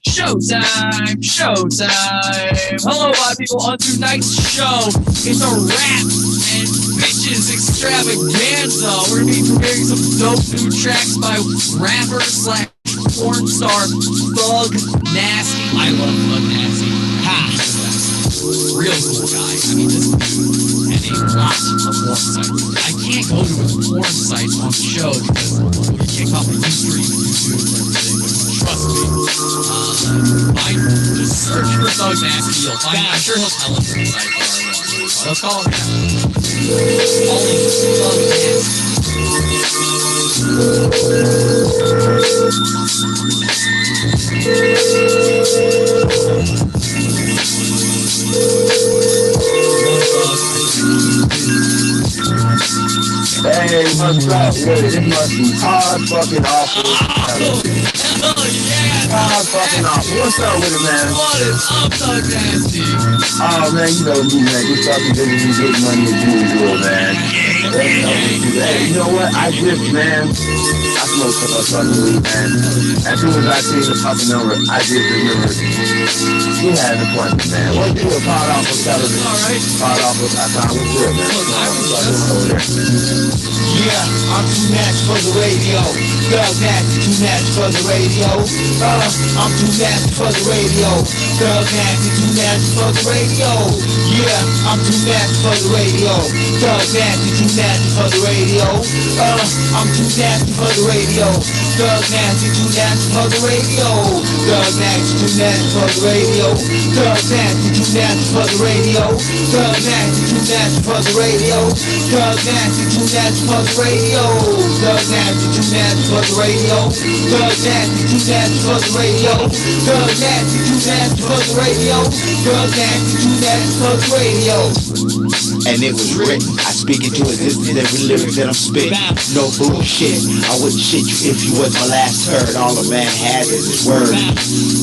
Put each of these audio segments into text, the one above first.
Showtime, showtime. Hello, my people. On tonight's show, it's a rap and bitches extravaganza. We're gonna be premiering some dope new tracks by rapper slash porn star Thug Nasty. I love Thug Nasty. Ha! Real cool guy. I mean, this dude and a lot of porn sites. I can't go to his porn sites on the show because we'll get kicked off of YouTube and everything. Trust me. Just search for Thug Nasty. You'll find him. I'm sure he'll tell us the site. Let's call him now. Calling Thug Nasty. Hey, what's up with it? It must be hard fucking awful. Oh, yeah. Hard fucking awful. What's up with it, man? What is up, Thug Nasty? Oh, man, you know me, man. Just fucking getting good money as usual, man. Hey, you know what? I just, man, I smoke so much fucking weed, man. As soon as I see the fucking number, I just remember she had an appointment, man. What you do? Pod off of television. All right. Pod off of .com. What's good, man? Look, I was Yeah, I'm too nasty for the radio. Thug Nasty, too nasty for the radio. I'm too nasty for the radio. Thug Nasty, too nasty for the radio. Yeah, I'm too nasty for the radio. Thug Nasty, too nasty for the radio. I'm too nasty for the radio. Thug Nasty, too nasty for the radio. Thug Nasty, too nasty for the radio. Thug Nasty, too nasty for the radio. Thug Nasty, too nasty for the radio. Thug Nasty, too nasty for the radio. Thug Nasty, too nasty for the radio. Thug Nasty, too nasty for the radio. Thug Nasty, too nasty for the radio. Thug Nasty, too nasty for the radio. And it was written, I speak into existence every lyric that I'm spitting. No bullshit, I wouldn't shit you if you was my last heard. All a man has is his word.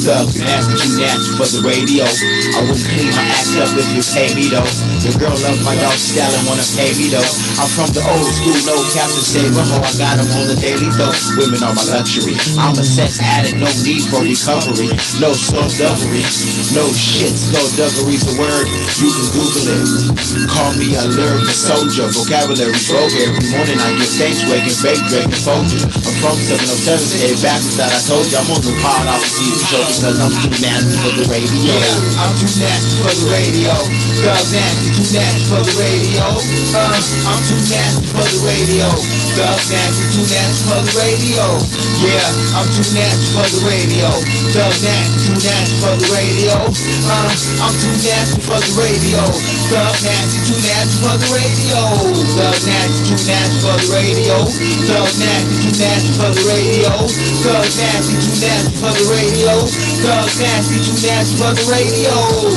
Thug Nasty, too nasty for the radio. I wouldn't clean my act up if you pay me though. Your girl loves my dog style and wanna pay me though. I'm from the old school, no Captain Saber, ho, I got him on the daily though. Women are my luxury, I'm a sex addict, no need for recovery. No skullduggery, no shit, skullduggery's a word, you can Google it. Call me a lyrical soldier, vocabulary broke. Every morning I give thanks, waking, bake, drinking, Folgers. I'm from 707, hey, backwards that I told you. I'm on the pod off the TV show because I'm too nasty for the radio. Yeah, I'm too nasty for the radio. Thug Nasty, too nasty for the radio. I'm too nasty for the radio. Thug Nasty, too nasty for the radio. Yeah, I'm too nasty for the radio. Thug Nasty, too nasty for the radio. I'm too nasty for the radio. Thug Nasty, too nasty for the radio. Thug Nasty, too nasty for the radio. Thug Nasty, too nasty for the radio. Thug Nasty, too nasty for the radio. Thug Nasty, too nasty for the radio.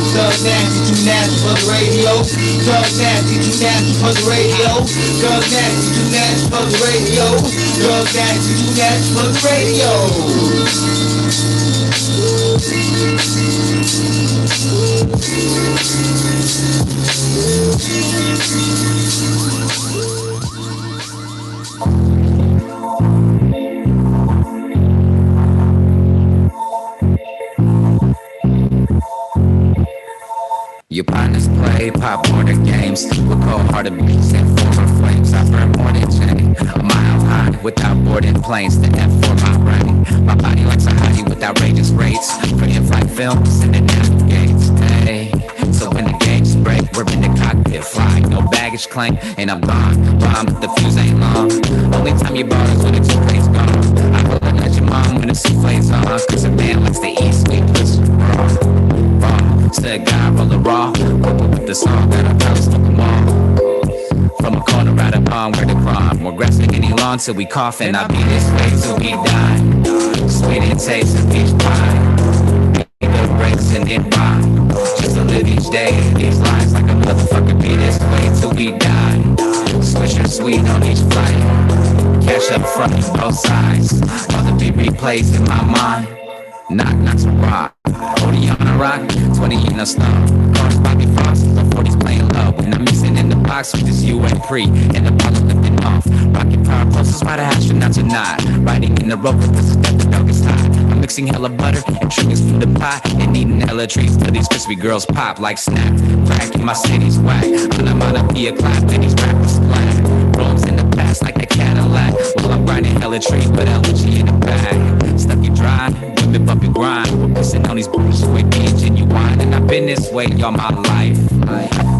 Thug Nasty, too nasty for the radio. Thug Nasty, too nasty for the radio. Thug Nasty, too nasty for the radio. Thug Nasty, too nasty for the radio. Your partners play popcorn or games with cold-hearted beats and former flames. I burn morning chain, a mile high without boarding planes. The F for my brain. My body likes a hottie with outrageous rates for in-flight films and the navigates. Hey, so when the gates break, we're in the cockpit fly. No baggage claim, and I'm gone. Bomb, the fuse ain't long. Only time you bought is when the toothpaste's gone. I will let your mom when the souffle's on. Cause a man likes to eat sweet pussy raw. Said guy roll a raw, with the song that I found smoke them all. From a corner right upon where the crime, more grass than any lawn till we cough, and I be this way till we die. Sweet and taste of peach pie, be the breaks and then buy. Just to live each day, these lines like a motherfucker. Be this way till we die. Swisher sweet on each flight, cash up front both sides. All the beat replays in my mind. Knock, knocks a rock. 40 on a rock, 20 in a snow. Cars Bobby Frost, the 40s playing low. And I'm mixing in the box with this UN pre and the bottle lifting off. Rocking power pulses while the astronauts are not. Riding in the rover because the dog is hot. I'm mixing hella butter and triggers from the pot and eating hella treats till these crispy girls pop like snap. Crack in my city's whack. When I'm on a Pia clap and these rappers splat. Rolls in the past like a Cadillac. While I'm grinding hella trees with LG in the bag. Stuff you dry, women bump and grind. We're missing on these boots with me and genuine. And I've been this way all my life.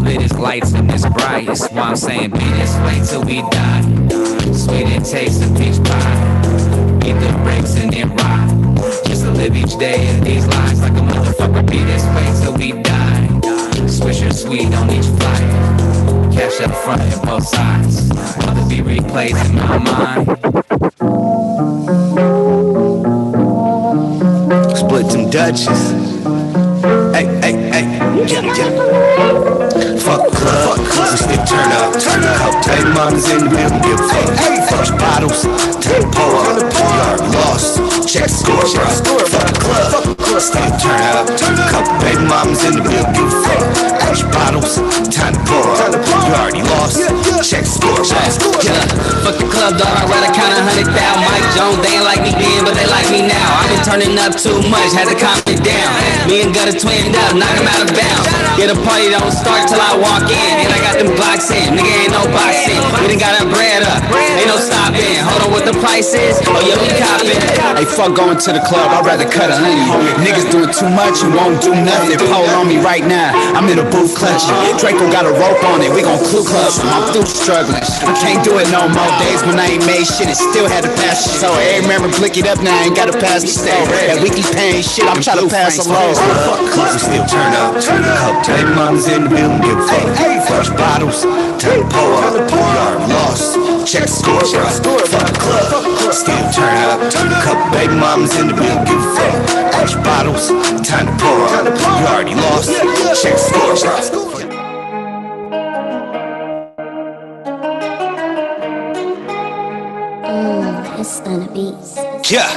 Lit as lights and it's bright. That's why I'm saying be this way till we die. Sweet and taste of peach pie. Beat the brakes and then ride. Just to live each day in these lives like a motherfucker. Be this way till we die. Swisher sweet on each flight. Cash up front and both sides. While the beat replays in my mind. Split them Dutches. Hey, hey, hey, yeah, yeah. Fuck club, we still turn up. Hey, mama's in the building, give a fuck. First bottles, take pour up. We already lost, check score, bro. Fuck club, still turn up. Couple baby mamas in the building, give a fuck. First bottles, time to pour up. You already lost, check score, bro. Yeah, fuck the club, dog. I'd rather count 100,000. Mike Jones, they ain't like me then, but they like me now. I've been turning up too much, had to calm it down. Me and Gutter twinned up, knock him out of bounds. Yeah, the party don't start till I walk in. And I got them blocks in, nigga ain't no boxing. We done got our bread up, ain't no stopping. Hold on, what the price is? Oh yeah, we copping. Hey, fuck going to the club, I'd rather cut 100. Niggas doing too much and won't do nothing. Pole on me right now, I'm in a booth clutching. Draco got a rope on it, we gon' clue club. I'm through struggling, I can't do it no more. Days when I ain't made shit and still had to pass it. So hey, remember blick it up now, I ain't gotta pass the stay. That weekly pain shit, I'm trying to pass a load. Club, we still turn up. Baby mama's in the building, give a fuck. First bottles, time to pour up. We already lost, check the score, bro. Fuck club, still turn up. Couple baby mamas in the building, give a fuck. First bottles, time to pour up. You already lost, check the score, bro. It's gonna be. Yeah.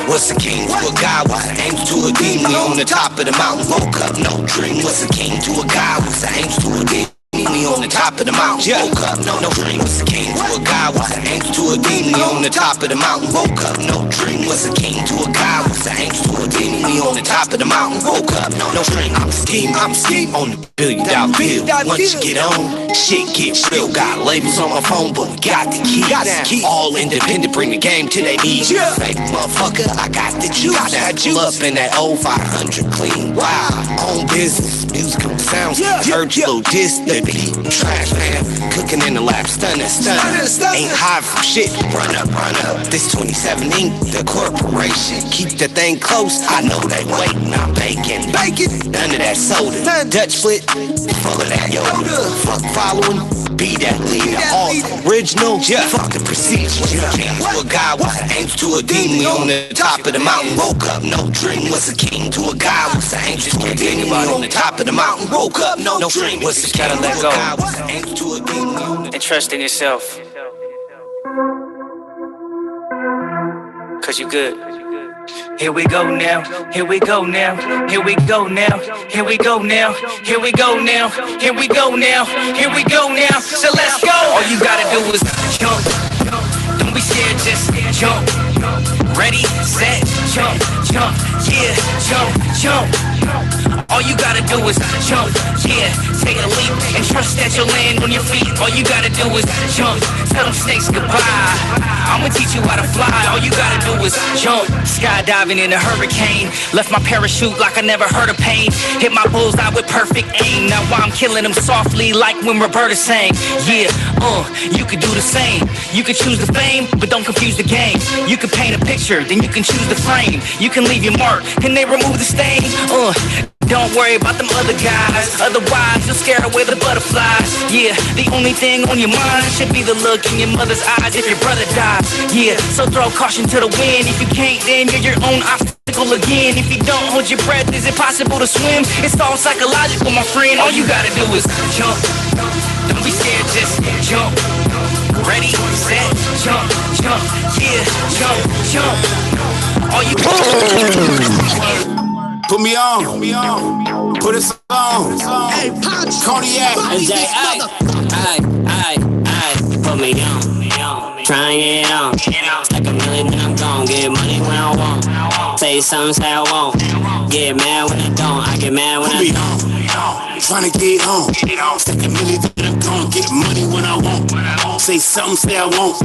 What's a king to a god? What's an angel to a demon? We on the top of the mountain, woke up, no dream. What's a king to a god? What's an angel to a demon? Me on the top of the mountain, woke up, no dream. What's a king to a god? What's an angel to a demon? Me on the top of the mountain, woke up, no dream. What's a king to a god? What's an angel to a demon? Me on the top of the mountain, woke up, no dream. I'm scheme on the $1 billion bill. Once you get on, shit get real. Got labels on my phone, but we got the keys. All independent, bring the game to their knees. Fake motherfucker, I got the juice. Pull up in that old 500 clean. Wow, own business, musical sounds. Heard you little diss, the beat. Trash man, cooking in the lab, stunning. Ain't high from shit, run up. This 27 Inc., the corporation. Keep the thing close, I know they waiting. I'm baking. None of that soda. Dutch split, full of that Yoda. Fuck following, be that leader. All original, fuck the procedure. King to a god, what's an angel to a demon? We on the top of the mountain, woke up, no dream. What's a king to a god? What's an angel to a demon? We on the top of the mountain, woke up, no dream. What's a king to a god? What's an angel to a demon? And trust in yourself. Cause you good. Here we go now, here we go now, here we go now, here we go now, here we go now, here we go now, here we go now. So let's go. All you gotta do is jump. Don't be scared, just jump. Ready, set, jump, yeah, jump. All you gotta do is jump, yeah, take a leap and trust that you'll land on your feet. All you gotta do is jump, tell them snakes goodbye. I'ma teach you how to fly, all you gotta do is jump. Skydiving in a hurricane, left my parachute like I never heard of pain. Hit my bullseye with perfect aim, now I'm killing them softly like when Roberta sang. Yeah, you could do the same. You could choose the fame, but don't confuse the game. You could paint a picture, then you can choose the frame. You can leave your mark, and they remove the stain. Don't worry about them other guys, otherwise you'll scare away the butterflies. Yeah, the only thing on your mind should be the look in your mother's eyes if your brother dies. Yeah, so throw caution to the wind. If you can't, then you're your own obstacle again. If you don't hold your breath, is it possible to swim? It's all psychological, my friend. All you gotta do is jump. Don't be scared, just jump. Ready, set, jump, yeah, jump. All you Put me on. Put us on. Hey, Cognac. Put me on. Try and get on. Stack a million, then I'm gon' get money when I want. Say something, say I won't. Get mad when I don't. I get mad when I don't. Tryna get on. Stack a million, then I'm gon' get money when I want. Say something, say I won't.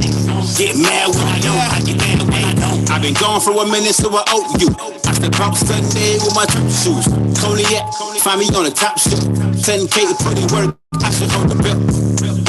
Get mad when I don't. I get mad when I don't. I've been gone for a minute, so I owe you. I step out Sunday with my church shoes. Cognac, find me on the top shit. 10K to put in work, I should hold the bill.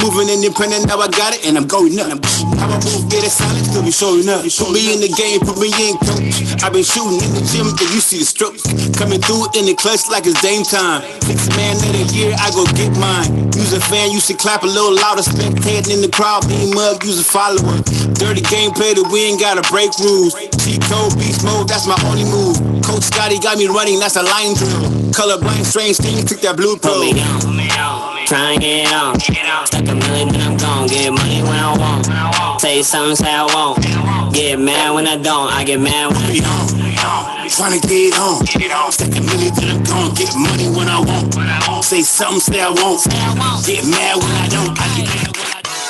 Moving independent, now I got it, and I'm going up. How I move, get it silent, still be showing up. Put me in the game, put me in coach. I've been shooting in the gym, and you see the strokes. Coming through in the clutch like it's Dame time. 6 man of the year, I go get mine. Use a fan, you should clap a little louder. Spectating in the crowd, being mug, use a follower. Dirty gameplay that we ain't gotta break rules. T-code, beast mode, that's my only move. Coach Scotty got me running, that's a line drill. Colorblind, strange thing, took that blue pill. Put me on. Try and get on. Stack a million, then I'm gon' get money when I want. Say something, say I won't. Get mad when I don't. I get mad when I don't. Tryna get on. Stack a million, then I'm gon' get money when I want. Say something, say I won't. Get mad when I don't. I get mad when I don't.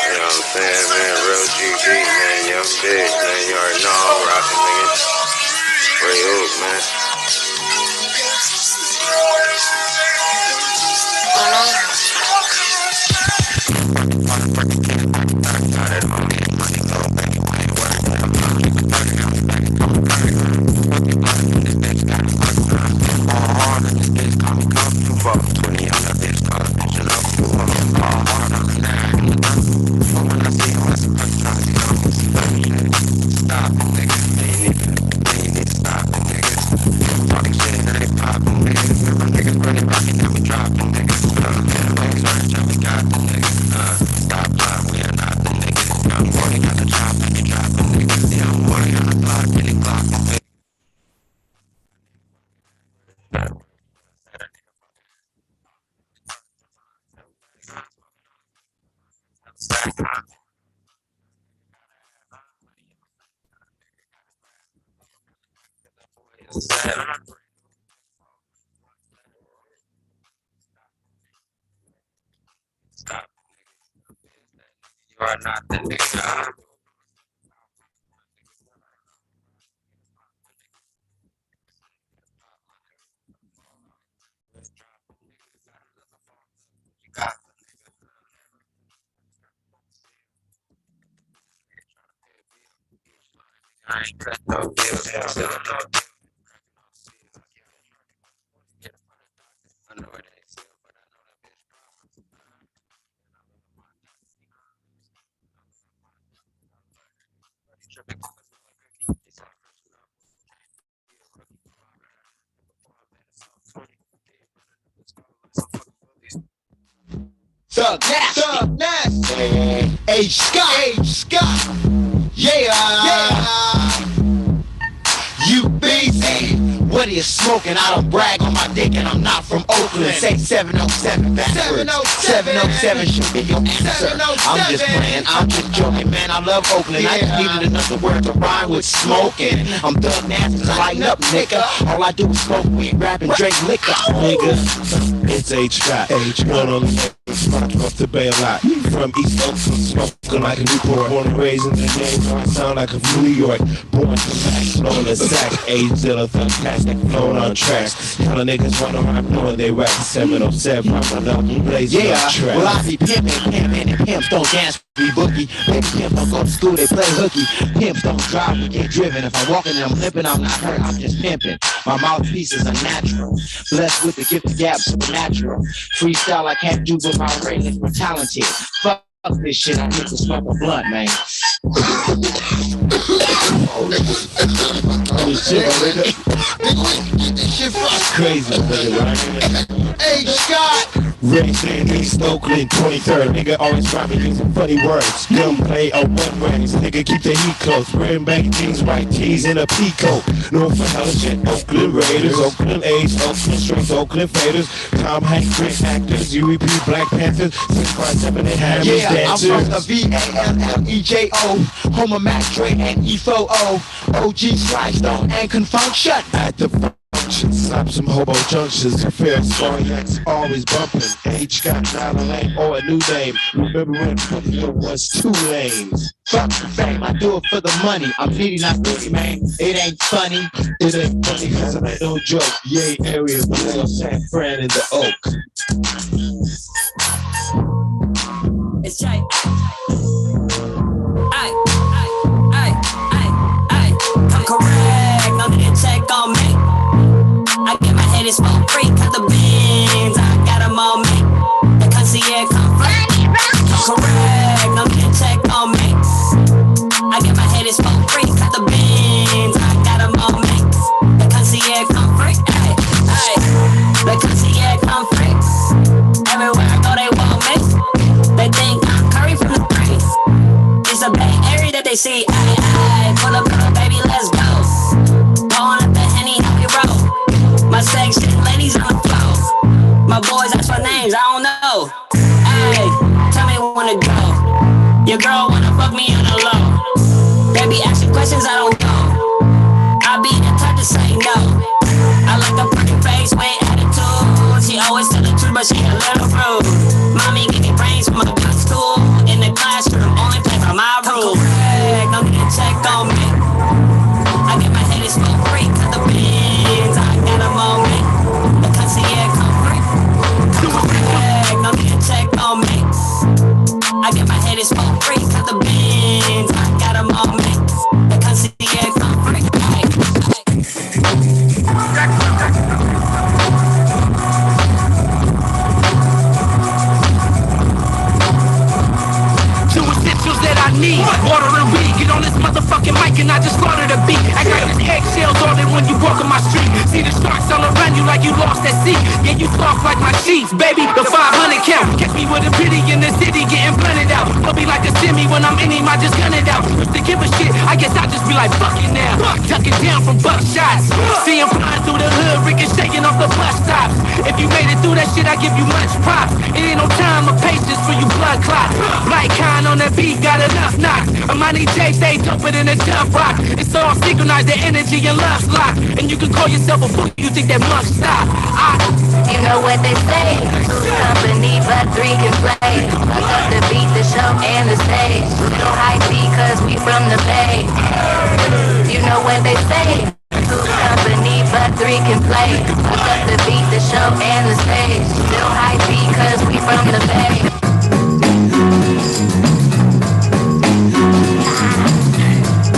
You know what I'm saying, man? Real GG, man. Young Big, man. You already know I'm rocking, nigga. Ray Hook, man. You are not the nigga. I ain't got no bills, still no deal. I know it ain't still, but I know that bitch Thug Nasty. H. Scott. Yeah. You busy. What are you smoking? I don't brag on my dick and I'm not from Oakland. Say 707 backwards. 707 should be your answer. I'm just playing, I'm just joking, man. I love Oakland. I just needed another word to rhyme with smoking. I'm Thug Nasty, lighten up, nigga. All I do is smoke weed, rap, and drink liquor, nigga. It's H. Scott. One on the spot off the bay a lot. From East Oakland, smoking like a Newport. Born and raised in the name, I sound like a New York. Born to max, blowing a sack. Age Zilla, fantastic, flowing on tracks. Hella niggas run around knowing they rap 707. I'm up, blazing on tracks. Well, I be pimping, and pimps don't dance, be boogie. Baby pimps don't go to school, they play hooky. Pimps don't drive, we get driven. If I'm walking and I'm limping, I'm not hurt, I'm just pimping. My mouthpieces are natural. Blessed with the gift of gab, supernatural. Freestyle I can't do with my ratings, we're talented. Fuck this shit, I need to smoke a blunt, man. Holy shit, nigga. Crazy, nigga. Hey, Scott. Raised in East Oakland, 23rd. Nigga always rhyming using funny words. Gunplay on one range. Nigga keep the heat close. Wearing baggy jeans, white tees, and a peacoat. Known for hella shit. Oakland Raiders, Oakland A's, Oakland Strings, Oakland Faders. Tom Hanks, great actors. UEP, Black Panthers. 657 and Hammers, dancers. I'm from the VALLEJO. Home of Mac Dre and E4O. OG Sly Stone and Confunk Shut. At the function, slap some hobo junctions. Fair Soriacs always bumping. H got not a lane or a new name. Remember when there was 2 lanes. Fuck the fame, I do it for the money. I'm needy, not pretty, man. It ain't funny. It ain't funny cause it ain't no joke. Yay area, Vallejo, San Fran, and the Oak. It's right. Come correct, no need to check on me. I get my head is smoke free, cut the beans, I got them on me. The concierge come free. Come correct, no need to check on me. I get my head is smoke free, cut the beans, I got them on me. The concierge come free, the concierge come free. Everywhere I go they want me. They think I'm Curry from the streets. It's a Bay Area that they see. Pull up, baby, let's go. Pouring up the Henny, how we roll. My section, ladies on the floor. My boys ask for names, I don't know. Hey, tell me when to go. Your girl wanna fuck me on the low. Baby, asking questions, I don't know. I be the type to say no. I like a pretty face with attitude. She always tell the truth, but she a little rude. Mommy give me brains from a good school. In the classroom, only play by my rules. Correct, no need to check on me. I get my head is smoke free, cut the beans, I got them on me. The concierge come free. Correct, no need to check on me. I get my head is smoke free, cut the beans, I got them on me. The concierge come free. That I need, water and weed. Get on this motherfucking mic and I just started a beat. I got this eggshells on it when you walk on my street. See the sharks all around you like you lost at sea. Yeah, you talk like my sheets, baby. The 500 count. Catch me with a pity in the city getting blended out. Don't be like a semi when I'm in him, I just gun it out. If to give a shit, I guess I just be like, fuck it now. Ducking down from buckshots. See him flying through the hood, ricocheting off the bus stops. If you made it through that shit, I give you much props. It ain't no time or patience for you blood clots. Like kind on that beat, got enough knocks. Money J stay doper than a tough rock. It's all synchronized, the energy and love's locked. And you can call yourself a fool, you think that must stop. You know what they say, 2 company but 3 can play. I got the beat, the show, and the stage. Little high beat cause we from the Bay. You know what they say, 2 company but 3 can play. I got the beat, the show, and the stage. Little high beat cause we from the Bay.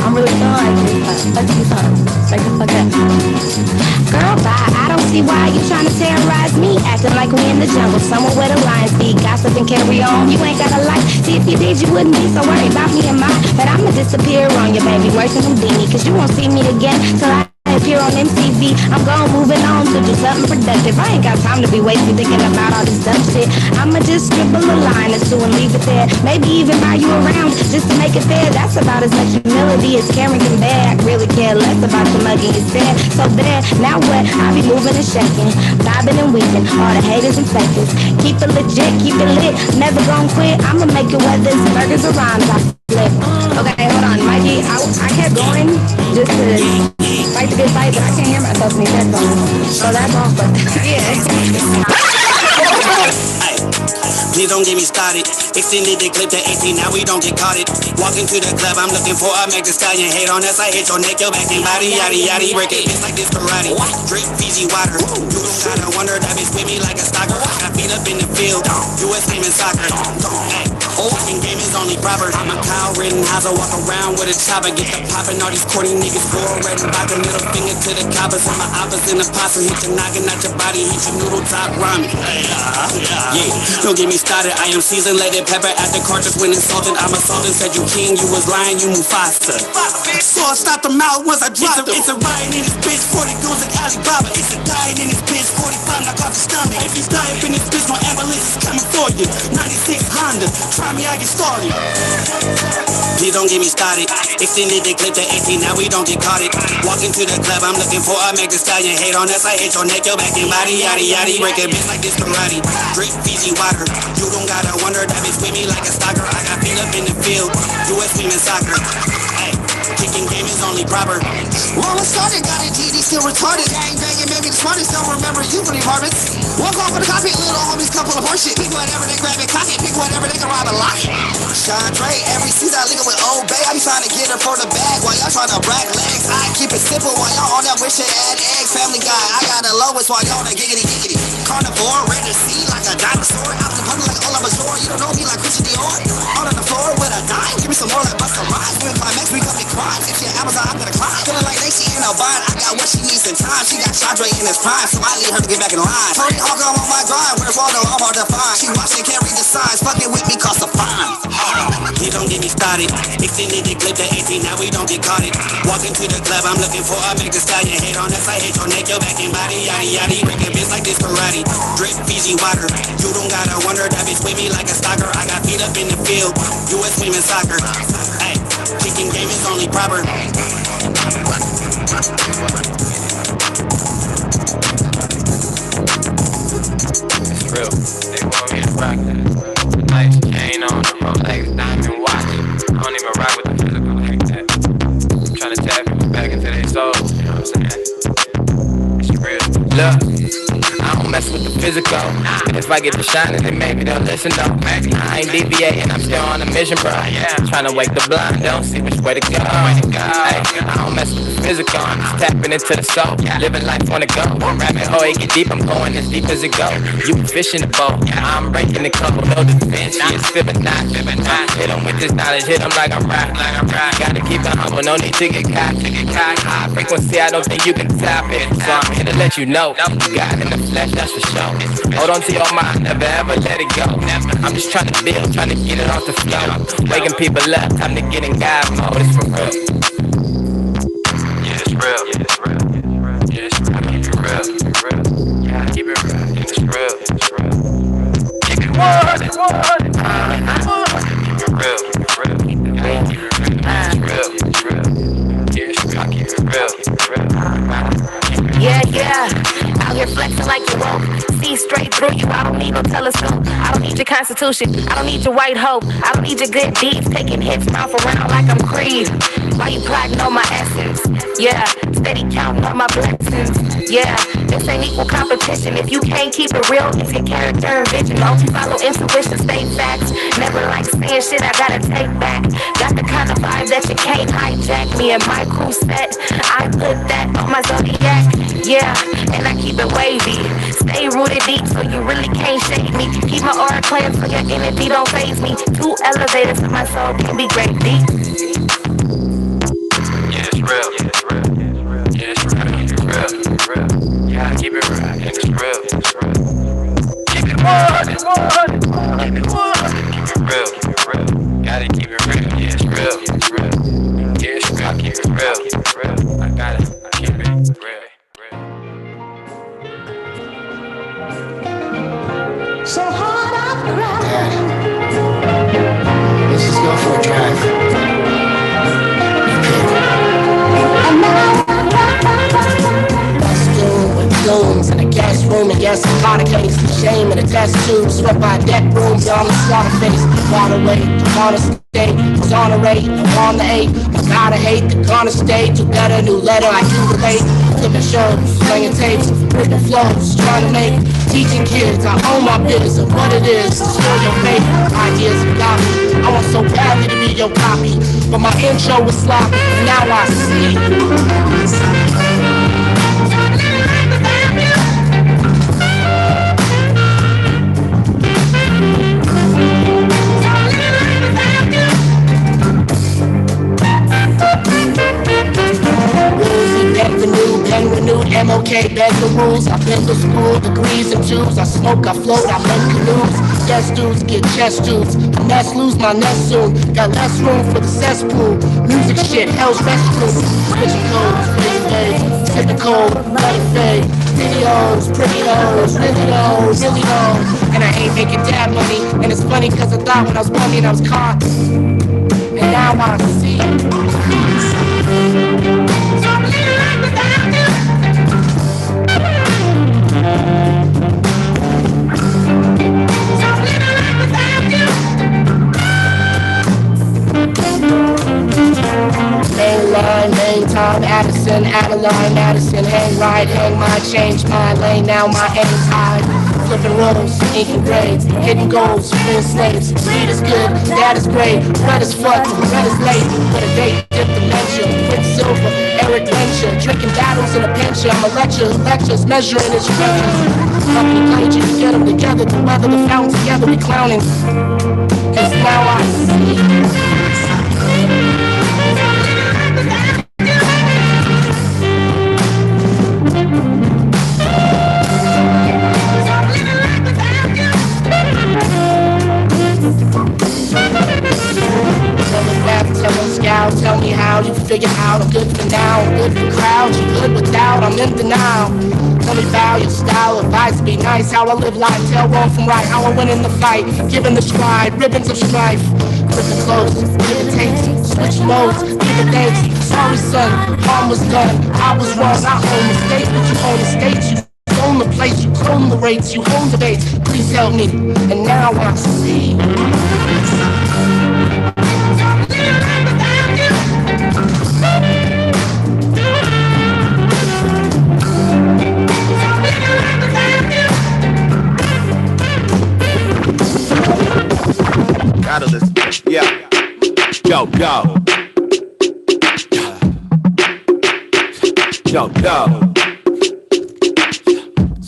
I'm really feeling like this. Let's do something. Shake the fuck up. Girl, bye. I don't see why you trying to terrorize me. Acting like we in the jungle, somewhere where the lions be. Gossip and carry on. You ain't got a life. See, if you did, you wouldn't be so worried about me and mine. But I'ma disappear on you, baby. Worse than Houdini. Cause you won't see me again till I appear on MTV. I'm gone, moving on to do something productive. I ain't got time to be wasting thinking about all this dumb shit. I'ma just scribble a line or 2 and leave it there. Maybe even buy you around just to make it fair. That's about as much humility as Karen can bear. I really care less about the mugging you said. So there, now what? I be moving and shaking, bobbing and weaving, all the haters and fakers. Keep it legit, keep it lit, never gon' quit. I'ma make it whether it's burgers or rhymes. I flip. Okay, hold on, Mikey. I kept going just to fight the good fight, but I can't hear myself in these headphones. So that's all, but yeah. Please don't get me started. Extended the clip to 18, now we don't get caught it. Walking to the club, I'm looking for a Meg Thee Stallion. Hate on us, I hit your neck, your back, and body, yaddy, yaddy. Break it, it's like this karate. Drip Fiji water. You don't gotta wonder, that bitch with me like a stalker. Got beat up in the field, US team in soccer. Fucking game is only proper. I'm a Kyle Rittenhouse, I walk around with a chopper. Get the poppin', all these corny niggas go red and back. A middle finger to the coppers. And my oppas in the pasta. Hit you knocking out your body, hit your noodle top ramen. Yeah, don't get me started. I am seasoned, let it pepper at the cartridge when insulted. I'm assaulted, said you king, you was lying, you move faster. So I stopped them out once I dropped them. It's a riot in this bitch, 40 goons like Alibaba. It's a dying in this bitch, 45 knock off stomach. If you die up in this bitch, my ambulance is coming for you. 96 Honda, try me, I get started. Please don't get me started. Extended the clip to 18, now we don't get caught it. Walk into the club, I'm looking for a Meg Thee Stallion. Hate on us, I hit your neck, your back and body, yaddy yaddy. Break a bitch like this karate. Drink Fiji water. You don't gotta wonder, that bitch with me like a stalker. I got feet up in the field, US women soccer. Hey, kicking game is only proper. Well, it started, got a TD, still retarded. Gang banging, maybe the smartest, don't remember you from the apartments. Walk off with the cockpit, little homies come full of horseshit. Pick whatever they grab and cock it, pick whatever they can rob and lock it. Chandre, every season I link with Old Bay. I be trying to get her for the bag while y'all trying to brag legs. I keep it simple while y'all on that wish to add eggs. Family guy, I got the lowest while y'all on that giggity giggity. Carnivore, red to see like a dinosaur. Out in the public like Ola Major. You don't know me like Christian Dior. On the floor with a dime. Give me some more like Busta Rhymes. We climax, we commit crimes. If you're Amazon, I'm gonna climb. Feeling like Lacey in a vine. I got what she needs in time. She got Chandre in his prime, so I need her to get back in line. Tony Hawk, I'm on my grind. Where's Waldo? I'm hard to find. She watching, can't read the signs. Fucking with me cost a fine. Please don't get me started. Extended the clip to 18, now we don't get caught it. Walk into the club, I'm looking for a Meg Thee Stallion. Hate on us, I hit your neck, your back and body, yaddy yaddy. Break a bitch like this karate. Drip Fiji water. You don't gotta wonder, that bitch with me like a stalker. I got feet up in the field, US women soccer. Hey, kicking game is only proper. It's real. They want me to rock that. Nice chain on the Rolex diamond watch. I don't even rock with the physical like that. I'm trying to tap people back into their souls. You know what I'm saying? It's real. Look, I don't mess with the physical. If I get to shining, then maybe they'll listen though. Maybe I ain't deviating, I'm still on a mission, bro. Trying to wake the blind, don't see which way to go. Hey, I don't mess with the physical, I'm just tapping into the soul. Living life on the go. Rabbit hole, it get deep, I'm going as deep as it go. You can fish in the boat, I'm breaking the code, no defense. She is feeling not. Hit 'em with this knowledge, hit 'em like I'm right. Gotta keep it humble, no need to get caught. High frequency, I don't think you can tap it. So I'm here to let you know, you got it in the flesh, that's for sure. Hold on to your mind, never ever let it go. I'm just trying to build, trying to get it off the floor. Waking people up, time to get in God mode, it's for real. Yeah, it's real. Yeah, it's real. Yeah, it's real. Keep it real. Keep it real. Yeah, keep it real. Yeah, it's real. It's real. Keep it one. Keep it real. Keep it real. Yeah, keep it real. It's real. It's real. Yeah, it's real. Keep it real. Keep it real. Yeah. Out here flexing like you woke. See straight through you, I don't need no telescope. I don't need your constitution, I don't need your white hope. I don't need your good deeds, taking hits, mouth around like I'm Creed. Why you plotting on my essence? Yeah, steady counting on my blessings. Yeah, this ain't equal competition. If you can't keep it real, it's your character and vision. Don't follow intuition, state facts. Never like saying shit I gotta take back. Got the kind of vibe that you can't hijack. Me and my crew set, I put that on my zodiac. Yeah, and I keep it wavy. Stay rooted deep so you really can't shake me. Keep my aura clear so your energy don't phase me. Too elevated so my soul can be great deep. Yeah, it's real. Yeah, it's real. Yeah, it's real. Keep it real. Keep it real. Yeah, keep it real. Yeah, it's real. It's real. Keep it one. It's one. Keep it one. Keep it real. Keep it real. Gotta keep it real. Yeah, it's real. It's real. Yeah, it's real. Keep it real. Keep it real. I got it. I keep it real. So hard I've cried. Dad, let's just go for a drive. Goons in a gas room and gas a lot of case. Shame in a test tube, swept by deck rooms on the slaughter face. Waterway, I'm on a state, was on a rate, I'm on the 8. I gotta hate the corner state, you got a new letter, I do relate. Flipping shows, slinging tapes, ripping flows, trying to make teaching kids, I own my business and what it is, destroy your faith, ideas and got me. I was so badly to be your copy, but my intro was sloppy, and now I see. Been renewed, MOK, beg the rules. I've been to school, degrees and Jews. I smoke, I float, I make canoes. Yes dudes get chest dudes. A mess, lose my nest soon. Got less room for the cesspool. Music shit, hell's restroom. Switching codes, fade, fade. Hit the cold, let it fade. videos, pretty hoes, really hoes. And I ain't making dad money. And it's funny cause I thought when I was bumming I was caught. And now I see. So I'm living life without you. So I'm living life without you. Main line, main time, Addison, Adeline, Addison, hang right, hang my, change my lane, now my aim's high. Flipping roads, inking grades, hitting goals, freeing slaves. Speed is good, that is great, red is fuck, red is late. But a date, dip dementia, Quicksilver, Eric Lyncher, drinking battles in a pincher. I'm a lectures, measuring his riches. Company pledging to get them together, to weather the fountain together, we clowning. Cause now I see. Tell me how you figure out I'm good for now, I'm good for crowds, you good without, I'm in denial. Tell me about your style, advice, be nice, how I live life, tell wrong from right, how I win in the fight, giving the stride, ribbons of strife. Flipping clothes, give and takes, switch modes, give it thanks. Sorry son, harm was done, I was wrong, I own mistakes, but you own the states, you own the place, you clone the rates, you own the baits, please help me, and now I see. Gotta listen. Yeah. Yo.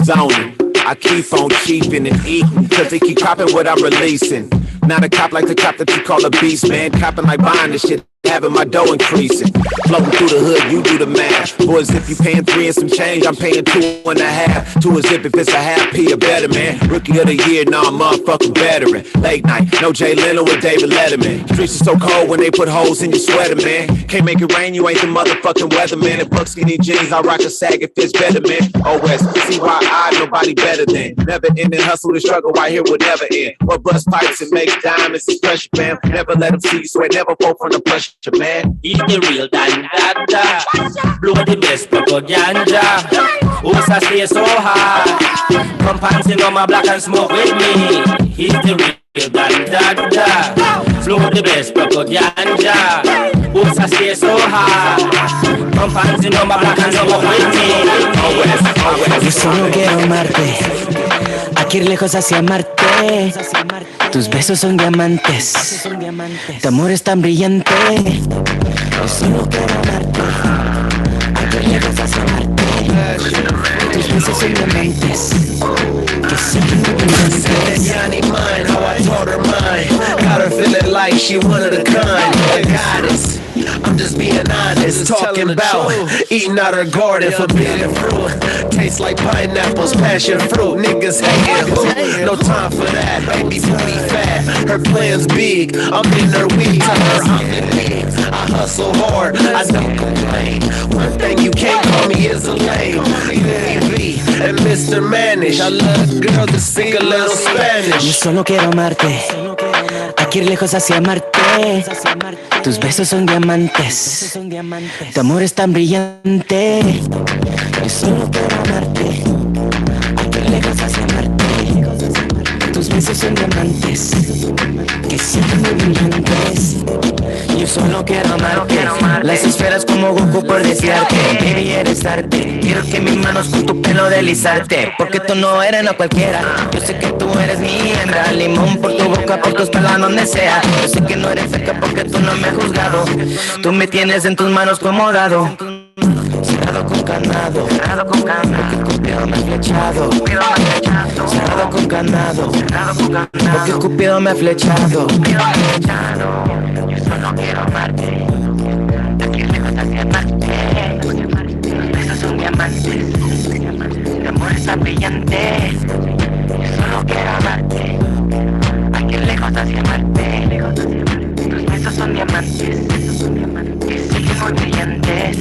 Zoning. I keep on keeping and eating, cause they keep copping what I'm releasing. Not a cop like the cop that you call a beast, man. Copping like buying this shit, having my dough increasing. Floating through the hood, you do the math. Boys, if you paying 3 and some change, I'm paying 2.5. 2 a zip if it's a half P or better, man. Rookie of the year, nah, I'm motherfucking veteran. Late night, no Jay Leno with David Letterman. Streets are so cold when they put holes in your sweater, man. Can't make it rain, you ain't the motherfucking weatherman. In buck skinny jeans, I rock a sag if it's better, man. OS, CYI, nobody better than. Never ending hustle and struggle right here will never end. What bust pipes and make diamonds is pressure, man. Never let them see you sweat, never fall from the pressure, man. He's the real Dan Dada. Blow the best purple ganja. Usa stay so high. Come panting on my black and smoke with me. He's the real Dan Dada. Blow the best purple ganja. Usa stay so high. Come panting on my black and smoke with me. Yo solo quiero amarte. Aquí ir lejos hacia Marte. Tus besos son diamantes. Tu amor es tan brillante. Yo solo quiero amarte. Aquí ir lejos hacia Marte. Tus besos son diamantes. Que son brillantes. Yanni mine, how I taught her mine. Got her feeling like she one of the kind. A goddess. I'm just being honest, talking about eating out her garden, forbidden fruit. Tastes like pineapples, passion fruit. Niggas hating, no time for that. Baby booty fat, her plans big. I'm in her weed, tell her I'm in need. I hustle hard, I don't complain. One thing you can't call me is a lame. Baby and Mr. Manish, I love girls that sing a little Spanish. Yo solo quiero amarte. Aquí ir lejos hacia Marte. Tus besos son diamantes. Tu amor es tan brillante. Yo solo quiero amarte. Aquí ir lejos hacia Marte. Tus besos son diamantes. Que son muy brillantes. Yo solo quiero amarte. Las esferas como Goku por desearte. Baby, eres arte. Quiero que mis manos con tu pelo deslizarte. Porque tú no eres no cualquiera. Yo sé que tú eres mi hembra. Limón por tu boca, por tus pelas donde sea. Yo sé que no eres feca porque tú no me has juzgado. Tú me tienes en tus manos como dado. Cerrado con candado. Porque Cupido me ha flechado. Cerrado con candado. Porque Cupido me ha flechado. Yo solo quiero amarte. Aquí lejos hacia Marte. Tus besos son diamantes. Tu amor es tan brillante. Yo solo quiero amarte. Aquí lejos hacia Marte. Tus besos son diamantes. Que siguen muy brillantes.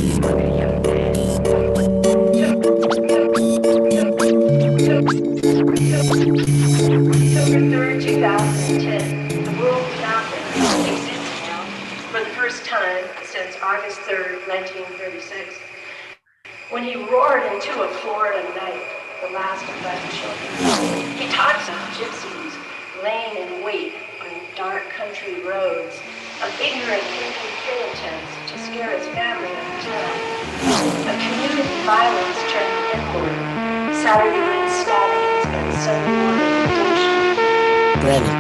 when he roared into a Florida night, the last of us children. He talks of gypsies laying in wait on dark country roads, of ignorant Indian Puritans to scare his family into death, of community violence turned inward, Saturday night stabbings and Sunday morning redemption. Brandon,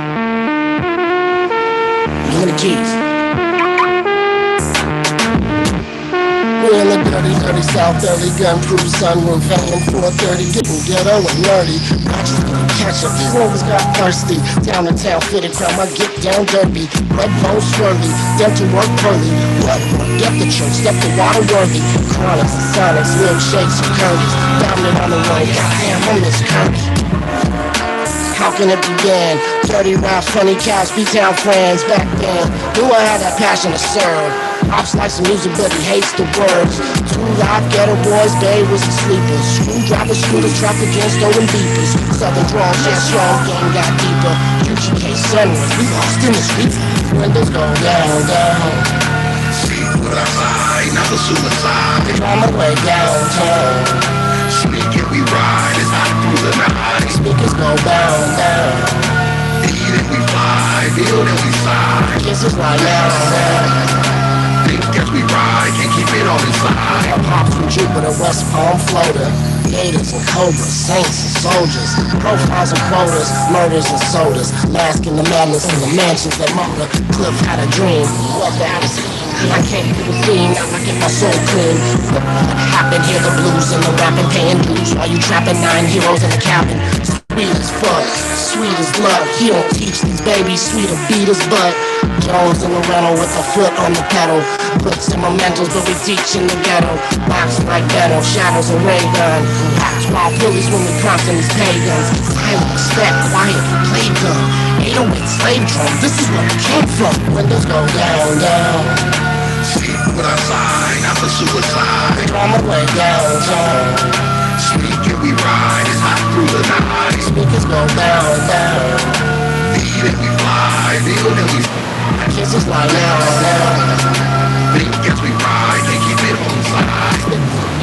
give me the keys. We in the dirty, dirty South, early gun-proof sunroof, hanging 430, getting ghetto and nerdy. Watches me catch up, these niggas got thirsty. Down in town, fitted crown, my get down derby. Red bone swirly, dental work pearly. What? Get the church, step the water worthy. Chronics, sonics, milkshakes, and curdies. Dominant on the road, goddamn, I miss Kirby. How can it begin? Dirty raps, funny cats, B-town friends back then. Knew I had that passion to serve. Ops like some music, but he hates the words. Two live ghetto boys, they was the sleepers. Screwdriver, scooters, traffic and stolen beepers. Southern drawl, yeah, strong, game got deeper. UGK sunrise, we lost in the streets. Windows go down, down. Sleep with our side, not the suicide. They on my way downtown. Sneak and we ride, it's hot through the night. Speakers go down, down. Eat and we fly, build and we sigh. Kisses like down, down. Think as we ride, can't keep it all inside. Our pops from Jupiter, West Palm, Florida. Gators and cobras, saints and soldiers. Profiles and quotas, murders and sodas. Mask in the madness in the mansions that motor. Cliff had a dream, what that is. I can't do the scene, now I get my soul clean. What happened here, the blues and the rapping, paying dues while you trapping 9 heroes in the cabin. Sweet as fuck, sweet as love. He don't teach these babies sweet to beat his butt. Jones in the rental with a foot on the pedal. Books and mementos, but we teach in the ghetto. Box like Benno, shadows and ray gun. Hats wild bullies when we crossing these pagans. Silent, respect, quiet, play dumb. 808 slave drum, this is where we came from. Windows go down, down. Sleep with our side, not for suicide. On my way downtown. Sneak and we ride, it's hot through the night. Speakers go down, down. Eat and we fly, build and we kisses like down, down. Think as we ride, can't keep it on side.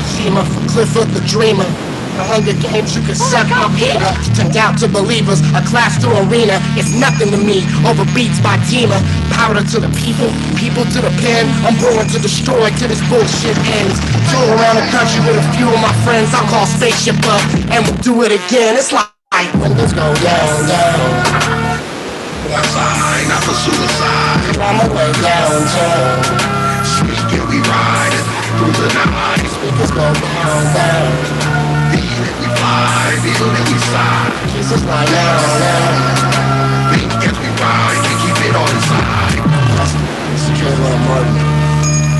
Shima from Clifford the Dreamer. The Hunger Games, you can suck my Peter. Turned out to believers, a class to arena. It's nothing to me, over beats by Dima. Powder to the people, people to the pen. I'm born to destroy till this bullshit ends. Tour around the country with a few of my friends. I'll call spaceship up, and we'll do it again. It's like windows go down, down. Outside, not for suicide. On my way downtown. Sneak and we ride through the night. Speakers go down, down. We fly, build and we sigh. Kisses like down, down. Think as we ride, can't keep it all inside. This is Trayvon Martin.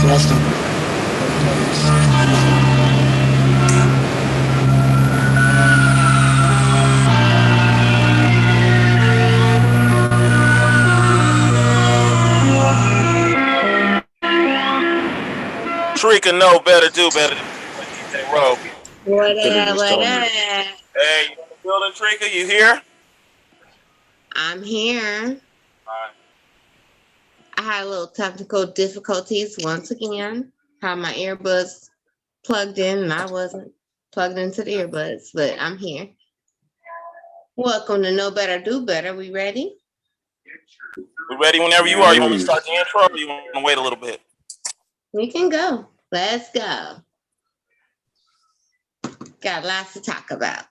Bless him. Treka know better, do better. DJ Rowe. What up, what up? Hey, you in the building, Treka? You here? I'm here. I had a little technical difficulties once again. Had my earbuds plugged in and I wasn't plugged into the earbuds, but I'm here. Welcome to Know Better, Do Better. We ready? We ready whenever you are. You want me to start the intro or you want to wait a little bit? We can go. Let's go. Got lots to talk about.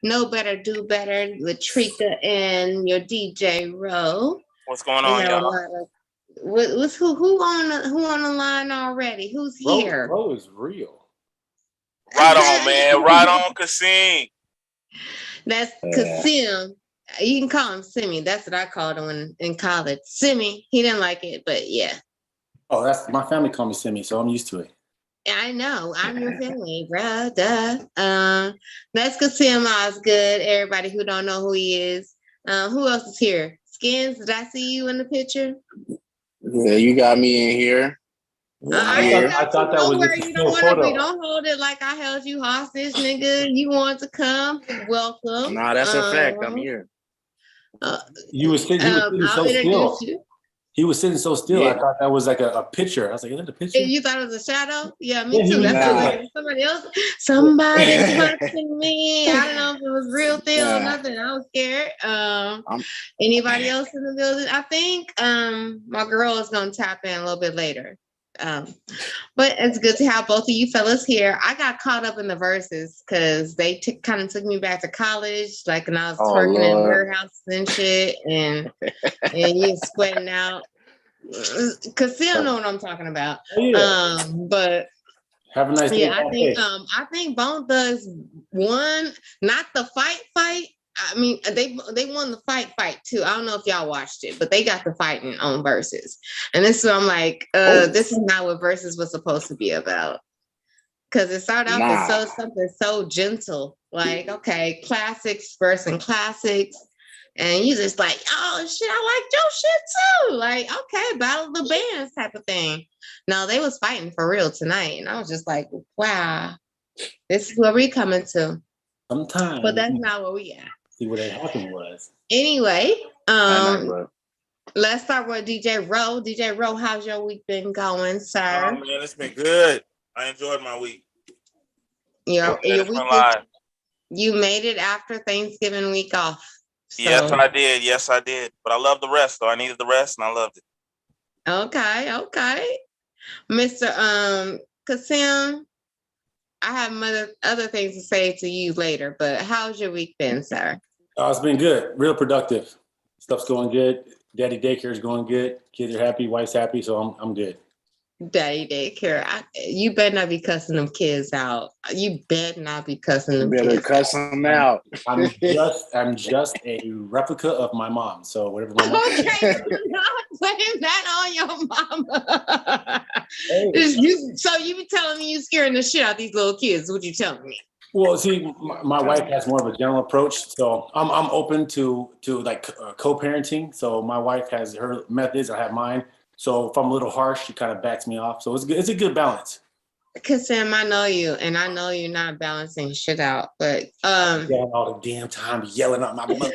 Know Better, Do Better with Treka and your DJ Rowe. What's going on, y'all? What's who on the line already? Who's here? Rowe is real. Right on, man. Right on, Kasim. That's Kasim. You can call him Simi. That's what I called him in college. Simi. He didn't like it, but yeah. Oh, that's my family call me Simi, so I'm used to it. I know. I'm your family, bruh. Duh. That's because Tim Osgood. Everybody who don't know who he is. Who else is here? Skins, did I see you in the picture? Yeah, you got me in here. I thought that was Where just a you don't still want to be. photo. Don't hold it like I held you hostage, nigga. You want to come? Welcome. Nah, that's a fact. I'm here. He was sitting I'll so introduce still. you. He was sitting so still. Yeah. I thought that was like a picture. I was like, is that a picture? You thought it was a shadow? Yeah, me Yeah, he too. was That's good. like somebody else. Somebody's watching me. I don't know if it was real thing or nothing. I was scared. Anybody else in the building? I think my girl is gonna tap in a little bit later. But it's good to have both of you fellas here. I got caught up in the verses because they kind of took me back to college, like when I was twerking in warehouses and shit, and you sweating out. Cause you don't know what I'm talking about. But have a nice day. I think Bone Thugs won, not the fight. I mean, they won the fight too. I don't know if y'all watched it, but they got the fighting on Versus. And this is what I'm like, this is not what Versus was supposed to be about. Cause it started off as something so gentle, like okay, classics versus classics. And you just like, oh shit, I like your shit too. Like, okay, battle of the bands type of thing. No, they was fighting for real tonight. And I was just like, wow, this is where we coming to. Sometimes. But that's not where we at. See what had happened was. Anyway, let's start with DJ Rowe. DJ Rowe, how's your week been going, sir? Oh man, it's been good. I enjoyed my week. Your week is, you made it after Thanksgiving week off. So. Yes, I did. Yes, I did. But I love the rest, though. I needed the rest, and I loved it. Okay. Mr. Kasim, I have other things to say to you later, but how's your week been, sir? It's been good. Real productive. Stuff's going good. Daddy daycare is going good. Kids are happy. Wife's happy. So I'm good. Daddy daycare. You better not be cussing them kids out. You better not be cussing them kids. You better cuss them out. I'm just a replica of my mom. So whatever my mom. Okay, do not blame that on your mama. So you be telling me you scaring the shit out of these little kids? What you telling me? Well, see, my wife has more of a general approach, so I'm open to like co-parenting. So my wife has her methods, I have mine. So if I'm a little harsh, she kind of backs me off. So it's a good balance. Cause Sam, I know you, and I know you're not balancing shit out, but all the damn time yelling at my mother.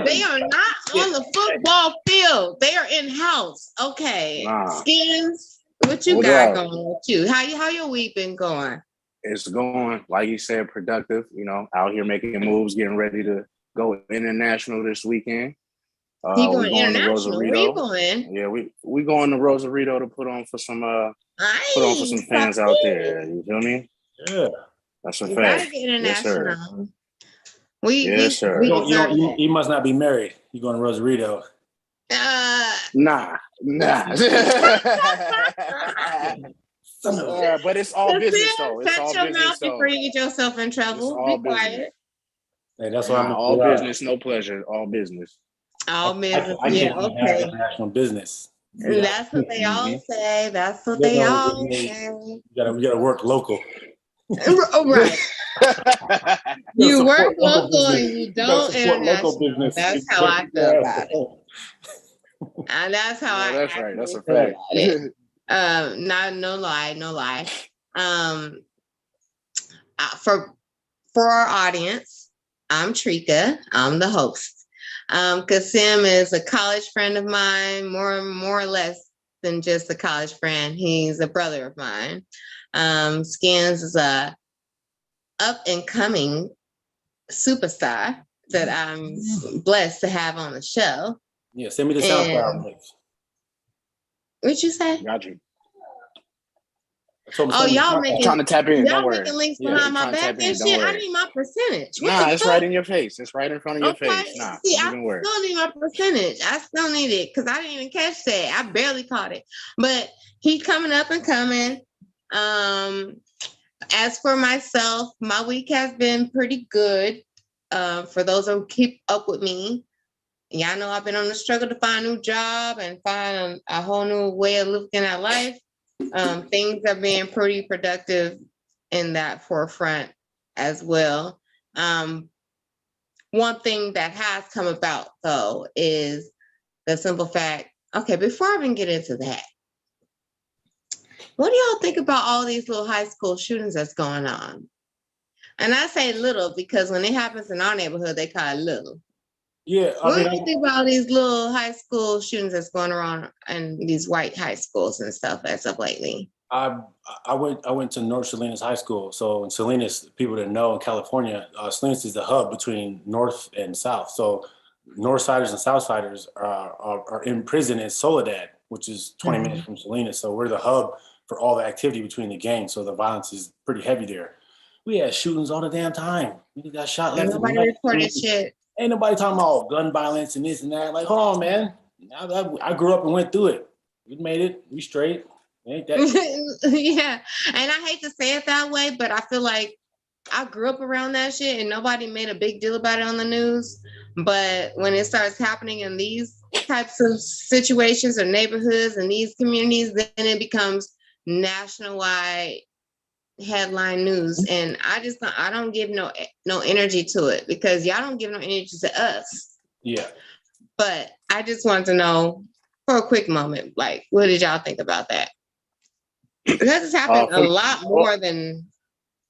They are not on the football field. They are in house. Okay, Skins, what you got going with you? How your week been going? It's going, like you said, productive. You know, out here making moves, getting ready to go international this weekend. You going international? Where you going? Yeah, we going to Rosarito to put on for some fans out there. You feel me? Yeah, that's a fact. Yes, sir. Yes, sir. You must not be married. You going to Rosarito? Nah. But it's all business though. It's all business mouth before you get yourself in trouble. Be quiet. Hey, that's why I'm all business, no pleasure. All business. All business. I can't have international business. That's what they all say. That's what they all say. We gotta work local. Right. You work local and you don't international. Business. That's how I feel about it. And that's how I. That's right. That's a fact. No lie. For our audience, I'm Treka. I'm the host. Kasim is a college friend of mine, more or less than just a college friend. He's a brother of mine. Skins is a up and coming superstar that I'm blessed to have on the show. Yeah, send me the SoundCloud links. What'd you say? Got you. Y'all making trying to tap in. Y'all making links behind my back and shit. I need my percentage. It's right in your face. It's right in front of your face. Nah, see, I still need my percentage. I still need it because I didn't even catch that. I barely caught it. But he's coming up and coming. As for myself, my week has been pretty good. For those who keep up with me, y'all know I've been on the struggle to find a new job and find a whole new way of looking at life. Things are being pretty productive in that forefront as well. One thing that has come about though is the simple fact. Okay, before I even get into that, what do y'all think about all these little high school shootings that's going on? And I say little because when it happens in our neighborhood, they call it little. Yeah, What do you think about all these little high school shootings that's going around in these white high schools and stuff as of lately? I went to North Salinas High School. So in Salinas, people that know in California, Salinas is the hub between North and South. So North Siders and South Siders are in prison in Soledad, which is 20 minutes from Salinas. So we're the hub for all the activity between the gangs. So the violence is pretty heavy there. We had shootings all the damn time. We got shot left and Nobody right. reported shit. Ain't nobody talking about gun violence and this and that. Like, hold on, man. I grew up and went through it. We made it. We straight. Ain't that? Yeah. And I hate to say it that way, but I feel like I grew up around that shit and nobody made a big deal about it on the news. But when it starts happening in these types of situations or neighborhoods and these communities, then it becomes nationwide headline news. And I don't give no energy to it because y'all don't give no energy to us. Yeah. But I just want to know for a quick moment, like, what did y'all think about that? Because it's happened a lot more than.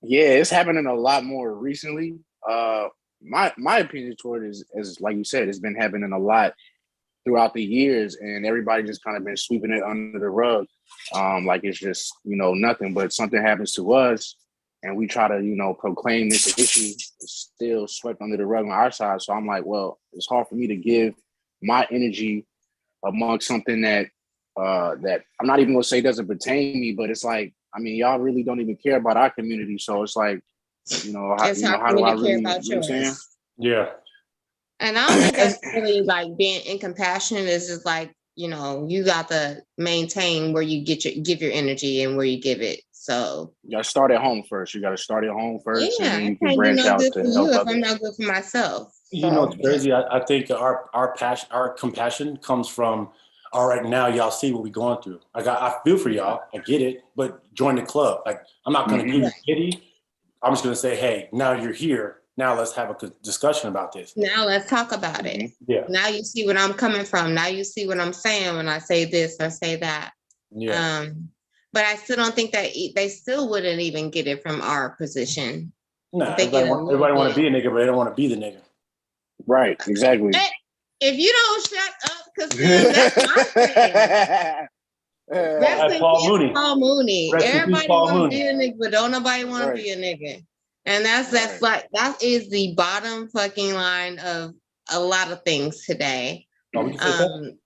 Yeah, it's happening a lot more recently. My opinion toward it is like you said, it's been happening a lot throughout the years, and everybody just kind of been sweeping it under the rug, like it's just nothing. But something happens to us, and we try to proclaim this issue. It's still swept under the rug on our side. So I'm like, well, it's hard for me to give my energy amongst something that that I'm not even gonna say doesn't pertain to me, but it's like, I mean, y'all really don't even care about our community. So it's like, how do I really, about yours. Yeah. And I don't think that's really like being incompassionate. Is just like, you got to maintain where you give your energy and where you give it. So you gotta start at home first. You gotta start at home first, yeah, and then you I can can't do branch no out good to for help you if others. I'm not good for myself. You know, it's crazy. I think our passion, our compassion comes from, all right, now y'all see what we're going through. Like, I feel for y'all. I get it, but join the club. Like, I'm not going to give you pity. I'm just going to say, hey, now you're here. Now let's have a discussion about this. Now let's talk about it. Yeah. Now you see what I'm coming from. Now you see what I'm saying when I say this or say that. Yeah. But I still don't think that they still wouldn't even get it from our position. Nah, everybody want to be a nigga, but they don't want to be the nigga. Right, exactly. Hey, if you don't shut up, because that's my thing. Rest in peace, Paul Mooney. Everybody want to be a nigga, but don't nobody want to be a nigga. And that's like, that is the bottom fucking line of a lot of things today. And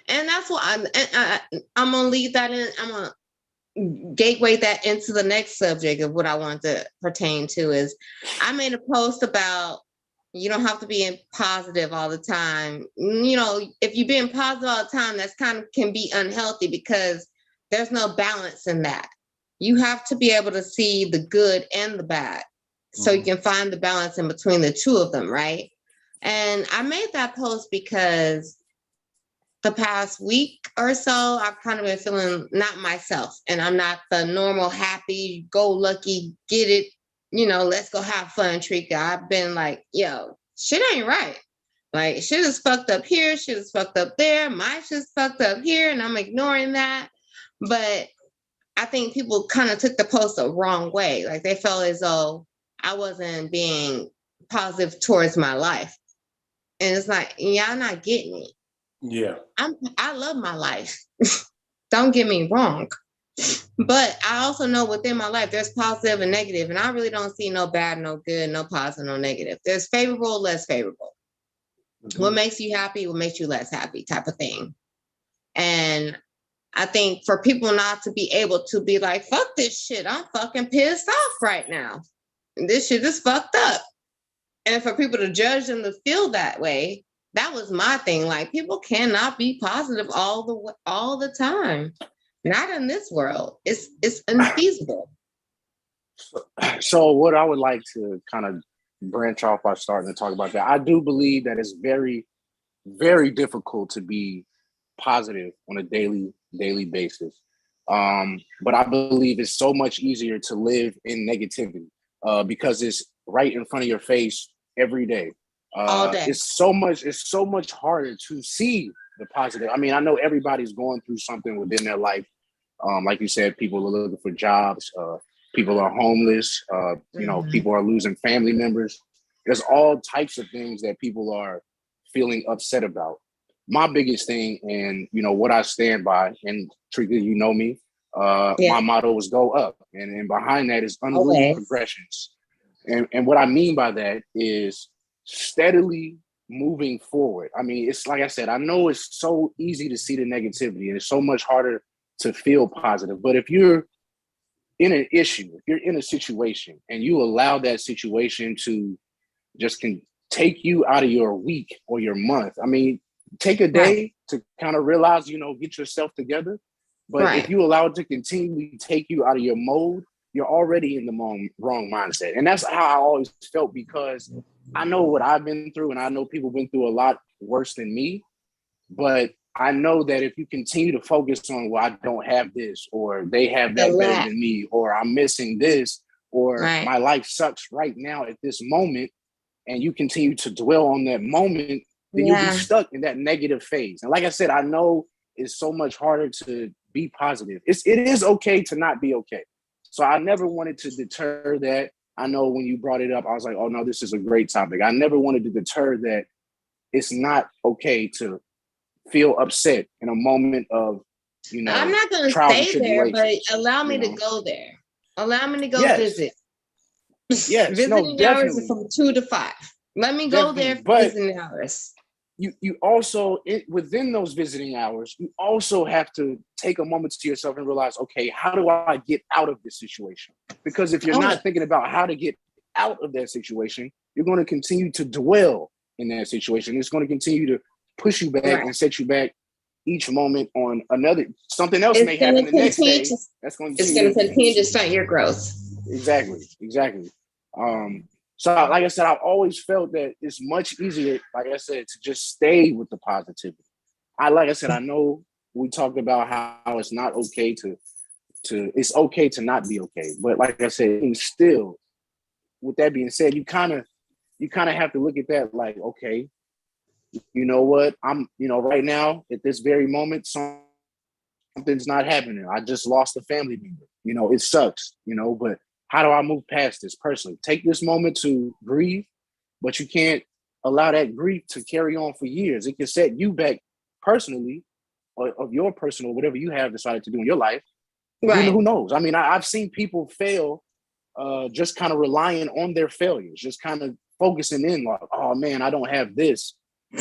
that's what I'm gonna leave that in. I'm gonna gateway that into the next subject of what I want to pertain to is I made a post about you don't have to be positive all the time. If you're being positive all the time, that's kind of can be unhealthy because there's no balance in that. You have to be able to see the good and the bad so you can find the balance in between the two of them, right? And I made that post because the past week or so, I've kind of been feeling not myself, and I'm not the normal, happy, go lucky, get it, let's go have fun, Treka. I've been like, yo, shit ain't right. Like, shit is fucked up here, shit is fucked up there, my shit's fucked up here, and I'm ignoring that. But I think people kind of took the post the wrong way. Like, they felt as though I wasn't being positive towards my life. And it's like, y'all not getting it. Yeah. I love my life. Don't get me wrong. But I also know within my life, there's positive and negative, and I really don't see no bad, no good, no positive, no negative. There's favorable, less favorable. What makes you happy, what makes you less happy type of thing. And I think for people not to be able to be like, fuck this shit, I'm fucking pissed off right now. This shit is fucked up. And for people to judge them to feel that way, that was my thing. Like, people cannot be positive all the time. Not in this world. It's infeasible. So what I would like to kind of branch off by starting to talk about that. I do believe that it's very, very difficult to be positive on a daily basis. But I believe it's so much easier to live in negativity because it's right in front of your face every day. All day. It's so much harder to see the positive. I mean, I know everybody's going through something within their life. Like you said, people are looking for jobs. People are homeless. People are losing family members. There's all types of things that people are feeling upset about. My biggest thing, and what I stand by, and Treka, you know me, my motto is go up, and behind that is unruly progressions. And what I mean by that is steadily moving forward. I mean, it's like I said, I know it's so easy to see the negativity, and it's so much harder to feel positive. But if you're in an issue, if you're in a situation, and you allow that situation to just can take you out of your week or your month, I mean, take a day to kind of realize, get yourself together. But if you allow it to continually take you out of your mode, you're already in the wrong mindset. And that's how I always felt, because I know what I've been through, and I know people been through a lot worse than me. But I know that if you continue to focus on, well, I don't have this, or they have that better than me, or I'm missing this, or my life sucks right now at this moment, and you continue to dwell on that moment, then you'll be stuck in that negative phase. And like I said, I know it's so much harder to be positive. It is okay to not be okay. So I never wanted to deter that. I know when you brought it up, I was like, oh no, this is a great topic. I never wanted to deter that. It's not okay to feel upset in a moment of, I'm not going to stay there, but allow me to go there. Allow me to go visit. Yes, visiting hours are from 2 to 5. Let me go there for visiting hours. You also, within those visiting hours, you also have to take a moment to yourself and realize, okay, how do I get out of this situation? Because if you're not thinking about how to get out of that situation, you're going to continue to dwell in that situation. It's going to continue to push you back and set you back each moment on something else may happen the next day. That's going to continue to stunt your growth. Exactly. So like I said, I've always felt that it's much easier, like I said, to just stay with the positivity. Like I said, I know we talked about how it's not okay it's okay to not be okay. But like I said, still, with that being said, you kind of have to look at that like, okay, you know what? I'm, right now at this very moment, something's not happening. I just lost a family member. It sucks, but how do I move past this personally? Take this moment to grieve, but you can't allow that grief to carry on for years. It can set you back personally, or of your personal, whatever you have decided to do in your life. Who knows? I mean, I've seen people fail just kind of relying on their failures, just kind of focusing in like, oh man, I don't have this,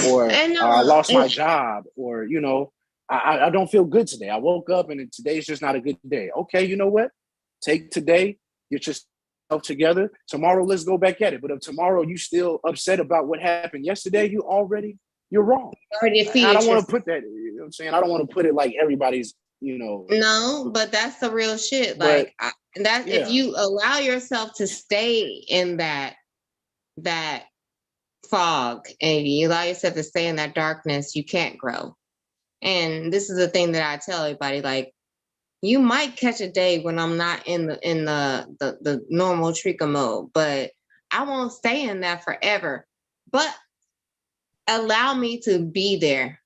or I lost my job, or, I don't feel good today. I woke up and today's just not a good day. Okay, you know what? Take today. Get yourself together. Tomorrow, let's go back at it. But if tomorrow you still upset about what happened yesterday, you're wrong. I don't want to put that, you know what I'm saying? I don't want to put it like everybody's, No, but that's the real shit. Like if you allow yourself to stay in that fog, and you allow yourself to stay in that darkness, you can't grow. And this is the thing that I tell everybody, like, you might catch a day when I'm not in the normal Treka mode, but I won't stay in that forever. But allow me to be there.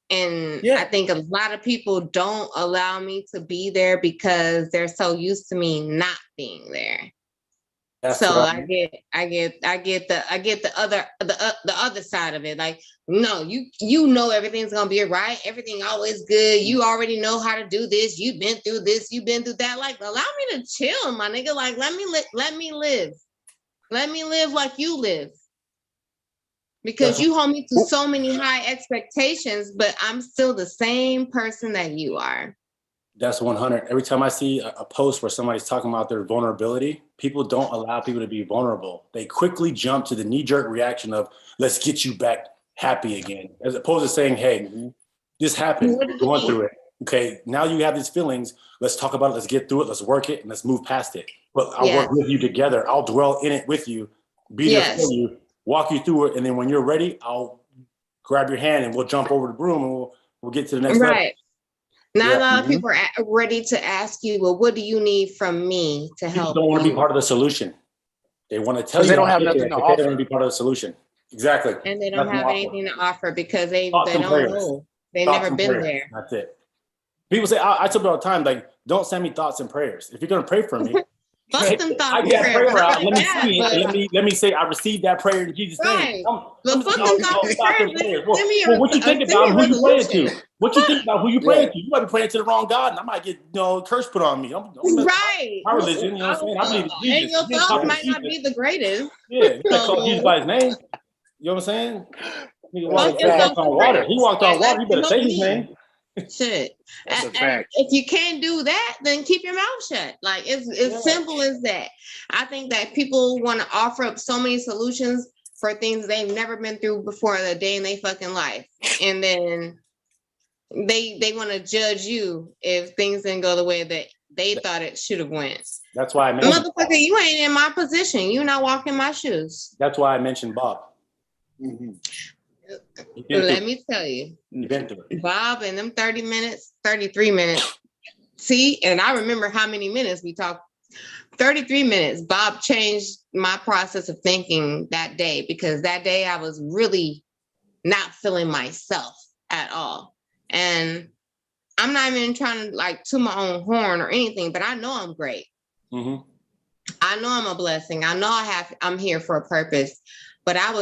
And I think a lot of people don't allow me to be there because they're so used to me not being there. That's so I get the other side of it. Like, no, you know everything's gonna be right. Everything always good. You already know how to do this. You've been through this. You've been through that. Like, allow me to chill, my nigga. Like, let me live. Let me live like you live. Because you hold me to so many high expectations, but I'm still the same person that you are. That's 100. Every time I see a post where somebody's talking about their vulnerability, people don't allow people to be vulnerable. They quickly jump to the knee-jerk reaction of, let's get you back happy again, as opposed to saying, hey, this happened, we're going through it. Okay, now you have these feelings. Let's talk about it. Let's get through it. Let's work it, and let's move past it. But I'll work with you together. I'll dwell in it with you. be there for you, walk you through it, and then when you're ready, I'll grab your hand and we'll jump over the broom and we'll get to the next level. Not a lot of people are ready to ask you, well, what do you need from me to help? People don't want to be part of the solution. They want to tell you they don't have nothing to but offer. they don't want to be part of the solution. Exactly. And they don't have anything to offer because they don't know. They've Thoughts never and been prayers. there. That's it. People say, I tell people all the time, like, don't send me thoughts and prayers. If you're going to pray for me, Fuck them thoughts I and get prayers. prayer out. Let me Bad, see it. but- And let me say I received that prayer in Jesus' name. But fuck them thoughts and prayers. Send me Well, what you think about who you praying to? resolution. What you think about who you praying to? You might be praying to the wrong God, and I might get curse put on me. Right. My religion, you know what I'm saying? I believe in Jesus. And your thoughts might not be the greatest. Yeah, you gotta call Jesus by his name. You know what I'm saying? He walked on water. He walked on water. You better say his name. Shit. That's a fact. If you can't do that, then keep your mouth shut. Like it's simple as that. I think that people want to offer up so many solutions for things they've never been through before a day in their fucking life. And then they want to judge you if things didn't go the way that they thought it should have went. That's why I mentioned motherfucker, you ain't in my position. You not walking my shoes. That's why I mentioned Bob. Let me tell you. You've been through it. Bob in them 30 minutes, 33 minutes. See, and I remember how many minutes we talked. 33 minutes. Bob changed my process of thinking that day because that day I was really not feeling myself at all. And I'm not even trying to like to my own horn or anything, but I know I'm great. Mm-hmm. I know I'm a blessing. I know I'm here for a purpose, but I've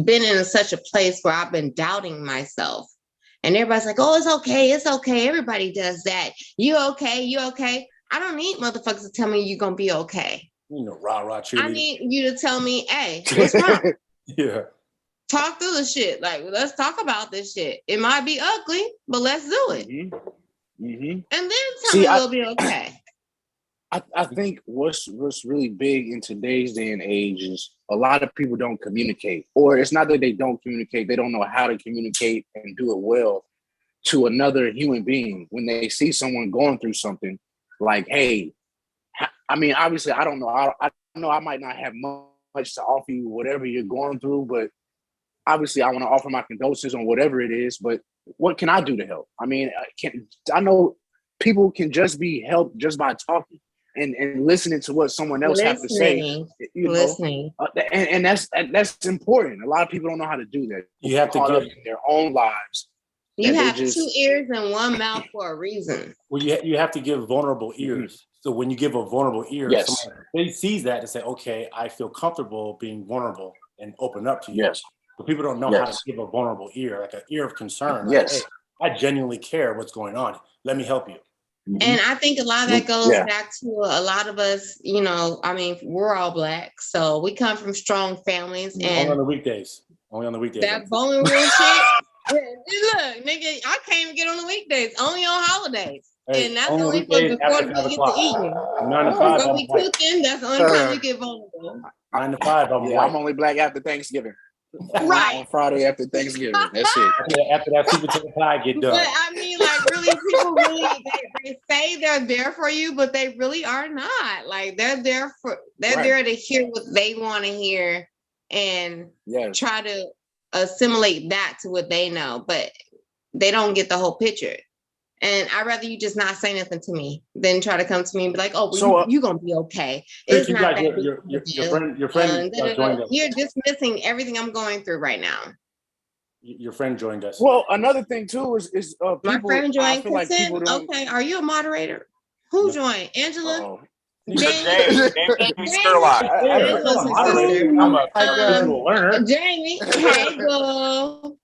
been in such a place where I've been doubting myself. And everybody's like, oh, it's okay. It's okay. Everybody does that. You okay? You okay? I don't need motherfuckers to tell me you're going to be okay. You know, rah cheerleader. I need you to tell me, hey, what's wrong? Yeah. Talk through the shit. Like, let's talk about this shit. It might be ugly, but let's do it. And then tell me we'll be okay. I think what's really big in today's day and age is a lot of people don't communicate, or it's not that they don't communicate, they don't know how to communicate and do it well to another human being when they see someone going through something like, hey, I mean, obviously, I don't know. I know I might not have much to offer you, whatever you're going through, but obviously I want to offer my condolences on whatever it is, but what can I do to help? I mean, I know people can just be helped just by talking. And listening to what someone else has to say, listening, and that's important. A lot of people don't know how to do that. You have to give in their own lives. You have 2 ears and 1 mouth for a reason. Well, you have to give vulnerable ears. So when you give a vulnerable ear, they sees that and say, okay, I feel comfortable being vulnerable and open up to you. Yes. But people don't know how to give a vulnerable ear, like an ear of concern. Yes. Like, hey, I genuinely care what's going on. Let me help you. And I think a lot of that goes back to a lot of us, you know, I mean, we're all Black, so we come from strong families. And only on the weekdays. That bowling real shit. Look, nigga, I can't even get on the weekdays, only on holidays. Hey, and that's only before we get to eating. 9 to 5. When we cooking, that's the only time we get vulnerable. 9 to 5. I'm only Black after Thanksgiving. Right. On Friday after Thanksgiving. That's it. After that sweet potato pie get done. But I mean, like, really, people really they say they're there for you, but they really are not. Like, they're there to hear what they want to hear and try to assimilate that to what they know, but they don't get the whole picture. And I'd rather you just not say nothing to me than try to come to me and be like, "Oh, well, you're gonna be okay." It's not that your friend joined us. You're dismissing everything I'm going through right now. Your friend joined us. Well, another thing too is people, my friend joined. Like people don't... Okay, are you a moderator? Who joined? Angela. Jamie Jamie, hey, girl.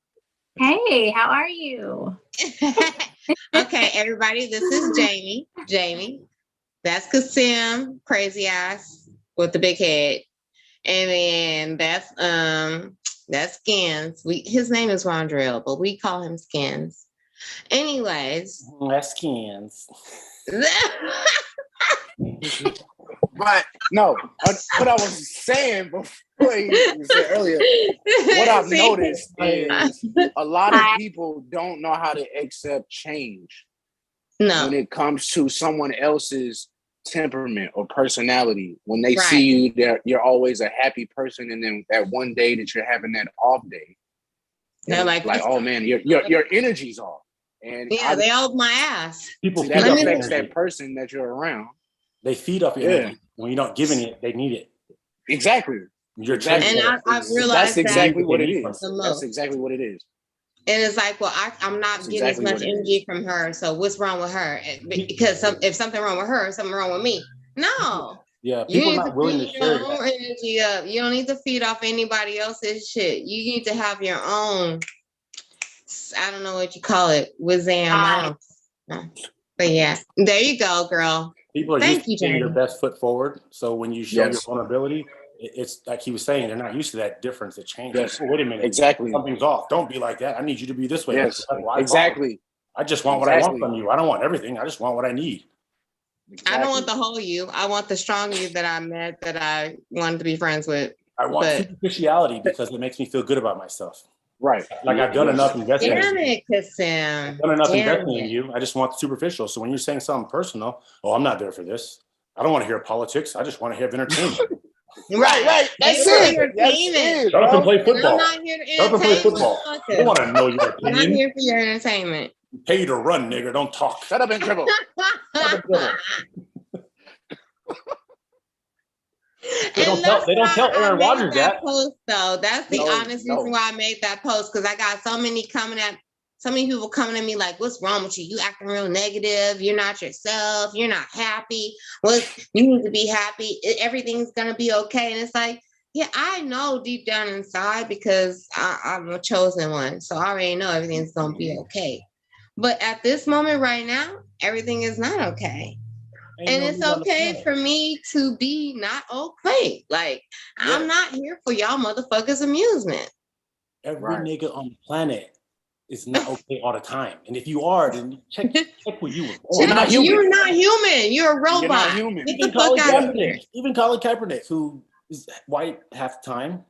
Hey, how are you? Okay, everybody, this is Jamie. Jamie. That's Kasim, crazy ass with the big head. And then that's Skins. His name is Rondrell, but we call him Skins. Anyways. That's Skins. But no, what I was saying before you said earlier, what I've noticed is a lot of people don't know how to accept change. No. When it comes to someone else's temperament or personality. When they see you, you're always a happy person, and then that one day that you're having that off day, they're like, oh man, your energy's off. And yeah, they hold my ass. People see, that affects that person that you're around. They feed off your energy. When you're not giving it, they need it. Exactly. And I've realized that's exactly that what it is. the most. That's exactly what it is. And it's like, well, I'm not getting as much energy from her. So what's wrong with her? Because if something wrong with her, something wrong with me. No. Yeah, You people need not to willing to feed share your own that. energy up. You don't need to feed off anybody else's shit. You need to have your own. I don't know what you call it. Wizam. I don't know. But yeah, there you go, girl. People are Thank used to getting their best foot forward. So when you show your vulnerability, it's like he was saying, they're not used to that difference, the change. Yes. Like, oh, wait a minute. Exactly. Something's off. Don't be like that. I need you to be this way. Yes. Well, Exactly. I just want what I want from you. I don't want everything. I just want what I need. Exactly. I don't want the whole you. I want the strong you that I met, that I wanted to be friends with. I want superficiality because it makes me feel good about myself. Right. Like I've done enough investing. Damn it, Kassim. I've done enough investing in you. I just want the superficial. So when you're saying something personal, oh, I'm not there for this. I don't want to hear politics. I just want to hear entertainment. Right. That's it. Shut up and play football. I'm not here to Shut up and play football. I don't want to know your I'm not opinion. here for your entertainment. Pay you to run, nigga. Don't talk. Shut up and dribble. Shut up and dribble. They don't tell Aaron Rodgers that. Post, though. That's the honest reason why I made that post, because I got so many people coming at me like, what's wrong with you? You acting real negative. You're not yourself. You're not happy. You need to be happy. Everything's going to be okay. And it's like, yeah, I know deep down inside, because I'm a chosen one. So I already know everything's going to be okay. But at this moment right now, everything is not okay. And it's okay for me to be not okay. Like, I'm not here for y'all motherfuckers' amusement. Every nigga on the planet is not okay all the time. And if you are, then check where you were born. You're not human. You're a robot. You're not human. Get the fuck out of here. Even Colin Kaepernick, who is white half the time.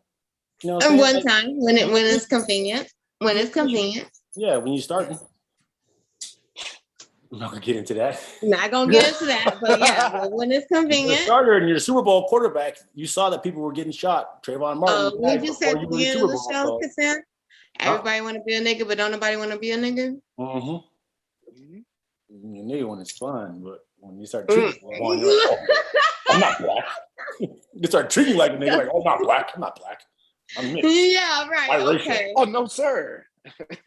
You know and one time, when it's convenient. When it's convenient. Yeah, when you start. I'm not gonna get into that. Not gonna get into that, but yeah, when it's convenient. You're a starter and you're a Super Bowl quarterback. You saw that people were getting shot. Trayvon Martin. We just said at the end of the show, Kassim, everybody want to be a nigga, but don't nobody want to be a nigga. Mm-hmm. A nigga when it's fun, but when you start treating one, you're like, I'm not black. You start treating like a nigga, like, oh, I'm not black. I'm not black. I'm mixed. Yeah, right. Okay. Oh no, sir.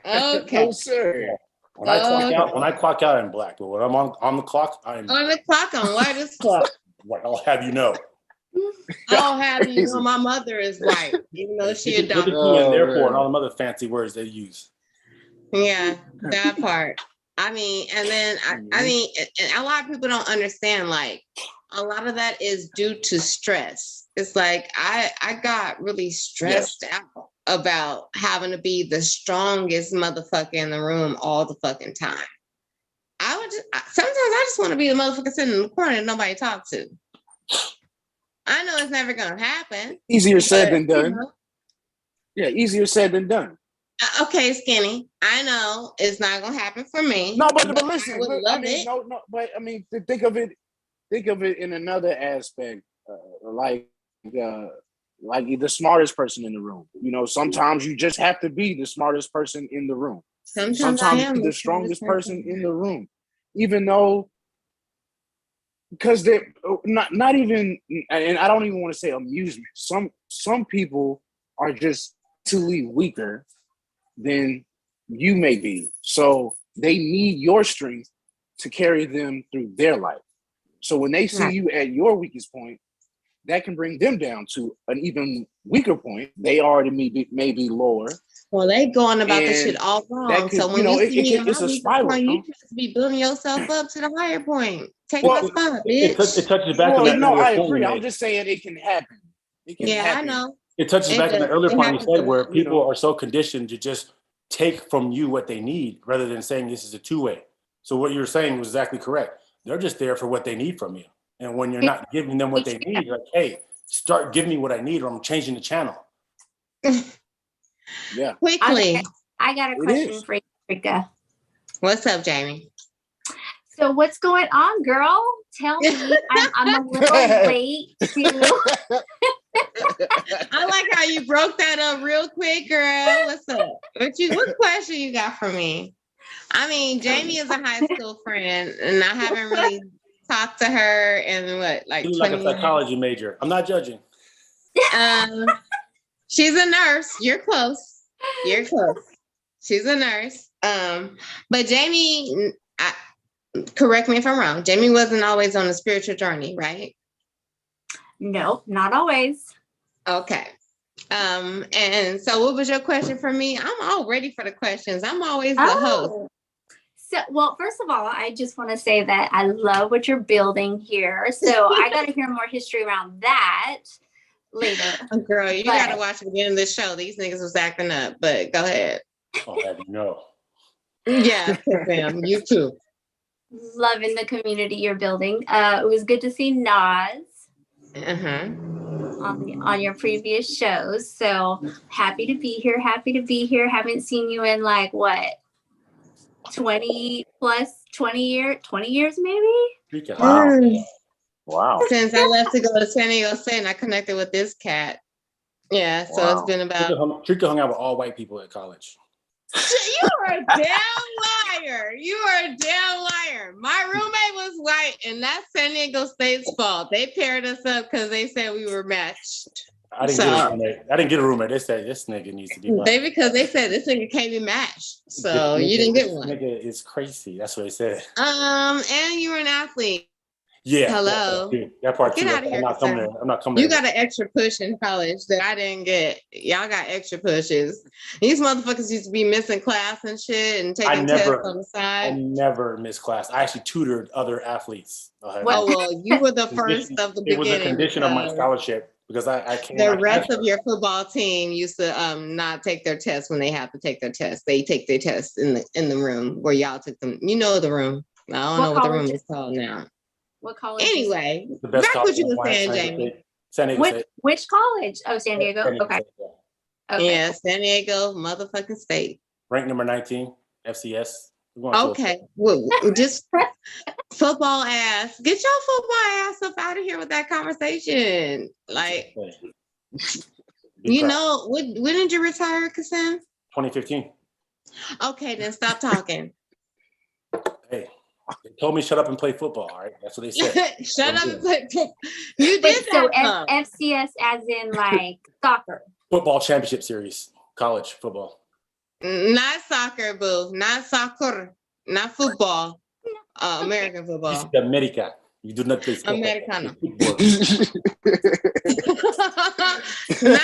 Okay. No, sir. Yeah. When I clock out, I'm black. But when I'm on the clock, I'm on the clock. On white as clock. What? I'll have you know. I'll have you know my mother is white, even though she a dumb. And therefore, and all the other fancy words they use. Yeah, that part. I mean, and then I mean, and a lot of people don't understand. Like, a lot of that is due to stress. It's like I got really stressed out about having to be the strongest motherfucker in the room all the fucking time. Sometimes I just want to be the motherfucker sitting in the corner and nobody talk to. I know it's never gonna happen. Easier said than done. You know? Yeah, easier said than done. Okay, Skinny. I know it's not gonna happen for me. No, but listen, but I mean, think of it in another aspect, like the smartest person in the room. You know, sometimes you just have to be the smartest person in the room. Sometimes I am the strongest person in the room, even though, because they're not even, and I don't even want to say amusement. Some people are just mentally weaker than you may be, so they need your strength to carry them through their life. So when they see you at your weakest point, that can bring them down to an even weaker point. They already may be lower. Well, they going about this shit all wrong. So when you see me it's a spiral. Point, you just be building yourself up to the higher point. Take my spot, bitch. It touches back on that. No, I agree. I'm just saying it can happen. It can happen. I know. It touches back on the earlier point you said, where people are so conditioned to just take from you what they need rather than saying this is a two-way. So what you're saying was exactly correct. They're just there for what they need from you. And when you're not giving them what they need, you're like, hey, start giving me what I need or I'm changing the channel. Yeah. Quickly. I got a question for you, Treka. What's up, Jamie? So what's going on, girl? Tell me. I'm a little late to. I like how you broke that up real quick, girl. What's up? What question you got for me? I mean, Jamie is a high school friend, and I haven't really talked to her in like You 20 like a psychology major. I'm not judging. She's a nurse. You're close. You're close. She's a nurse. But Jamie, correct me if I'm wrong. Jamie wasn't always on a spiritual journey, right? No, not always. Okay. And so what was your question for me? I'm all ready for the questions. I'm always the host. So, well, first of all, I just want to say that I love what you're building here. So I got to hear more history around that later. Girl, you got to watch the beginning of the show. These niggas was acting up, but go ahead. I'll have you know. Yeah, fam, you too. Loving the community you're building. It was good to see Nas on your previous shows. So happy to be here. Happy to be here. Haven't seen you in like what? 20 years maybe? Wow. Since I left to go to San Diego State and I connected with this cat. Yeah, so it's been about... Treka hung out with all white people at college. You are a damn liar. You are a damn liar. My roommate was white, and that's San Diego State's fault. They paired us up because they said we were matched. I didn't get a roommate. They said this nigga needs to be black. Because they said this nigga can't be matched. So you didn't get one. This nigga is crazy. That's what they said. And you were an athlete. Yeah. Hello. That part Get too. out of here. I'm not coming. You got an extra push in college that I didn't get. Y'all got extra pushes. These motherfuckers used to be missing class and shit and taking tests on the side. I never missed class. I actually tutored other athletes. Oh, well, you were the first of the beginning. It was a condition of my scholarship because I came. The rest of your football team used to not take their tests when they have to take their tests. They take their tests in the room where y'all took them. You know the room. I don't know what the room is called now. What college? Anyway, back what you were saying, Jamie. San Diego State. Which college? Oh, San Diego. Okay. Yeah, San Diego, motherfucking State. Ranked number 19, FCS. Okay, well, just football ass. Get your football ass up out of here with that conversation. Like, you know, when did you retire, Kassam? 2015. Okay, then stop talking. Hey. They told me shut up and play football. All right, that's what they said. Shut up and play football. You did so FCS as in like soccer. Football championship series, college football. Not soccer, boo. Not soccer. Not football. American football. America. You do not play football. Americano. Not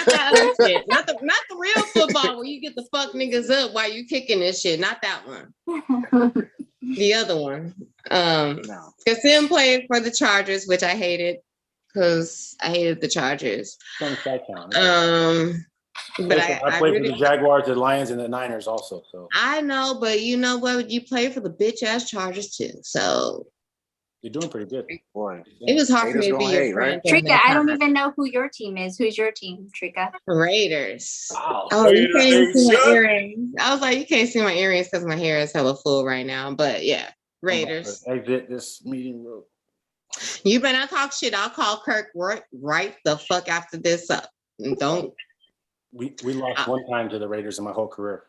that other shit. Not the real football where you get the fuck niggas up while you kicking this shit. Not that one. The other one. Kasim played for the Chargers, which I hated because I hated the Chargers. But I played for the Jaguars, the Lions, and the Niners also. So I know, but you know what? You played for the bitch ass Chargers too. So you're doing pretty good. Boy, it was hard for me to be your friend. Treka, I don't even know who your team is. Who's your team, Treka? Raiders. Oh, you can't even see my earrings. I was like, you can't see my earrings because my hair is hella full right now. But yeah, Raiders. Exit this meeting room. You better not talk shit. I'll call Kirk right the fuck after this up. Don't. We lost one time to the Raiders in my whole career.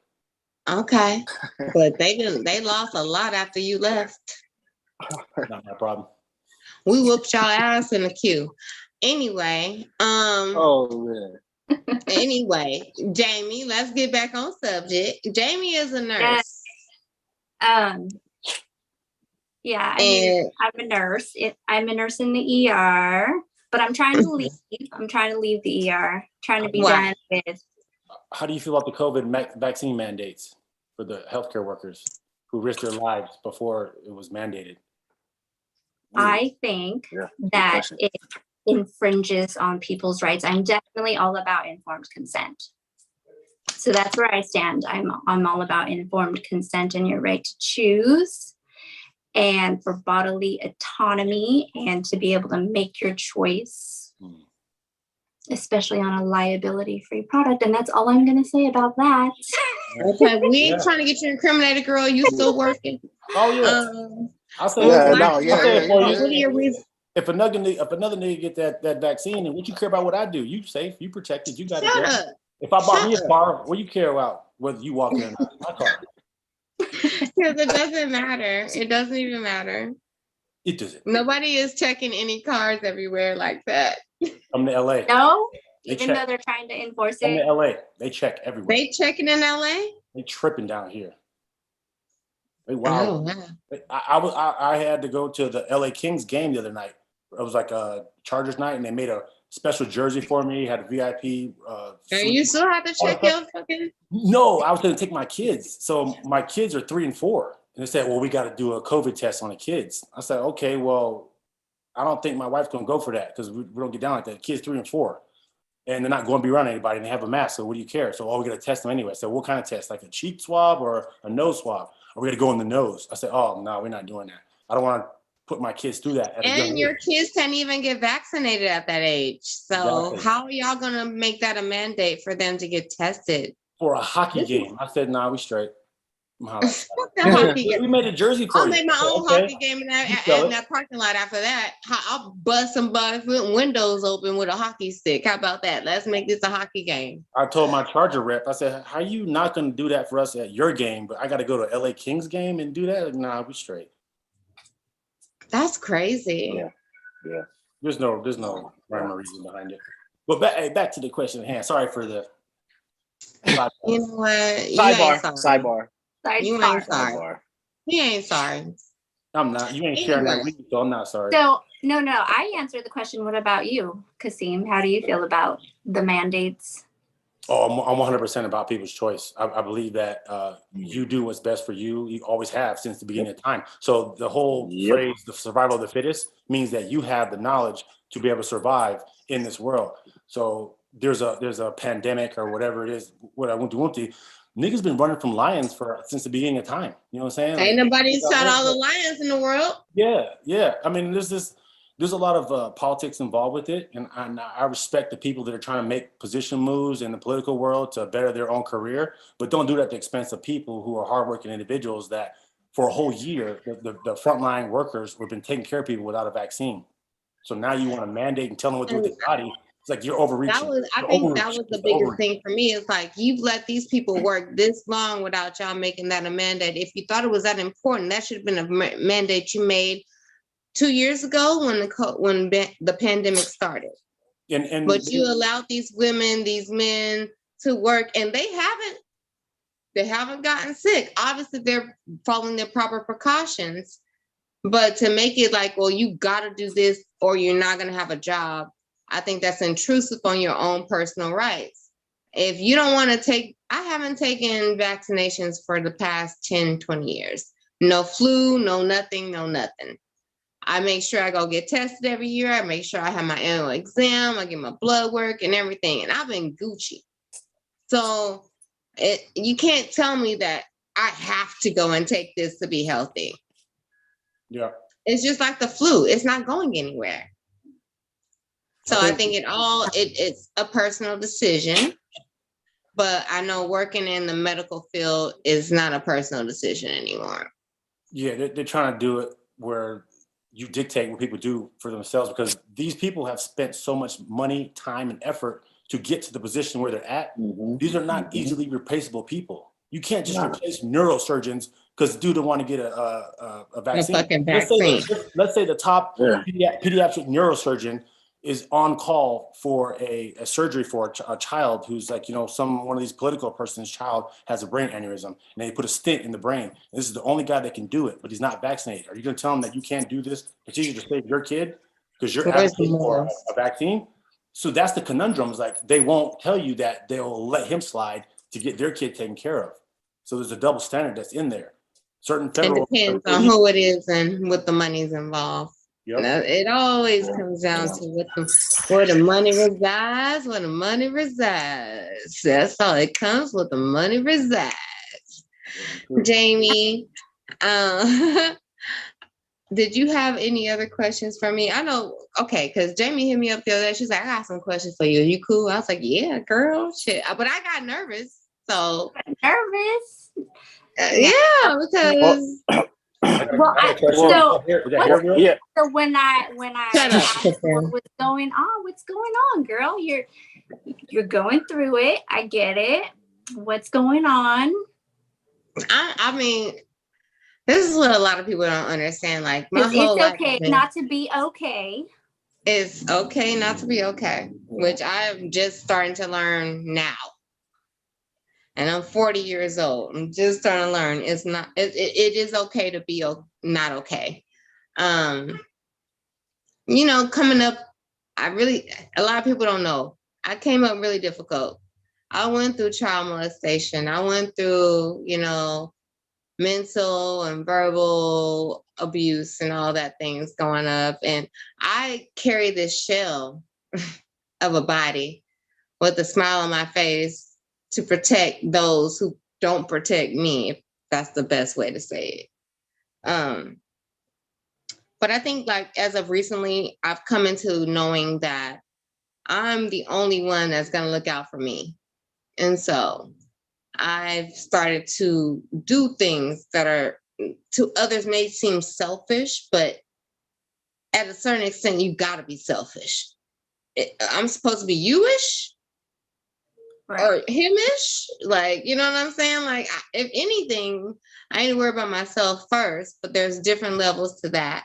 Okay, but they lost a lot after you left. Not my problem. We whooped y'all ass in the queue. Anyway, Anyway, Jamie, let's get back on subject. Jamie is a nurse. Yeah, I'm a nurse. I'm a nurse in the ER, but I'm trying to leave. I'm trying to leave the ER. Trying to be done with. How do you feel about the COVID vaccine mandates for the healthcare workers who risked their lives before it was mandated? I think that it infringes on people's rights. I'm definitely all about informed consent. So that's where I stand. I'm all about informed consent and your right to choose, and for bodily autonomy and to be able to make your choice, especially on a liability-free product. And that's all I'm going to say about that. Okay, we ain't trying to get you incriminated, girl. You still working? Oh yeah. I'll say What are your reasons? If another nigga get that vaccine, and what you care about what I do? You safe, you protected, you got it. Shut up. If I bought me a car, what you care about whether you walk in or not? My car. Because it doesn't matter. It doesn't even matter. It doesn't. Nobody is checking any cars everywhere like that. I'm to LA. No, They even check. though they're trying to enforce I'm it. to LA. They check everywhere. They checking in LA? They tripping down here. They Oh, wild. wow. I had to go to the LA Kings game the other night. It was like a Chargers night, and they made a special jersey for me. Had a VIP. And you still have to check your fucking. No, I was going to take my kids. So my kids are 3 and 4, and they said, "Well, we got to do a COVID test on the kids." I said, "Okay, well, I don't think my wife's going to go for that because we don't get down like that. Kids 3 and 4, and they're not going to be around anybody, and they have a mask. So what do you care? So we got to test them anyway. So what kind of test? Like a cheek swab or a nose swab? Are we going to go in the nose?" I said, "Oh no, we're not doing that. I don't want to put my kids through that." And your kids can't even get vaccinated at that age. So Exactly. how are y'all gonna make that a mandate for them to get tested? For a hockey game, I said, "Nah, we straight." Hockey We made a jersey for I'll you. make my own Okay. hockey game in sell it. that parking lot after that. I'll bust somebody's windows open with a hockey stick. How about that? Let's make this a hockey game. I told my Charger rep, I said, "How you not going to do that for us at your game, but I got to go to LA Kings game and do that?" Like, nah, we straight. That's crazy. Yeah. There's no rhyme or reason behind it. But back to the question at hand. Sorry for the You know what? You ain't sorry. Sidebar. You ain't sorry. He ain't sorry. I'm not. You ain't sharing that with me, so I'm not sorry. So no, I answered the question. What about you, Kasim? How do you feel about the mandates? Oh, I'm 100% about people's choice. I believe that you do what's best for you. You always have since the beginning of time. So the whole phrase, the survival of the fittest, means that you have the knowledge to be able to survive in this world. So there's a pandemic or whatever it is, what I want to. Niggas been running from lions since the beginning of time. You know what I'm saying? Ain't nobody shot all the lions in the world. Yeah. I mean, there's a lot of politics involved with it, and I respect the people that are trying to make position moves in the political world to better their own career, but don't do it at the expense of people who are hardworking individuals that for a whole year, the frontline workers have been taking care of people without a vaccine. So now you want to mandate and tell them what to do with their body. It's like you're overreaching. I think that was the biggest thing for me. It's like you've let these people work this long without y'all making that a mandate. If you thought it was that important, that should have been a mandate you made 2 years ago when the pandemic started. But you allowed these women, these men to work, and they haven't gotten sick. Obviously, they're following their proper precautions. But to make it like, well, you got to do this or you're not going to have a job, I think that's intrusive on your own personal rights. If you don't want to I haven't taken vaccinations for the past 10, 20 years. No flu, no nothing. I make sure I go get tested every year. I make sure I have my annual exam. I get my blood work and everything. And I've been Gucci. So you can't tell me that I have to go and take this to be healthy. Yeah. It's just like the flu. It's not going anywhere. So I think it's a personal decision. But I know working in the medical field is not a personal decision anymore. Yeah, they're trying to do it where you dictate what people do for themselves, because these people have spent so much money, time, and effort to get to the position where they're at. These are not easily replaceable people. You can't just replace neurosurgeons because dude don't want to get a vaccine. A fucking vaccine. Let's say the top pediatric neurosurgeon is on call for a surgery for a child who's like, one of these political person's child has a brain aneurysm, and they put a stent in the brain. This is the only guy that can do it, but he's not vaccinated. Are you going to tell him that you can't do this procedure to save your kid because you're advocating for a vaccine? So that's the conundrum. Is like they won't tell you that they'll let him slide to get their kid taken care of. So there's a double standard that's in there. Certain federal. It depends on who it is and what the money's involved. Yep. It always comes down to where the money resides, where the money resides. That's all it comes with, the money resides. Jamie, did you have any other questions for me? I know, okay, because Jamie hit me up the other day. She's like, I got some questions for you. Are you cool? I was like, yeah, girl, shit. But I got nervous. So nervous. Yeah, because So when I Shut up, asked what was going on, what's going on, girl? You're going through it. I get it. What's going on? I mean, this is what a lot of people don't understand. Like my whole It's life, okay not to be okay. It's okay not to be okay, which I'm just starting to learn now. And I'm 40 years old. I'm just starting to learn. It's not. It is okay to be not okay. Coming up, a lot of people don't know. I came up really difficult. I went through child molestation. I went through, mental and verbal abuse and all that things going up. And I carry this shell of a body with a smile on my face to protect those who don't protect me, if that's the best way to say it. But I think like as of recently, I've come into knowing that I'm the only one that's going to look out for me. And so I've started to do things that are to others may seem selfish, but at a certain extent, you got to be selfish. I'm supposed to be you-ish or him-ish. Like, you know what I'm saying? Like, if anything, I ain't worry about myself first, but there's different levels to that.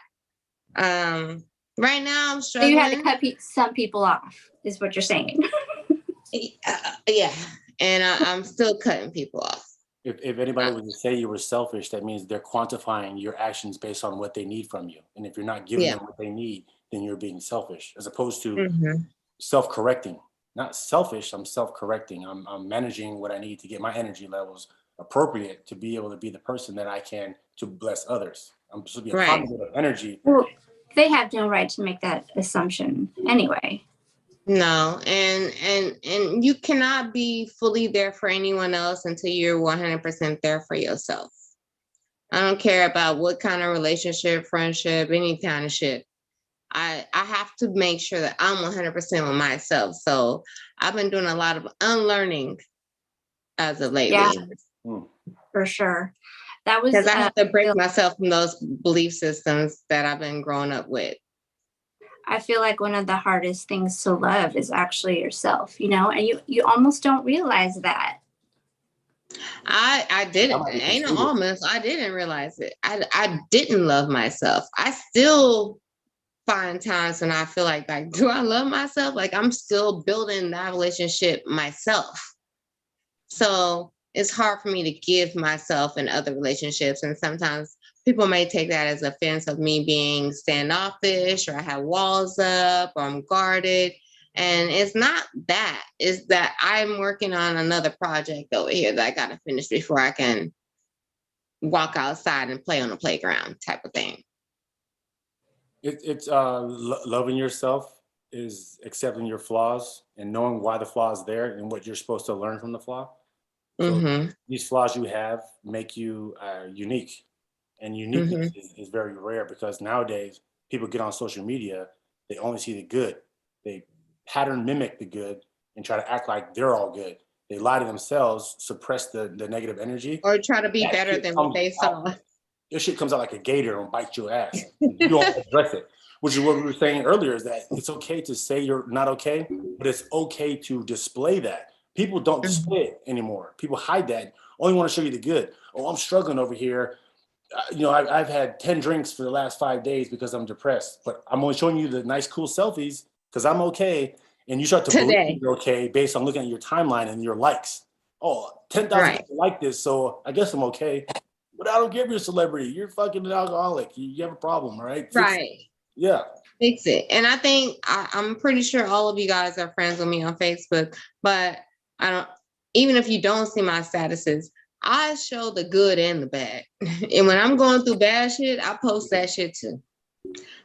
Right now, I'm struggling. So you had to cut some people off, is what you're saying. Yeah, and I'm still cutting people off. If anybody was to say you were selfish, that means they're quantifying your actions based on what they need from you. And if you're not giving them what they need, then you're being selfish, as opposed to self-correcting. Not selfish, I'm self-correcting. I'm managing what I need to get my energy levels appropriate to be able to be the person that I can to bless others. I'm supposed to be a conduit of energy. Well, they have no right to make that assumption anyway. No, and you cannot be fully there for anyone else until you're 100% there for yourself. I don't care about what kind of relationship, friendship, any kind of shit. I have to make sure that I'm 100% with myself. So I've been doing a lot of unlearning as of lately. Yeah, for sure. That was because I have to break myself from those belief systems that I've been growing up with. I feel like one of the hardest things to love is actually yourself, and you almost don't realize that. I didn't. Ain't no almost. I didn't realize it. I didn't love myself. I still find times when I feel like, do I love myself? Like I'm still building that relationship myself. So it's hard for me to give myself in other relationships. And sometimes people may take that as offense of me being standoffish or I have walls up or I'm guarded. And it's not that. It's that I'm working on another project over here that I got to finish before I can walk outside and play on the playground type of thing. It's loving yourself is accepting your flaws and knowing why the flaw is there and what you're supposed to learn from the flaw. So these flaws you have make you unique, and uniqueness is very rare because nowadays people get on social media, they only see the good. They pattern mimic the good and try to act like they're all good. They lie to themselves, suppress the negative energy. Or try to be better than what they saw. Your shit comes out like a gator and bites your ass. You don't address it. Which is what we were saying earlier, is that it's okay to say you're not okay, but it's okay to display that. People don't display it anymore. People hide that. Only want to show you the good. Oh, I'm struggling over here. I've had 10 drinks for the last 5 days because I'm depressed, but I'm only showing you the nice, cool selfies because I'm okay. And you start to believe you're okay based on looking at your timeline and your likes. Oh, 10,000 people like this, so I guess I'm okay. But I don't give you a celebrity. You're fucking an alcoholic. You have a problem, right? Yeah. Fix it. And I think I'm pretty sure all of you guys are friends with me on Facebook, but even if you don't see my statuses, I show the good and the bad. And when I'm going through bad shit, I post that shit too.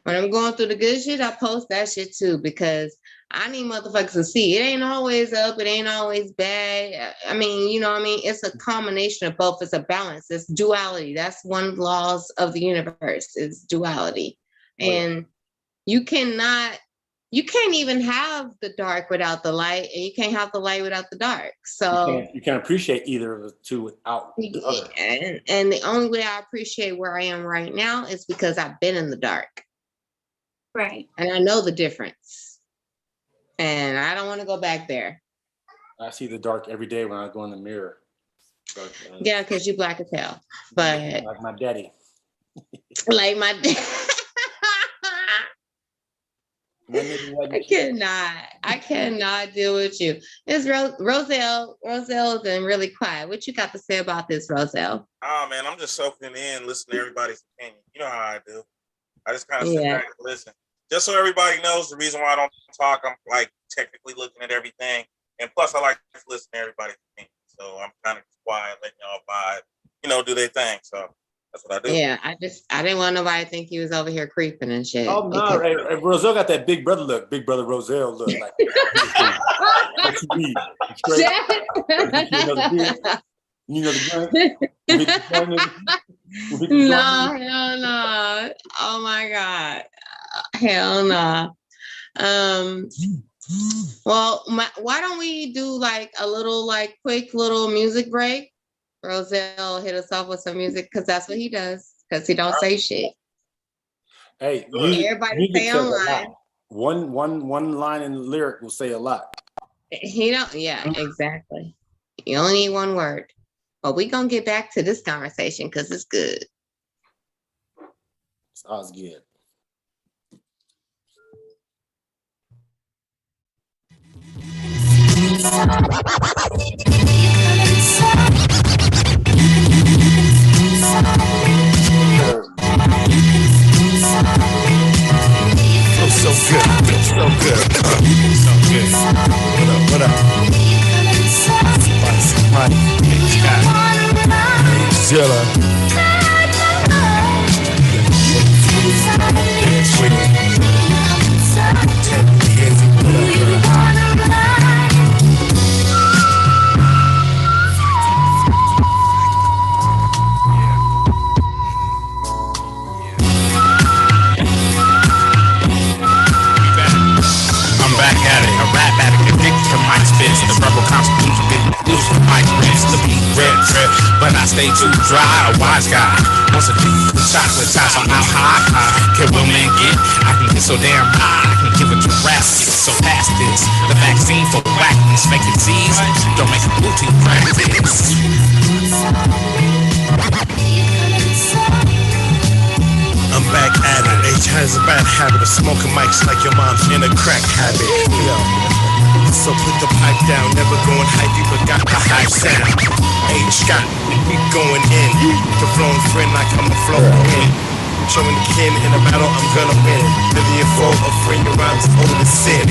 When I'm going through the good shit, I post that shit too, because I need motherfuckers to see. It ain't always up. It ain't always bad. I mean, you know what I mean? It's a combination of both. It's a balance. It's duality. That's one of the laws of the universe is duality. And you cannot you can't even have the dark without the light, and you can't have the light without the dark. So you can't appreciate either of the two without the other. And the only way I appreciate where I am right now is because I've been in the dark. Right. And I know the difference. And I don't want to go back there. I see the dark every day when I go in the mirror. Yeah, because you black as hell. But like my daddy. Like my dad. I cannot deal with you. It's Roselle. Roselle's been really quiet. What you got to say about this, Roselle? Oh man, I'm just soaking it in, listening to everybody's opinion. You know how I do. I just kind of sit back and listen. Just so everybody knows the reason why I don't talk, I'm like technically looking at everything. And plus I like to listen to everybody's opinion. So I'm kind of quiet, letting y'all vibe, do their thing. So that's what I do. Yeah, I didn't want nobody to think he was over here creeping and shit. Oh no, Roselle got that big brother look, big brother Roselle look. Like, what you need? You know the gun? No, hell no. Oh my God. Hell no. Well, why don't we do like a little quick little music break? Roselle hit us off with some music because that's what he does. Because he don't say shit. Hey, everybody say online. One line in the lyric will say a lot. He don't. Yeah, exactly. You only need one word. But we gonna get back to this conversation because it's good. It's always good. Feels so good. Feels so good. So good. What up? Money. Zilla. Back at it, a rap addict addicted to my spits. The rebel constitution getting loose from my wrist. The beat red, but I stay too dry. A wise guy wants a deep chocolate top. I'm out high. Can women get? I can get so damn high. I can give it to raps. So past this, the vaccine for whackness, fake disease. Don't make a blue team practice. I'm back at it. H has a bad habit of smoking mics like your mom's in a crack habit. Yo. So put the pipe down, never going hypey, but got the high sound. H got me going in. The flowing friend like I'm a flow in. Showing the kin in a battle, I'm gonna win. Living your foe, a friend, your rhymes over the sin.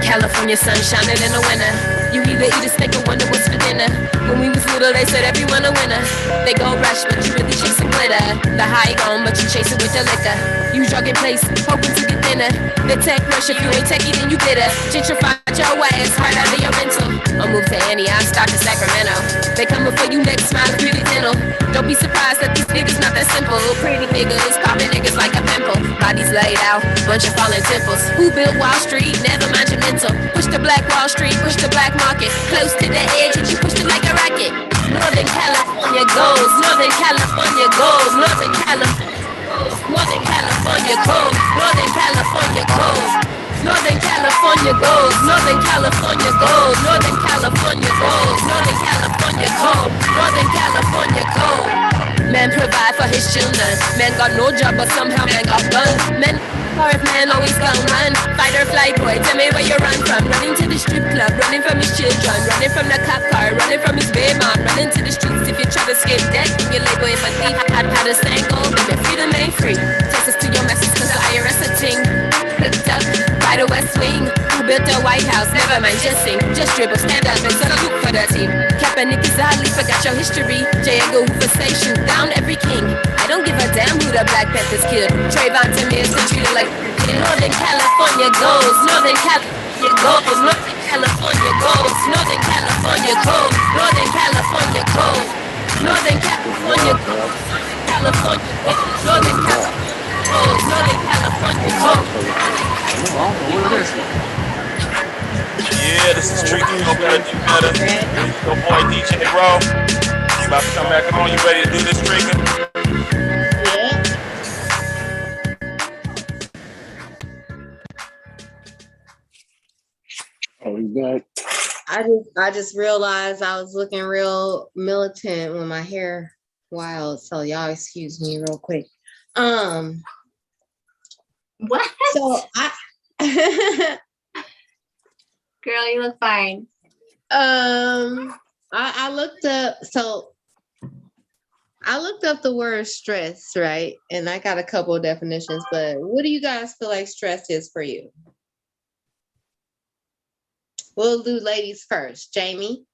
California sun shining in the winter. You either eat a steak or wonder what's for dinner. When we was little, they said everyone a winner. They go rush, but you really chasing glitter. The high gone, but you chase it with the liquor. You drug in place, hoping to get thinner. The tech rush, if you ain't techie, then you bitter. Gentrify your ass right out of your mental. I'll move to Antioch, start to Sacramento. They coming for you next, smile pretty dental. Don't be surprised that these niggas not that simple. Pretty niggas, popping niggas like a pimple. Bodies laid out, bunch of fallen temples. Who built Wall Street? Never mind your mental. Push the black Wall Street, push the black market. Close to the edge, and you push it like a racket. Northern California goes, Northern California goes, Northern California goes, Northern California goes, Northern California goes, Northern California goes, Northern California goes, Northern California goes, Northern California goes, Northern California goes. Man provide for his children. Man got no job, but somehow man got guns. Man, or if man always gonna run. Fight or flight, boy, tell me where you run from. Running to the strip club, running from his children, running from the cop car, running from his baby mom, running to the streets. If you try to escape death, you label it for thief. How to stangle, baby, freedom ain't free. Text us to your message, cause the IRS never mind, just sing. Just dribble, stand up and salute for the team. Kaepernick is Ali, forgot your history. J. Edgar Hoover say shoot down every king. I don't give a damn who the Black Panthers killed. Trayvon Tamir is treated like in Northern California goes. Northern California goes. Northern California goes. Northern California goes. Northern California goes. Northern California goes. California goes. Northern California goes. Northern California goes. Yeah, this is Treka. You gotta do better. Your boy DJ Bro. You about to come back on? You ready to do this, Treka? Oh, he's back. I just realized I was looking real militant with my hair wild, so y'all excuse me real quick. What? So Girl, you look fine. I looked up the word stress, right? And I got a couple of definitions, but what do you guys feel like stress is for you? We'll do ladies first. Jamie?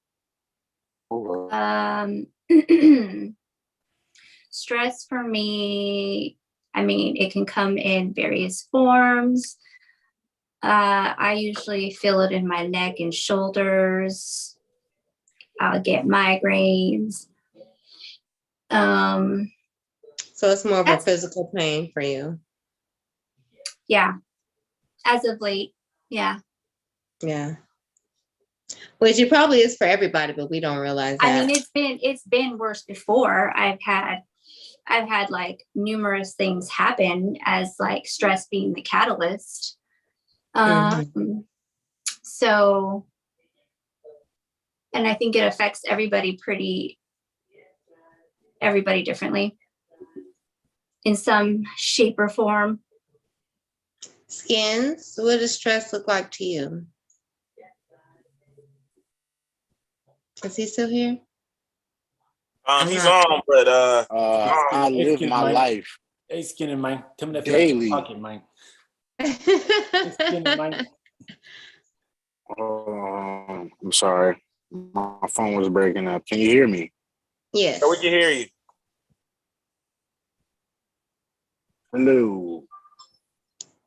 Stress for me, I mean, it can come in various forms. I usually feel it in my neck and shoulders. I'll get migraines. So it's more of a physical pain for you. Yeah. As of late, yeah. Yeah. Which it probably is for everybody, but we don't realize that. I mean, it's been worse before. I've had like numerous things happen as like stress being the catalyst. So, and I think it affects everybody differently in some shape or form. Skins, what does stress look like to you? Is he still here? He's on, but I live my life. Hey, Skinny, man. Tell me that daily. Pocket, man. I'm sorry. My phone was breaking up. Can you hear me? Yes. Yeah, we can hear you. Hello.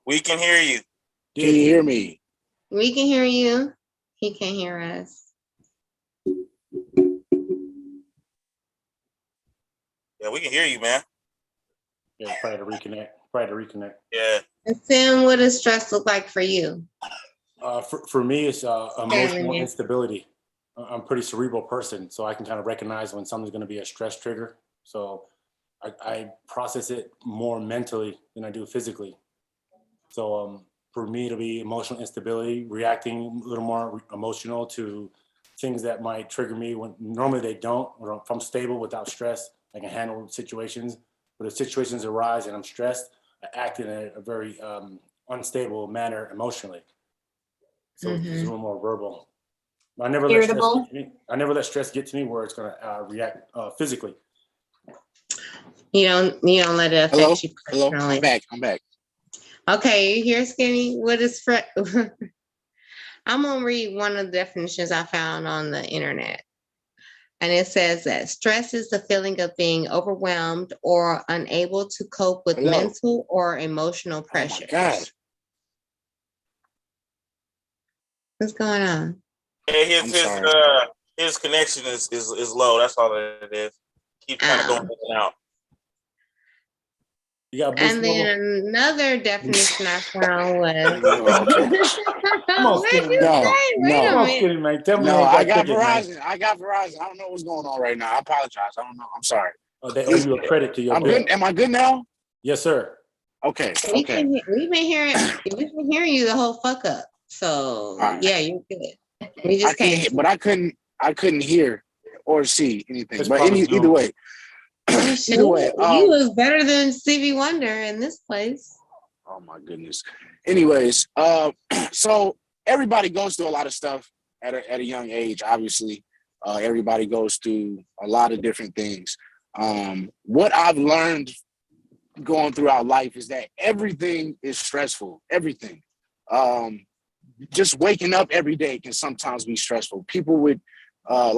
We can hear you. Can you hear me? We can hear you. He can't hear us. Yeah, we can hear you, man. Yeah, try to reconnect. Yeah. And Sam, what does stress look like for you? For me, it's emotional instability. I'm a pretty cerebral person, so I can kind of recognize when something's going to be a stress trigger. So I process it more mentally than I do physically. So for me, it'll be emotional instability, reacting a little more emotional to things that might trigger me when normally they don't. Or if I'm stable without stress, I can handle situations. But if situations arise and I'm stressed, I act in a very unstable manner emotionally. So it's a little more verbal. I never let stress get to me where it's gonna react physically. You don't let it affect you personally. Hello, I'm back. Okay, you hear Skinny? What is I'm gonna read one of the definitions I found on the internet. And it says that stress is the feeling of being overwhelmed or unable to cope with mental or emotional pressure. Oh my God. What's going on? Yeah, his connection is low. That's all it is. Keep kind of going in and out. And then another definition I found was. No, I got Verizon. I don't know what's going on right now. I apologize. I don't know. I'm sorry. Oh, they owe you a credit to your bill. Good. Am I good now? Yes, sir. Okay. We've been hearing you the whole fuck up. So yeah, you're good. We just can't. But I couldn't hear or see anything. But either way. Either way, you was better than Stevie Wonder in this place. Oh my goodness. Anyways, so everybody goes through a lot of stuff at a young age. Obviously, everybody goes through a lot of different things. What I've learned going throughout life is that everything is stressful. Everything. just waking up every day can sometimes be stressful. People with I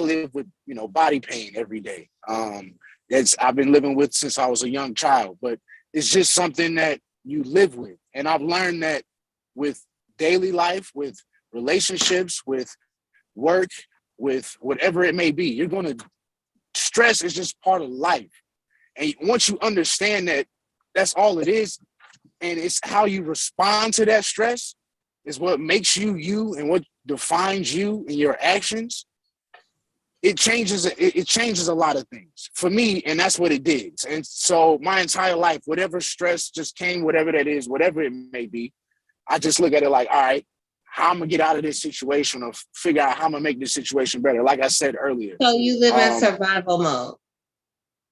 live with, body pain every day. I've been living with since I was a young child, but it's just something that you live with. And I've learned that with daily life, with relationships, with work, with whatever it may be, stress is just part of life. And once you understand that that's all it is, and it's how you respond to that stress is what makes you you and what defines you and your actions. It changes a lot of things for me, and that's what it did. And so my entire life, whatever stress just came, whatever that is, whatever it may be, I just look at it like, all right, how I'm gonna get out of this situation or figure out how I'm gonna make this situation better. Like I said earlier. So you live in survival mode.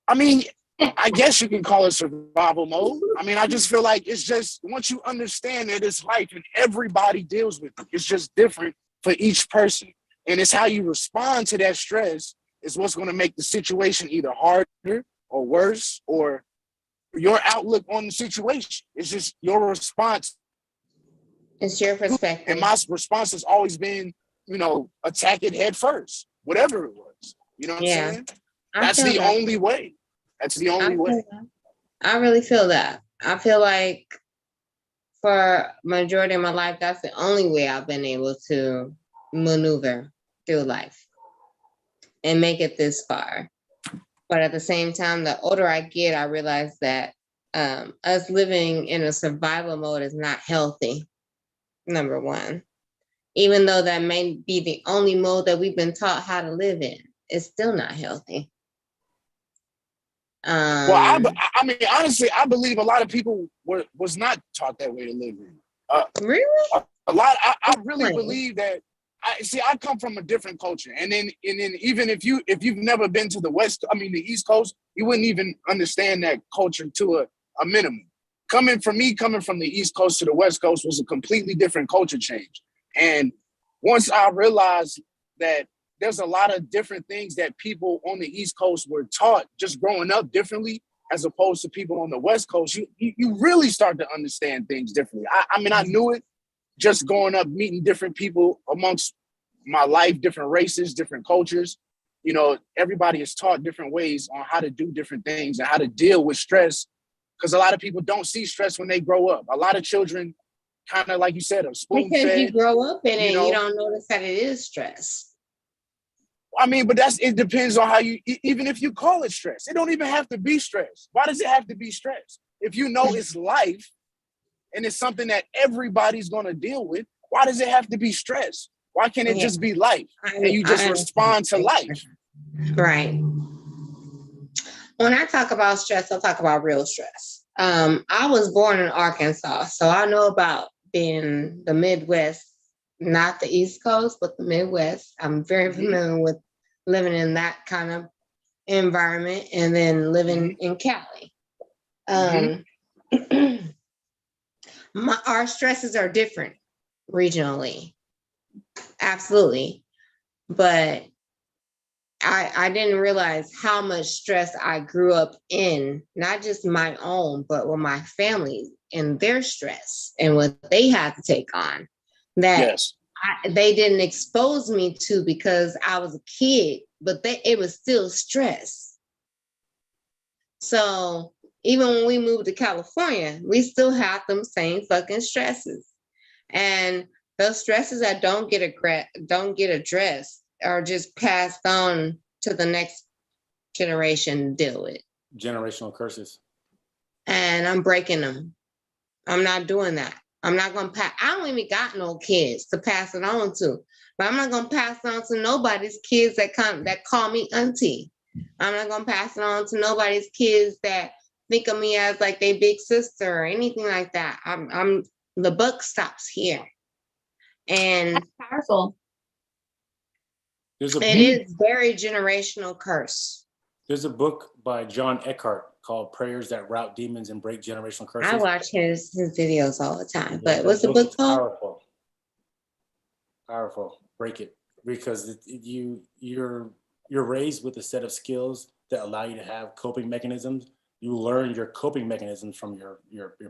I mean, I guess you can call it survival mode. I mean, I just feel like it's just once you understand that it's life and everybody deals with it, it's just different for each person. And it's how you respond to that stress is what's going to make the situation either harder or worse, or your outlook on the situation. It's just your response. It's your perspective. And my response has always been, attack it head first, whatever it was. You know what I'm saying? That's the only way. That's the only way. I really feel that. I feel like for majority of my life, that's the only way I've been able to maneuver through life and make it this far. But at the same time, the older I get, I realize that us living in a survival mode is not healthy, number one. Even though that may be the only mode that we've been taught how to live in, it's still not healthy. Well, I mean, honestly, I believe a lot of people was not taught that way to live in. Really? A lot. I really believe that. I come from a different culture, and then even if you've never been to the the East Coast, you wouldn't even understand that culture to a minimum. Coming from the East Coast to the West Coast was a completely different culture change. And once I realized that there's a lot of different things that people on the East Coast were taught just growing up differently, as opposed to people on the West Coast, you really start to understand things differently. I mean, I knew it just growing up, meeting different people amongst my life, different races, different cultures. Everybody is taught different ways on how to do different things and how to deal with stress, because a lot of people don't see stress when they grow up. A lot of children, kind of like you said, are spoon-fed. Because you grow up in it, you don't notice that it is stress. I mean, but it depends on how even if you call it stress, it don't even have to be stress. Why does it have to be stress? If you know it's life and it's something that everybody's going to deal with, why does it have to be stress? Why can't it just be life and you just respond to life? Right. When I talk about stress, I'll talk about real stress. I was born in Arkansas, so I know about being the Midwest, not the East Coast, but the Midwest. I'm very familiar with living in that kind of environment and then living in Cali. Our stresses are different regionally. Absolutely. But I didn't realize how much stress I grew up in, not just my own, but with my family and their stress and what they had to take on. That they didn't expose me to because I was a kid, but it was still stress. So even when we moved to California, we still have them same fucking stresses. And those stresses that don't get addressed are just passed on to the next generation to deal with. Generational curses. And I'm breaking them. I'm not doing that. I'm not going to pass. I don't even got no kids to pass it on to. But I'm not going to pass it on to nobody's kids that call me auntie. I'm not going to pass it on to nobody's kids that think of me as like their big sister or anything like that. The buck stops here. And that's powerful. It is very generational curse. There's a book by John Eckhart called Prayers That Rout Demons and Break Generational Curses. I watch his videos all the time. But what's the book called? Powerful. Break it. Because you're raised with a set of skills that allow you to have coping mechanisms. You learn your coping mechanisms from your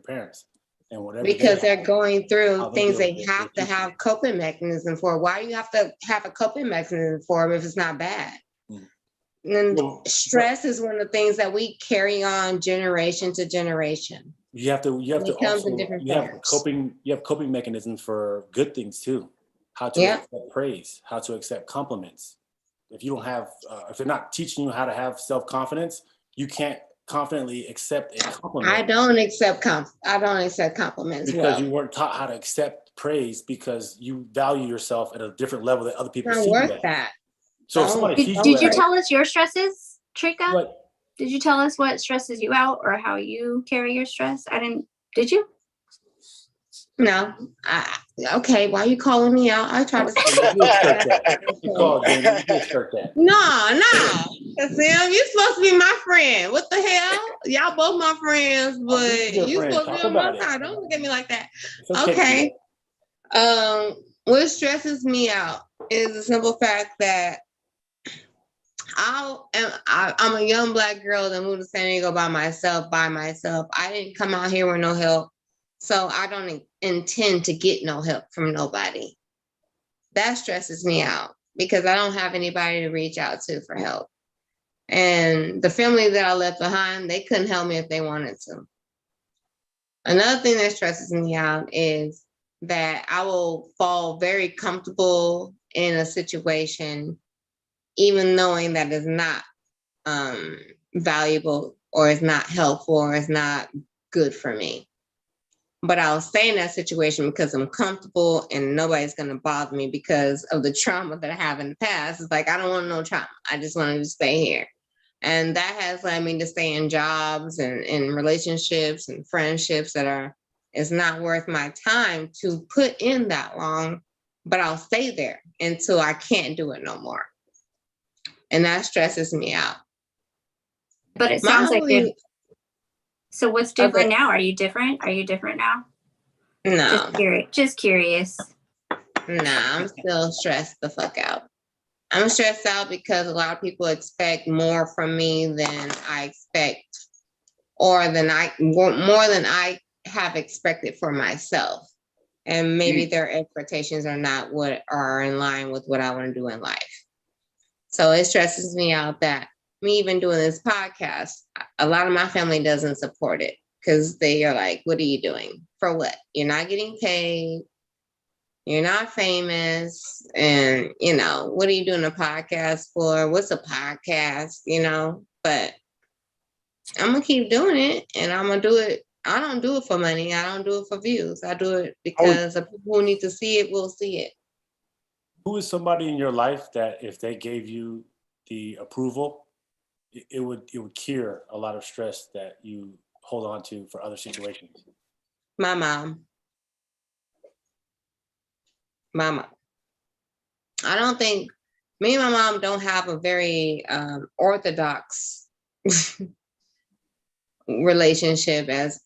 parents. And whatever because they're going through how they things deal they with it, have they to teach have coping mechanism for. Why do you have to have a coping mechanism for them if it's not bad? And stress is one of the things that we carry on generation to generation. You have to It comes in also different you have forms. coping mechanisms for good things too. How to Yeah. accept praise, how to accept compliments. If you don't have if they're not teaching you how to have self-confidence, you can't confidently accept a compliment. I don't accept compliments Because well. you weren't taught how to accept praise because you value yourself at a different level that other people It's not see you worth at. that. So if somebody sees Did you at- tell us your stresses, Treka? What? Did you tell us what stresses you out or how you carry your stress? I didn't. Did you? No. Okay, why are you calling me out? I try to You call it, Daniel. You insert that. No. Sam, you're supposed to be my friend. What the hell? Y'all both my friends, but you supposed to be on my side. Don't look at me like that. Okay. What stresses me out is the simple fact that I'm a young Black girl that moved to San Diego by myself. I didn't come out here with no help. So I don't intend to get no help from nobody. That stresses me out because I don't have anybody to reach out to for help. And the family that I left behind, they couldn't help me if they wanted to. Another thing that stresses me out is that I will fall very comfortable in a situation, even knowing that it's not valuable or it's not helpful or it's not good for me. But I'll stay in that situation because I'm comfortable and nobody's going to bother me because of the trauma that I have in the past. It's like, I don't want no trauma. I just want to stay here. And that has led me to stay in jobs and in relationships and friendships it's not worth my time to put in that long, but I'll stay there until I can't do it no more. And that stresses me out. But it sounds like you're. So what's different now? Are you different? now? No. Just curious. Nah, I'm still stressed the fuck out. I'm stressed out because a lot of people expect more from me than I expect, or more than I have expected for myself. And maybe their expectations are not what are in line with what I want to do in life. So it stresses me out that me even doing this podcast, a lot of my family doesn't support it because they are like, what are you doing? For what? You're not getting paid. You're not famous. And, what are you doing a podcast for? What's a podcast? But I'm going to keep doing it and I'm going to do it. I don't do it for money. I don't do it for views. I do it because the people who need to see it will see it. Who is somebody in your life that if they gave you the approval, it would cure a lot of stress that you hold on to for other situations? My mom. I don't think me and my mom don't have a very orthodox relationship as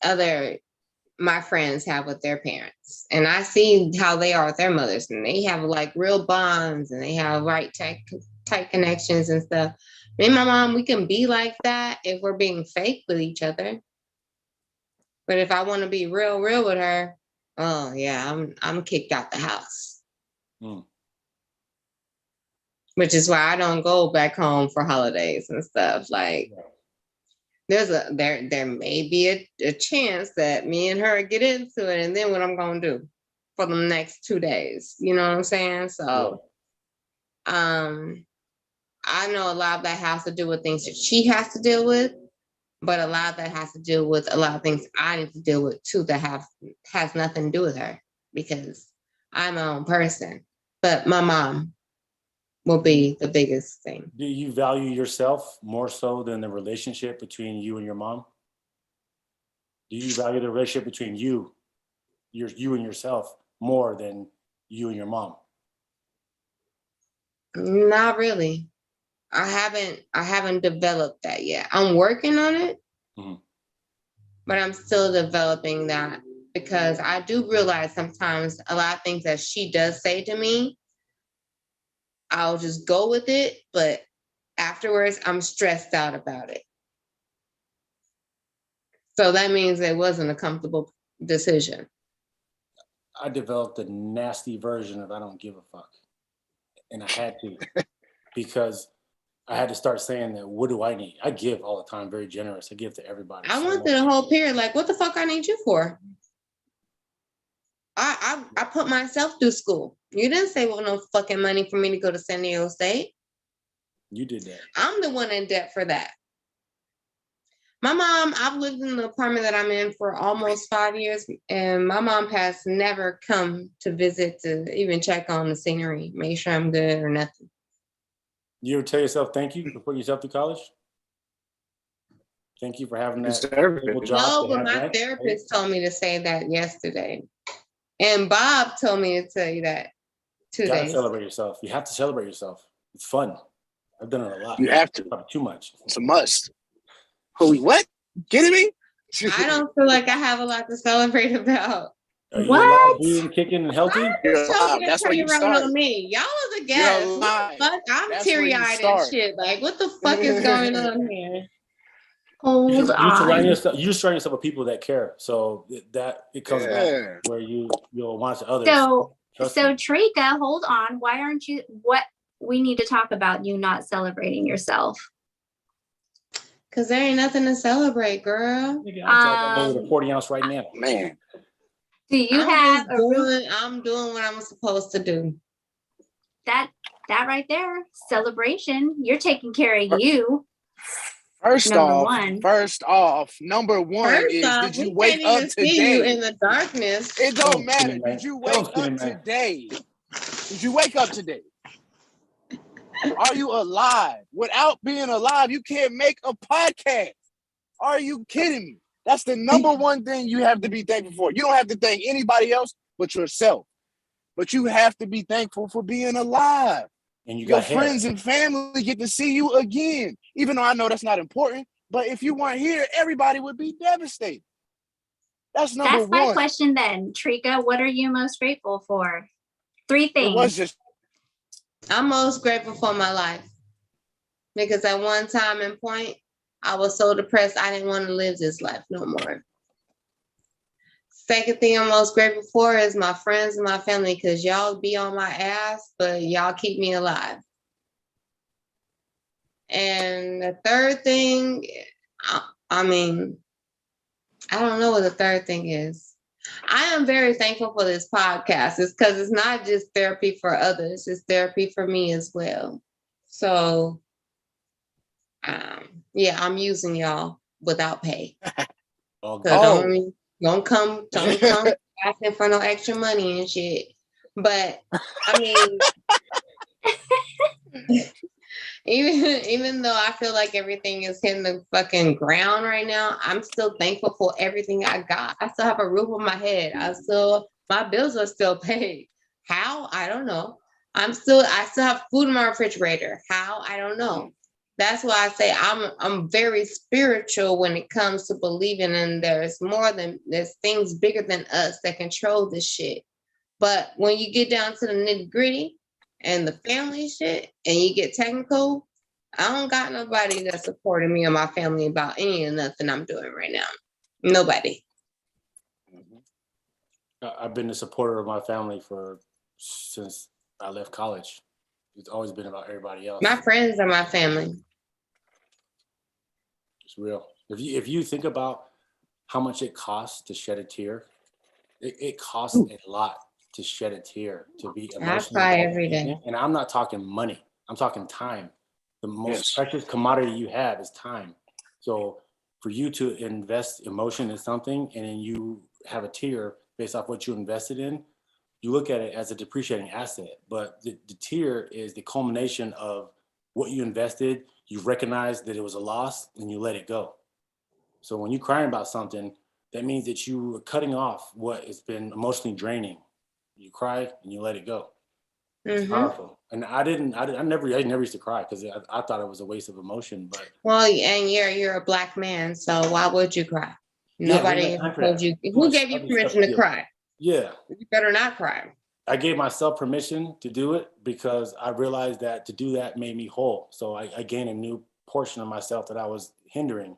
my friends have with their parents. And I see how they are with their mothers, and they have like real bonds and they have tight connections and stuff. Me and my mom, we can be like that if we're being fake with each other. But if I want to be real with her, oh yeah, I'm kicked out the house. Which is why I don't go back home for holidays and stuff. Like there may be a chance that me and her get into it, and then what I'm gonna do for the next 2 days. You know what I'm saying? So I know a lot of that has to do with things that she has to deal with, but a lot of that has to do with a lot of things I need to deal with too that has nothing to do with her because I'm my own person. But my mom will be the biggest thing. Do you value yourself more so than the relationship between you and your mom? Do you value the relationship between you and yourself more than you and your mom? Not really. I haven't developed that yet. I'm working on it, but I'm still developing that because I do realize sometimes a lot of things that she does say to me, I'll just go with it, but afterwards I'm stressed out about it. So that means it wasn't a comfortable decision? I developed a nasty version of I don't give a fuck. And I had to because I had to start saying that, what do I need? I give all the time, very generous. I give to everybody. I went through the whole period like, what the fuck I need you for? I put myself through school. You didn't say well no fucking money for me to go to San Diego State. You did that. I'm the one in debt for that. My mom, I've lived in the apartment that I'm in for almost 5 years, and my mom has never come to visit to even check on the scenery, make sure I'm good or nothing. You ever tell yourself thank you for putting yourself through college? Thank you for having that stable job. No, but my therapist told me to say that yesterday. And Bob told me to tell you that 2 You gotta days. celebrate yourself. You have to celebrate yourself. It's fun. I've done it a lot. You have to. Probably too much. It's a must. Holy what? Kidding me? I don't feel like I have a lot to celebrate about. Are you alive, breathing, kicking, and healthy? That's where you start. On me. Y'all are the guests. Fuck, I'm teary-eyed and shit. Like, what the fuck is going on here? You surround yourself with people that care. So that it comes back where you'll watch others. So Treka, hold on. Why aren't you? What we need to talk about? You not celebrating yourself. Cause there ain't nothing to celebrate, girl. I'm with a 40 ounce right now, man. Do you have a room? I'm doing what I'm supposed to do. That right there, celebration. You're taking care of you. First off, number one did you wake up today? See you in the darkness. It don't matter. Did you wake up today? Did you wake up today? Are you alive? Without being alive, you can't make a podcast. Are you kidding me? That's the number one thing you have to be thankful for. You don't have to thank anybody else but yourself. But you have to be thankful for being alive. And your friends and family get to see you again. Even though I know that's not important, but if you weren't here, everybody would be devastated. That's number one. That's my question then, Treka. What are you most grateful for? 3 things. I'm most grateful for my life. Because at one time and point, I was so depressed I didn't want to live this life no more. Second thing I'm most grateful for is my friends and my family, because y'all be on my ass, but y'all keep me alive. And the third thing, I mean, I don't know what the third thing is. I am very thankful for this podcast. It's because it's not just therapy for others, it's therapy for me as well. So, yeah, I'm using y'all without pay. So don't come asking for no extra money and shit. But I mean, even though I feel like everything is hitting the fucking ground right now, I'm still thankful for everything I got. I still have a roof on my head. My bills are still paid. How? I don't know. I still have food in my refrigerator. How? I don't know. That's why I say I'm very spiritual when it comes to believing in there's things bigger than us that control this shit. But when you get down to the nitty-gritty and the family shit and you get technical, I don't got nobody that's supporting me or my family about any of nothing I'm doing right now. Nobody. I've been a supporter of my family since I left college. It's always been about everybody else. My friends are my family. It's real. If you think about how much it costs to shed a tear, it costs a lot to shed a tear, to be emotional. I cry every day. And I'm not talking money. I'm talking time. The most precious commodity you have is time. So for you to invest emotion in something and then you have a tear based off what you invested in, you look at it as a depreciating asset. But the tear is the culmination of what you invested. You recognize that it was a loss and you let it go. So when you're crying about something, that means that you are cutting off what has been emotionally draining. You cry and you let it go. It's powerful. And I never used to cry because I thought it was a waste of emotion. But well, and you're a Black man, so why would you cry? Nobody told you. Who gave you permission to cry? Yeah, you better not cry. I gave myself permission to do it because I realized that to do that made me whole. So I gained a new portion of myself that I was hindering.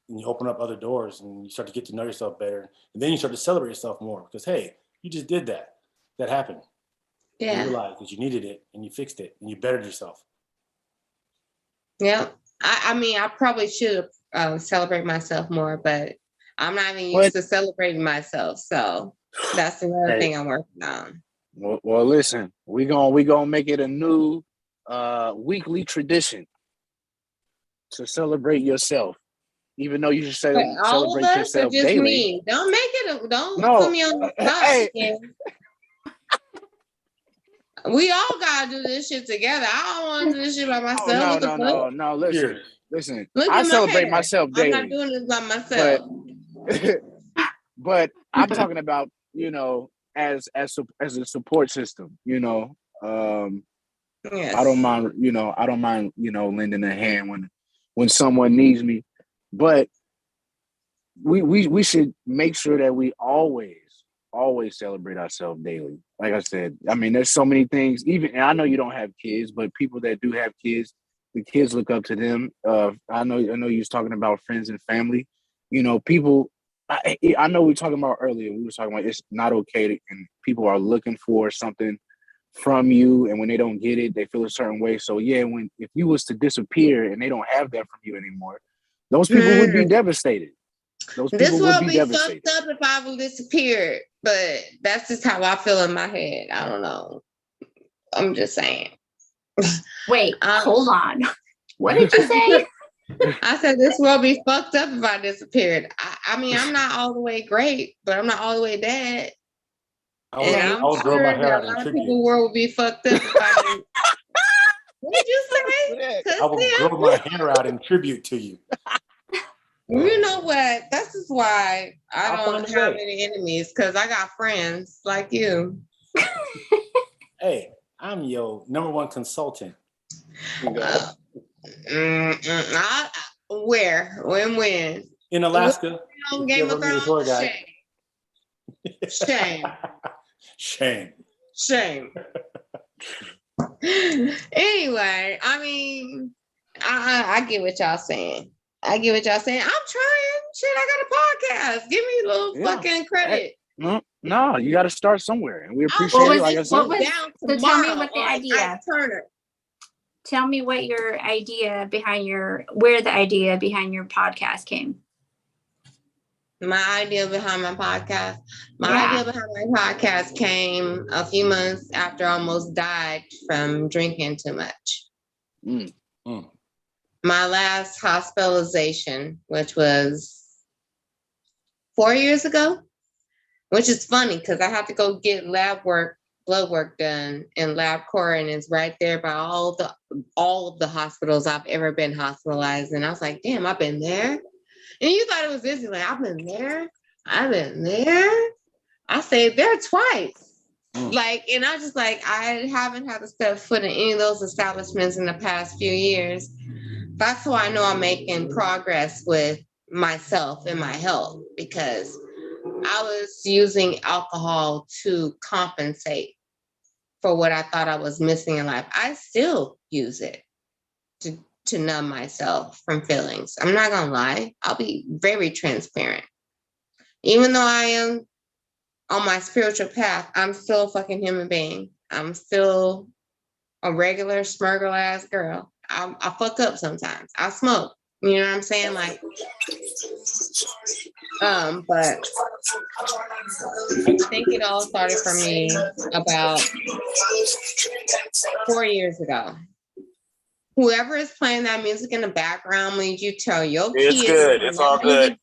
and you open up other doors, and you start to get to know yourself better, and then you start to celebrate yourself more because hey, you just did that. That happened. Yeah. You realized that you needed it, and you fixed it, and you bettered yourself. Yeah. I mean, I probably should celebrate myself more, but I'm not even used to celebrating myself. So that's another thing I'm working on. Well, listen, we gonna make it a new weekly tradition to celebrate yourself. Even though you should say But all of celebrate us or yourself just daily. me? Don't make it. Don't No. put me on the spot. Hey. Again. We all gotta do this shit together. I don't want to do this shit by myself. No. Listen. Look I at my celebrate hair. myself daily. I'm not doing this by myself. But I'm talking about, as a support system. Yes. I don't mind. Lending a hand when someone needs me, but we should make sure that we always celebrate ourselves daily. Like I said, I mean, there's so many things. And I know you don't have kids, but people that do have kids, the kids look up to them. I know you was talking about friends and family. People. I know we were talking about earlier. We were talking about it's not okay, and people are looking for something from you, and when they don't get it, they feel a certain way. So yeah, if you was to disappear and they don't have that from you anymore, those people would be devastated. This world be fucked up if I would disappeared, but that's just how I feel in my head. I don't know. I'm just saying. Wait, hold on. What did you say? I said this world be fucked up if I disappeared. I mean, I'm not all the way great, but I'm not all the way dead. And I'm sure that a lot of people's world would be fucked up if I didn't. What did you say? I will grow my hair out in tribute to you. You know what? This is why I don't have any enemies, because I got friends like you. Hey, I'm your #1 consultant. Where? When? In Alaska. On Game of Thrones? Shame. Anyway, I mean, I get what y'all saying. I'm trying. Shit, I got a podcast. Give me a little fucking credit. No, you got to start somewhere, and we appreciate it. Like I said, so tell me what the idea. Tell me what your idea where the idea behind your podcast came. My idea behind my podcast. Idea behind my podcast came a few months after I almost died from drinking too much. My last hospitalization, which was 4 years ago, which is funny because I had to go get blood work done in LabCorp, and it's right there by all of the hospitals I've ever been hospitalized. And I was like, damn, I've been there. And you thought it was Disneyland. I've been there. I stayed there twice. And I just I haven't had to step foot in any of those establishments in the past few years. That's how I know I'm making progress with myself and my health, because I was using alcohol to compensate for what I thought I was missing in life. I still use it to numb myself from feelings. I'm not gonna lie. I'll be very transparent. Even though I am on my spiritual path, I'm still a fucking human being. I'm still a regular smurgle ass girl. I fuck up sometimes. I smoke. You know what I'm saying? But I think it all started for me about 4 years ago. Whoever is playing that music in the background, when you tell your kids. It's good. It's all good.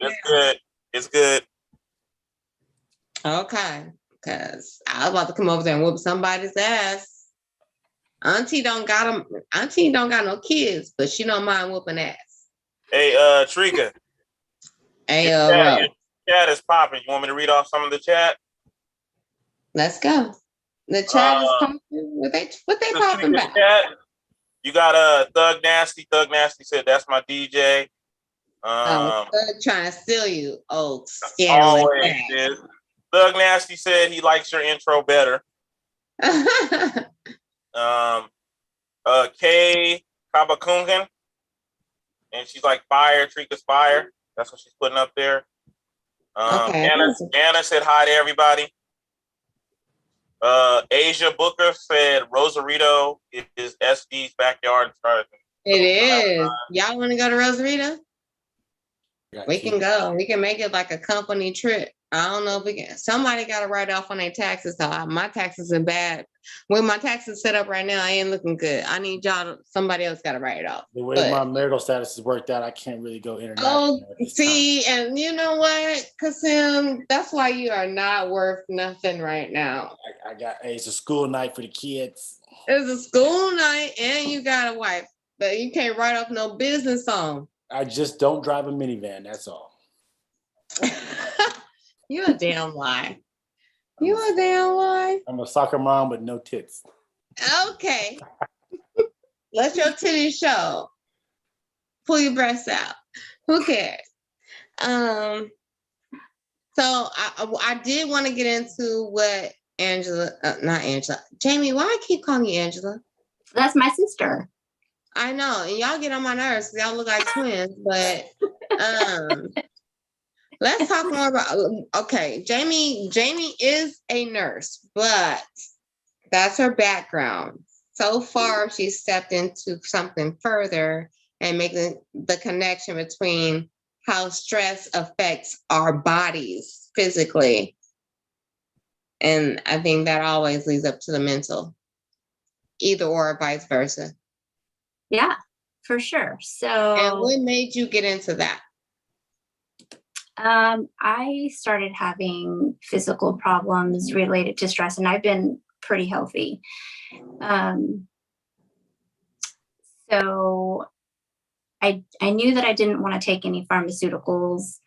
It's good. Okay. Because I was about to come over there and whoop somebody's ass. Auntie don't got no kids, but she don't mind whooping ass. Hey, Treka. Hey, your chat is popping. You want me to read off some of the chat? Let's go. The chat is popping. What they popping back? You got Thug Nasty. Thug Nasty said that's my DJ. Thug trying to steal you. Oh, scandalous. Always is. Thug Nasty said he likes your intro better. Kay Kabakungan, and she's like fire. Treka's fire. That's what she's putting up there. Okay. Anna said hi to everybody. Asia Booker said Rosarito is SD's backyard. It is. Y'all want to go to Rosarito? We can go. We can make it like a company trip. I don't know if we can. Somebody got to write off on their taxes. So my taxes are bad. When my taxes set up right now, I ain't looking good. I need y'all. Somebody else got to write it off. The way my marital status is worked out, I can't really go international. Oh, see, and you know what, Kasim? That's why you are not worth nothing right now. It's a school night for the kids. It's a school night, and you got a wife, but you can't write off no business on. I just don't drive a minivan. That's all. You a damn lie. You a damn lie. I'm a soccer mom with no tits. Okay. Let your titties show. Pull your breasts out. Who cares? So I did want to get into what not Angela. Jamie, why I keep calling you Angela? That's my sister. I know, and y'all get on my nerves because y'all look like twins, but let's talk more about, okay, Jamie is a nurse, but that's her background. So far, she's stepped into something further and making the connection between how stress affects our bodies physically. And I think that always leads up to the mental, either or vice versa. Yeah, for sure. So, and what made you get into that? I started having physical problems related to stress, and I've been pretty healthy. So I knew that I didn't want to take any pharmaceuticals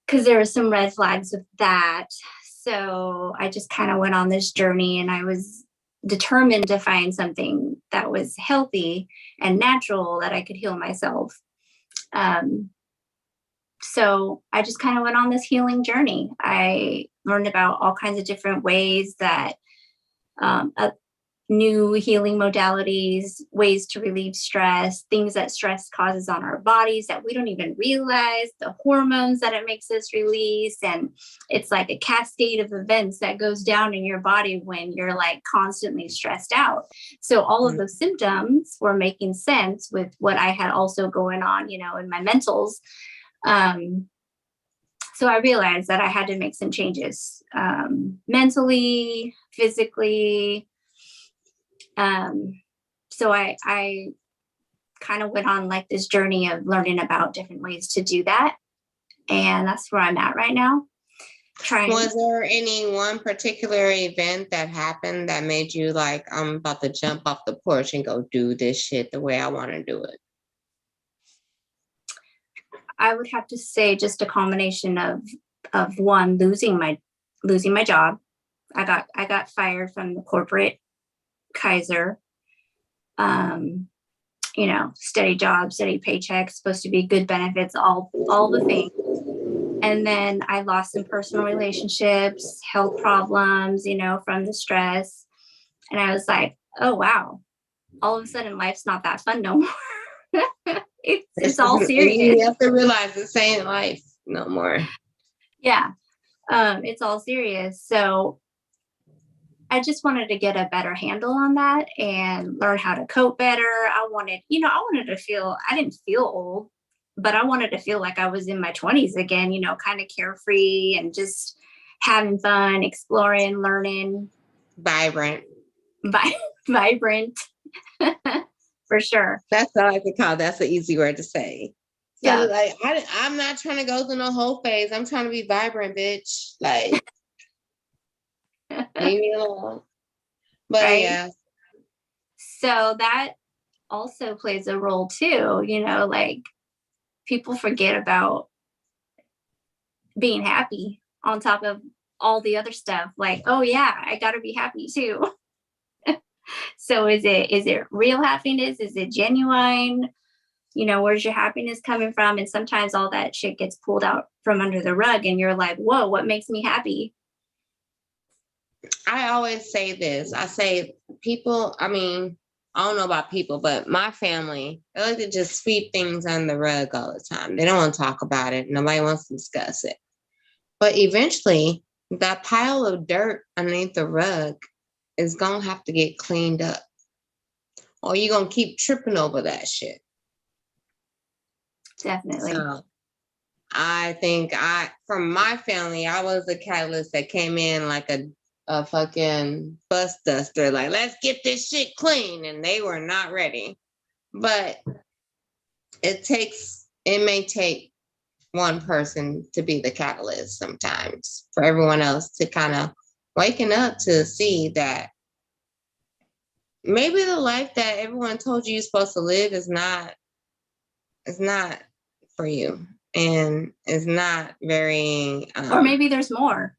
because there were some red flags with that. So I just kind of went on this journey, and I was determined to find something that was healthy and natural that I could heal myself. So I just kind of went on this healing journey. I learned about all kinds of different ways that new healing modalities, ways to relieve stress, things that stress causes on our bodies that we don't even realize, the hormones that it makes us release. And it's like a cascade of events that goes down in your body when you're like constantly stressed out. So all of those symptoms were making sense with what I had also going on, you know, in my mentals. So I realized that I had to make some changes, mentally, physically. So I kind of went on like this journey of learning about different ways to do that. And that's where I'm at right now. Was there any one particular event that happened that made you like, I'm about to jump off the porch and go do this shit the way I want to do it? I would have to say just a combination of one, losing my job. I got fired from the corporate Kaiser. You know, steady job, steady paycheck, supposed to be good benefits, all the things. And then I lost some personal relationships, health problems, you know, from the stress. And I was like, oh wow, all of a sudden life's not that fun no more. It's all serious. You have to realize this ain't life no more. Yeah. It's all serious. So I just wanted to get a better handle on that and learn how to cope better. I wanted to feel, I didn't feel old, but I wanted to feel like I was in my 20s again, you know, kind of carefree and just having fun, exploring, learning. Vibrant. Vibrant. For sure. That's all I can call. That's an easy word to say. So yeah. Like, I'm not trying to go through no whole phase. I'm trying to be vibrant, bitch. Like, leave me alone. But right? Yeah. So that also plays a role too. You know, like people forget about being happy on top of all the other stuff. Like, oh yeah, I got to be happy too. So is it real happiness? Is it genuine? You know, where's your happiness coming from? And sometimes all that shit gets pulled out from under the rug and you're like, whoa, what makes me happy? I always say this. I say people, I mean, I don't know about people, but my family, they like to just sweep things under the rug all the time. They don't want to talk about it. Nobody wants to discuss it. But eventually, that pile of dirt underneath the rug is going to have to get cleaned up. Or you're going to keep tripping over that shit. Definitely. So I think from my family, I was the catalyst that came in like a fucking bus duster, like, let's get this shit clean. And they were not ready. But it may take one person to be the catalyst sometimes for everyone else to kind of waking up to see that maybe the life that everyone told you you're supposed to live is not for you, and is not very or maybe there's more.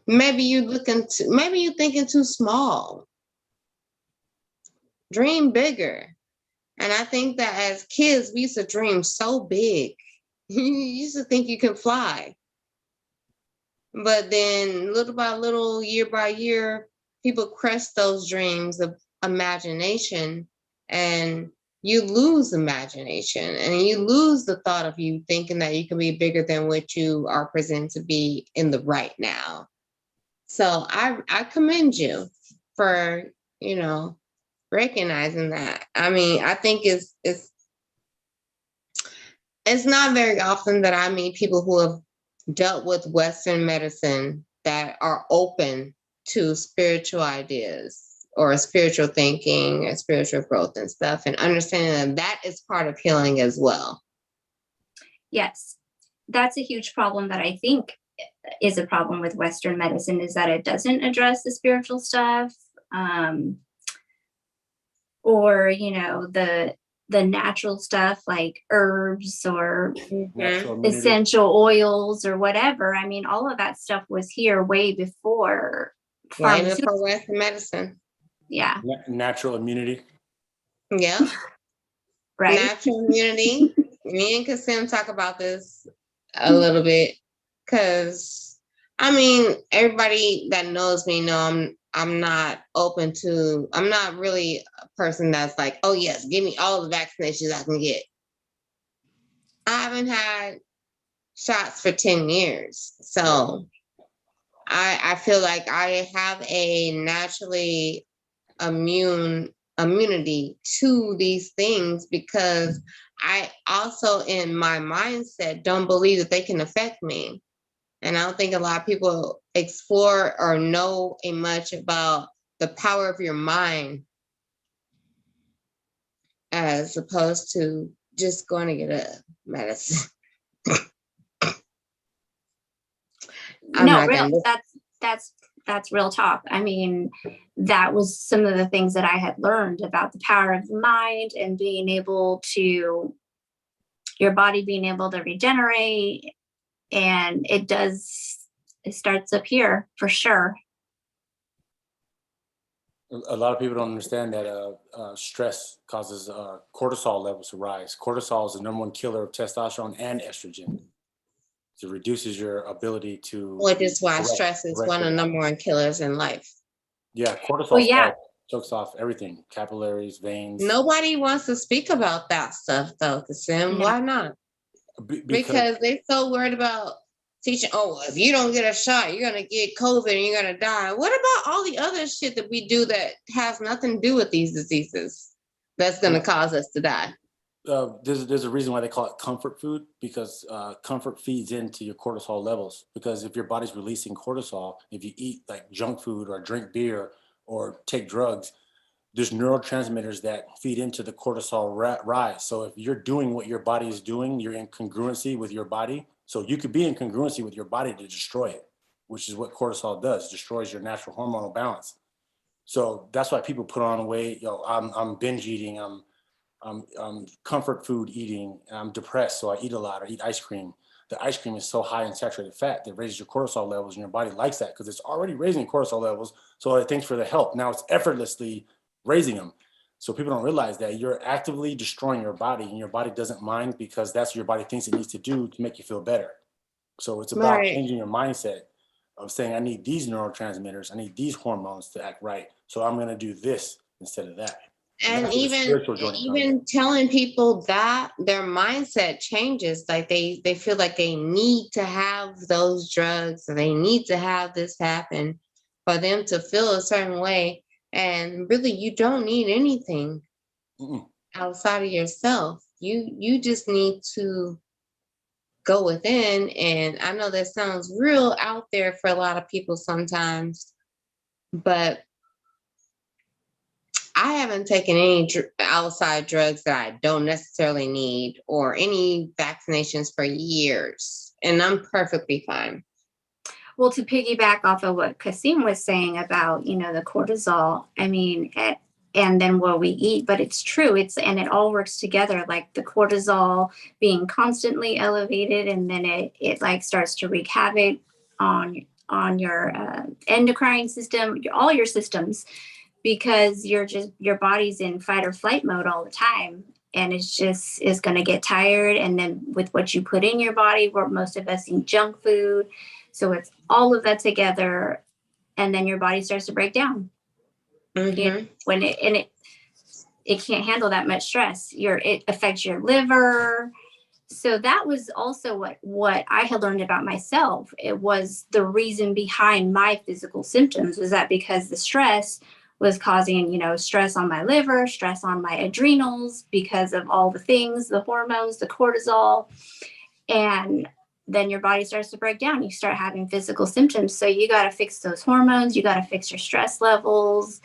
Maybe you're thinking too small. Dream bigger. And I think that as kids, we used to dream so big. You used to think you could fly. But then little by little, year by year, people crush those dreams of imagination, and you lose imagination, and you lose the thought of you thinking that you can be bigger than what you are presented to be in the right now. So I commend you for, recognizing that. I mean, I think it's not very often that I meet people who have dealt with Western medicine that are open to spiritual ideas or spiritual thinking and spiritual growth and stuff, and understanding that is part of healing as well. Yes, that's a huge problem that I think is a problem with Western medicine, is that it doesn't address the spiritual stuff, or the natural stuff like herbs or essential oils or whatever. I mean, all of that stuff was here way before Western medicine. Yeah. Natural immunity. Yeah. Right. Natural immunity. Me and Kasim talk about this a little bit, because I mean, everybody that knows me know I'm not really a person that's like, oh yes, give me all the vaccinations I can get. I haven't had shots for 10 years. So I feel like I have a naturally immunity to these things, because I also in my mindset don't believe that they can affect me. And I don't think a lot of people explore or know much about the power of your mind, as opposed to just going to get a medicine. That's real talk. I mean, that was some of the things that I had learned about the power of the mind and your body being able to regenerate. And it starts up here for sure. A lot of people don't understand that stress causes cortisol levels to rise. Cortisol is the number one killer of testosterone and estrogen. It reduces your ability to. Which is why stress is one of the number one killers in life. Yeah, cortisol chokes off everything: capillaries, veins. Nobody wants to speak about that stuff, though, Kasim. Why not? Because they're so worried about teaching. Oh, if you don't get a shot, you're gonna get COVID and you're gonna die. What about all the other shit that we do that has nothing to do with these diseases that's gonna cause us to die? There's a reason why they call it comfort food, because comfort feeds into your cortisol levels. Because if your body's releasing cortisol, if you eat like junk food or drink beer or take drugs, there's neurotransmitters that feed into the cortisol rise. So if you're doing what your body is doing, you're in congruency with your body. So you could be in congruency with your body to destroy it, which is what cortisol does, destroys your natural hormonal balance. So that's why people put on weight. I'm binge eating, I'm comfort food eating, I'm depressed, so I eat a lot or eat ice cream. The ice cream is so high in saturated fat that raises your cortisol levels, and your body likes that because it's already raising cortisol levels. So it thanks for the help. Now it's effortlessly raising them. So people don't realize that you're actively destroying your body, and your body doesn't mind, because that's what your body thinks it needs to do to make you feel better. So it's about changing your mindset of saying, I need these neurotransmitters, I need these hormones to act right. So I'm going to do this instead of that. And even telling people that their mindset changes, like they feel like they need to have those drugs or they need to have this happen for them to feel a certain way. And really, you don't need anything outside of yourself. You just need to go within. And I know that sounds real out there for a lot of people sometimes, but I haven't taken any outside drugs that I don't necessarily need or any vaccinations for years, and I'm perfectly fine. Well, to piggyback off of what Kasim was saying about, the cortisol, I mean, and then what we eat, but it's true. And it all works together, like the cortisol being constantly elevated, and then it like starts to wreak havoc on your endocrine system, all your systems, because your body's in fight or flight mode all the time, and is going to get tired. And then with what you put in your body, where most of us eat junk food, so it's all of that together, and then your body starts to break down. When it can't handle that much stress. It affects your liver. So that was also what I had learned about myself. It was the reason behind my physical symptoms, was that because the stress was causing, stress on my liver, stress on my adrenals, because of all the things, the hormones, the cortisol. And then your body starts to break down. You start having physical symptoms. So you got to fix those hormones. You got to fix your stress levels.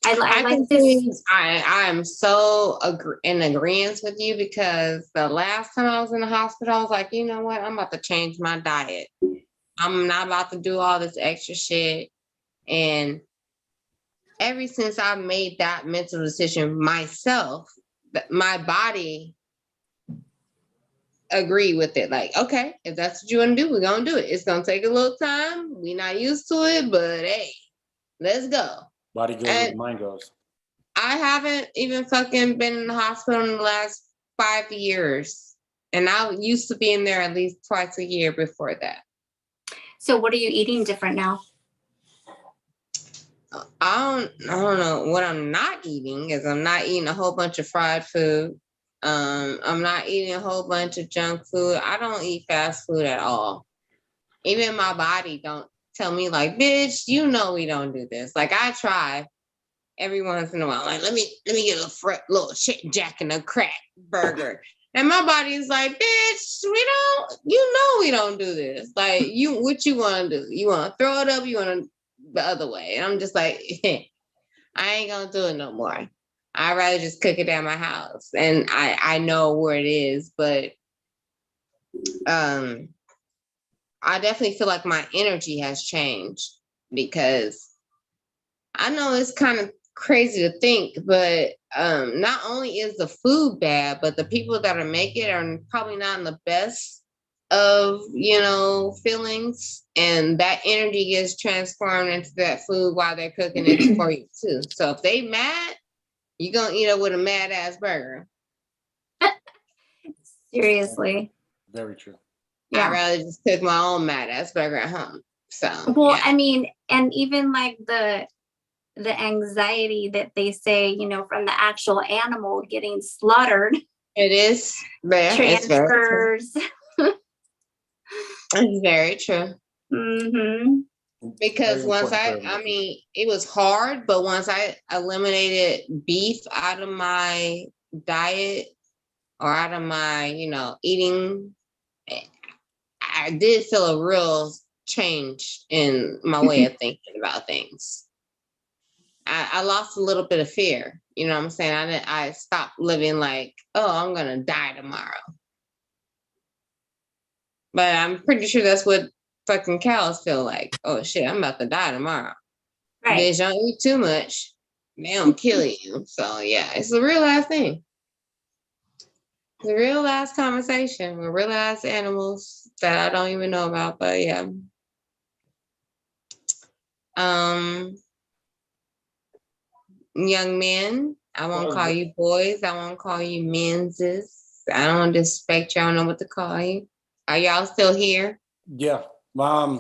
I am so in agreement with you, because the last time I was in the hospital, I was like, you know what? I'm about to change my diet. I'm not about to do all this extra shit. And ever since I made that mental decision myself, my body agreed with it. Like, okay, if that's what you want to do, we're going to do it. It's going to take a little time. We're not used to it, but hey, let's go. Body goes where the mind goes. I haven't even fucking been in the hospital in the last 5 years. And I used to be in there at least twice a year before that. So what are you eating different now? I don't know what I'm not eating, is I'm not eating a whole bunch of fried food. I'm not eating a whole bunch of junk food. I don't eat fast food at all. Even my body don't tell me like, bitch, we don't do this. Like, I try every once in a while, like, let me get a little shit jack and a crack burger. And my body's like, bitch, we don't do this. Like, what you want to do? You want to throw it up? You want to the other way? And I'm just like, I ain't gonna do it no more. I'd rather just cook it at my house. And I know where it is, but I definitely feel like my energy has changed, because I know it's kind of crazy to think, but not only is the food bad, but the people that are making it are probably not in the best of feelings, and that energy gets transformed into that food while they're cooking it for you too. So if they mad, you're gonna eat it with a mad ass burger. Seriously. Very true. Yeah. I'd rather just cook my own mad ass burger at home. So well, yeah. I mean, and even like the anxiety that they say, from the actual animal getting slaughtered. It is there. Transfers. It's very true. Mm-hmm. Because once it was hard, but once I eliminated beef out of my diet or out of my, eating, I did feel a real change in my way of thinking about things. I lost a little bit of fear. You know what I'm saying? I stopped living like, oh, I'm going to die tomorrow. But I'm pretty sure that's what fucking cows feel like. Oh shit, I'm about to die tomorrow. Right. Bitch, don't eat too much. They don't kill you. So yeah, it's a real ass thing. It's a real ass conversation with real ass animals that I don't even know about. But yeah. Young men, I won't call you boys. I won't call you menses. I don't disrespect you. I don't know what to call you. Are y'all still here? Yeah. When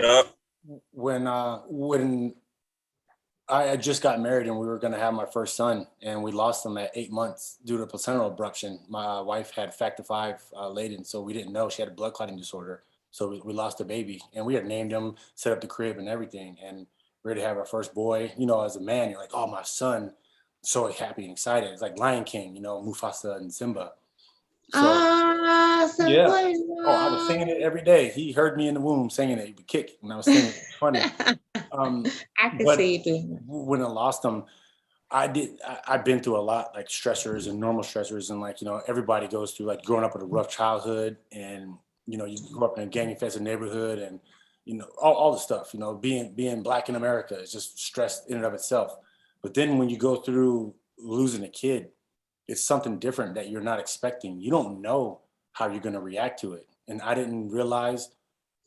I had just got married and we were going to have my first son, and we lost him at 8 months due to placental abruption. My wife had factor 5 laden, so we didn't know she had a blood clotting disorder. So we lost the baby, and we had named him, set up the crib and everything. And we were to have our first boy. You know, as a man, you're like, oh, my son, so happy and excited. It's like Lion King, you know, Mufasa and Simba. So, yeah. Oh, I was singing it every day. He heard me in the womb singing it. He would kick when I was singing. It was funny. I can But see you doing when I lost him, I've been through a lot, like stressors and normal stressors. And like, you know, everybody goes through like growing up with a rough childhood, and, you know, you grew up in a gang infested neighborhood, and, you know, all the stuff, you know, being Black in America is just stress in and of itself. But then when you go through losing a kid, it's something different that you're not expecting. You don't know how you're going to react to it. And I didn't realize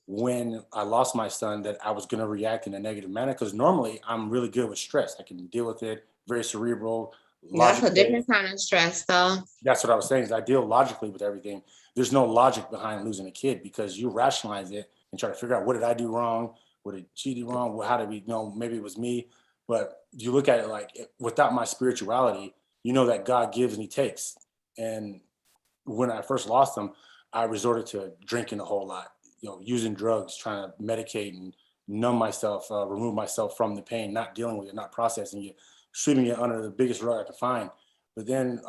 when I lost my son that I was going to react in a negative manner, because normally I'm really good with stress. I can deal with it, very cerebral. That's a different kind of stress, though. That's what I was saying, is I deal logically with everything. There's no logic behind losing a kid, because you rationalize it and try to figure out, what did I do wrong? What did she do wrong? How did we know? Maybe it was me. But you look at it like, without my spirituality, you know that God gives and he takes. And when I first lost him, I resorted to drinking a whole lot, you know, using drugs, trying to medicate and numb myself, remove myself from the pain, not dealing with it, not processing it, sweeping it under the biggest rug I could find. But then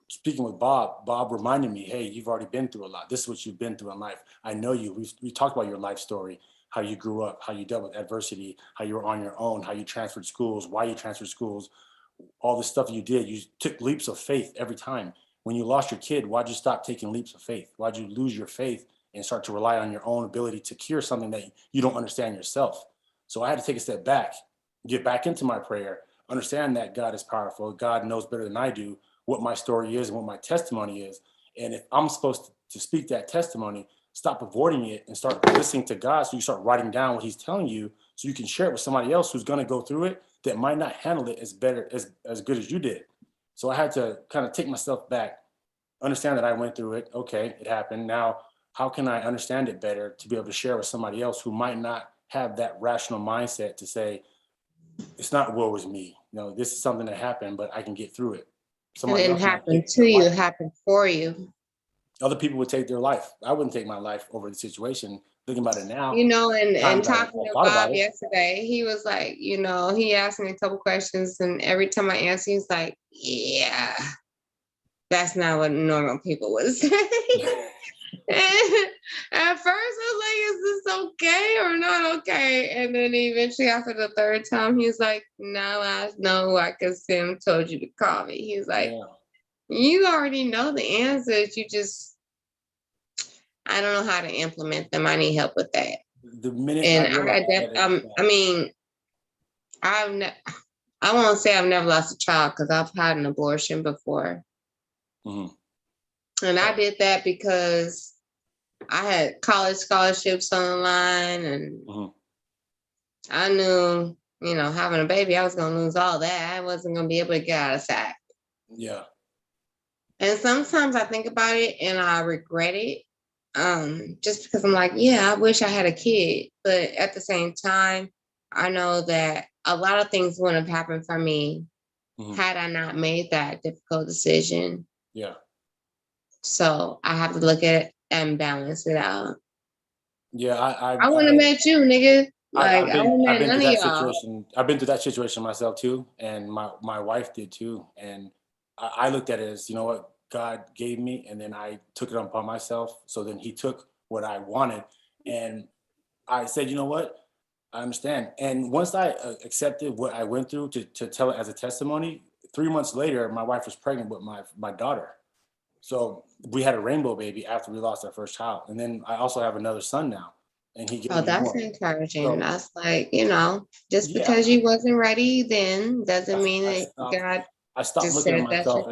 speaking with Bob reminded me, hey, you've already been through a lot. This is what you've been through in life. I know you. We talked about your life story, how you grew up, how you dealt with adversity, how you were on your own, how you transferred schools, why you transferred schools, all the stuff you did. You took leaps of faith every time. When you lost your kid, why'd you stop taking leaps of faith? Why'd you lose your faith and start to rely on your own ability to cure something that you don't understand yourself? So I had to take a step back, get back into my prayer, understand that God is powerful. God knows better than I do what my story is and what my testimony is. And if I'm supposed to speak that testimony, stop avoiding it and start listening to God. So you start writing down what he's telling you, so you can share it with somebody else who's going to go through it that might not handle it as good as you did. So I had to kind of take myself back, understand that I went through it. Okay, it happened. Now, how can I understand it better to be able to share with somebody else who might not have that rational mindset to say, it's not woe is me. You know, this is something that happened, but I can get through it. It didn't happen to you, it happened for you. Other people would take their life. I wouldn't take my life over the situation. Thinking about it now. You know, and talking to Bob yesterday, he was like, you know, he asked me a couple questions, and every time I answer, he's like, yeah, that's not what normal people would say. At first, I was like, is this okay or not okay? And then eventually, after the third time, he's like, no, I know, like Sim told you to call me. He's like, you already know the answers. You just, I don't know how to implement them. I need help with that. The minute I won't say I've never lost a child, because I've had an abortion before. Mm-hmm. And I did that because I had college scholarships on the line, and I knew, you know, having a baby, I was going to lose all that. I wasn't going to be able to get out of SAC. Yeah. And sometimes I think about it and I regret it, just because I'm like, yeah, I wish I had a kid. But at the same time, I know that a lot of things wouldn't have happened for me had I not made that difficult decision. Yeah. So I have to look at it and balance it out. Yeah, I wouldn't have met you, nigga. Like, I wouldn't have met none of y'all. I've been through that situation myself too, and my wife did too. And I looked at it as, you know what, God gave me, and then I took it upon myself. So then he took what I wanted, and I said, you know what, I understand. And once I accepted what I went through to tell it as a testimony, 3 months later, my wife was pregnant with my daughter. So we had a rainbow baby after we lost our first child. And then I also have another son now. And he gave me that's more. encouraging. So, that's like, you know, just because you wasn't ready then doesn't mean that God I stopped looking at myself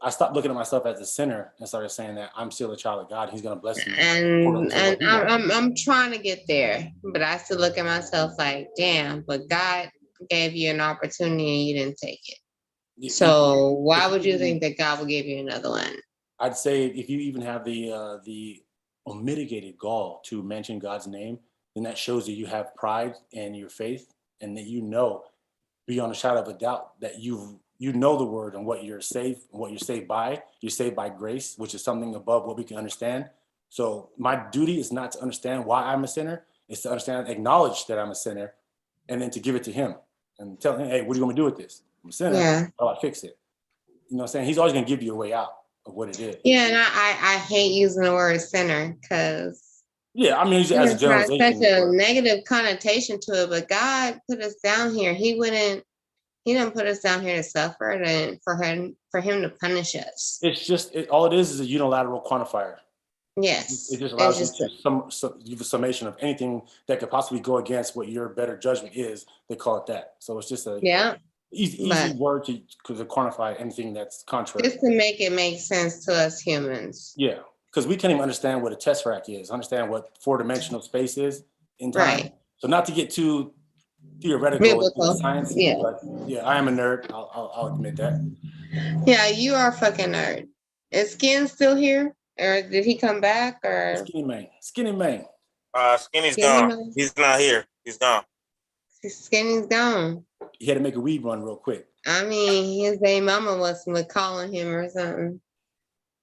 I stopped looking at myself as a sinner and started saying that I'm still a child of God. He's gonna bless me. And I'm trying to get there, but I still look at myself like, damn, but God gave you an opportunity and you didn't take it. So why would you think that God will give you another one? I'd say if you even have the unmitigated gall to mention God's name, then that shows that you have pride in your faith, and that you know beyond a shadow of a doubt that you know the word and what you're saved by. You're saved by grace, which is something above what we can understand. So my duty is not to understand why I'm a sinner. It's to understand, acknowledge that I'm a sinner, and then to give it to him and tell him, hey, what do you want me to do with this? I'm a sinner. Yeah. Oh, I fix it. You know what I'm saying? He's always going to give you a way out of what it is. Yeah, and I hate using the word sinner because yeah, I mean, as a generalization, such a negative connotation to it. But God put us down here. He didn't put us down here to suffer and for him to punish us. It's just all it is a unilateral quantifier. Yes, it just allows you to give a summation of anything that could possibly go against what your better judgment is. They call it that. So it's just a easy word to quantify anything that's contrary. Just to make it make sense to us humans. Yeah, because we can't even understand what a tesseract is, understand what 4-dimensional space is in time. Right. So not to get too theoretical with science, but yeah, I am a nerd. I'll admit that. Yeah, you are a fucking nerd. Is Skin still here? Or did he come back? Or Skinny man. Skinny's gone. He's not here. He's gone. Skinny's gone. He had to make a weed run real quick. I mean, his baby mama was calling him or something.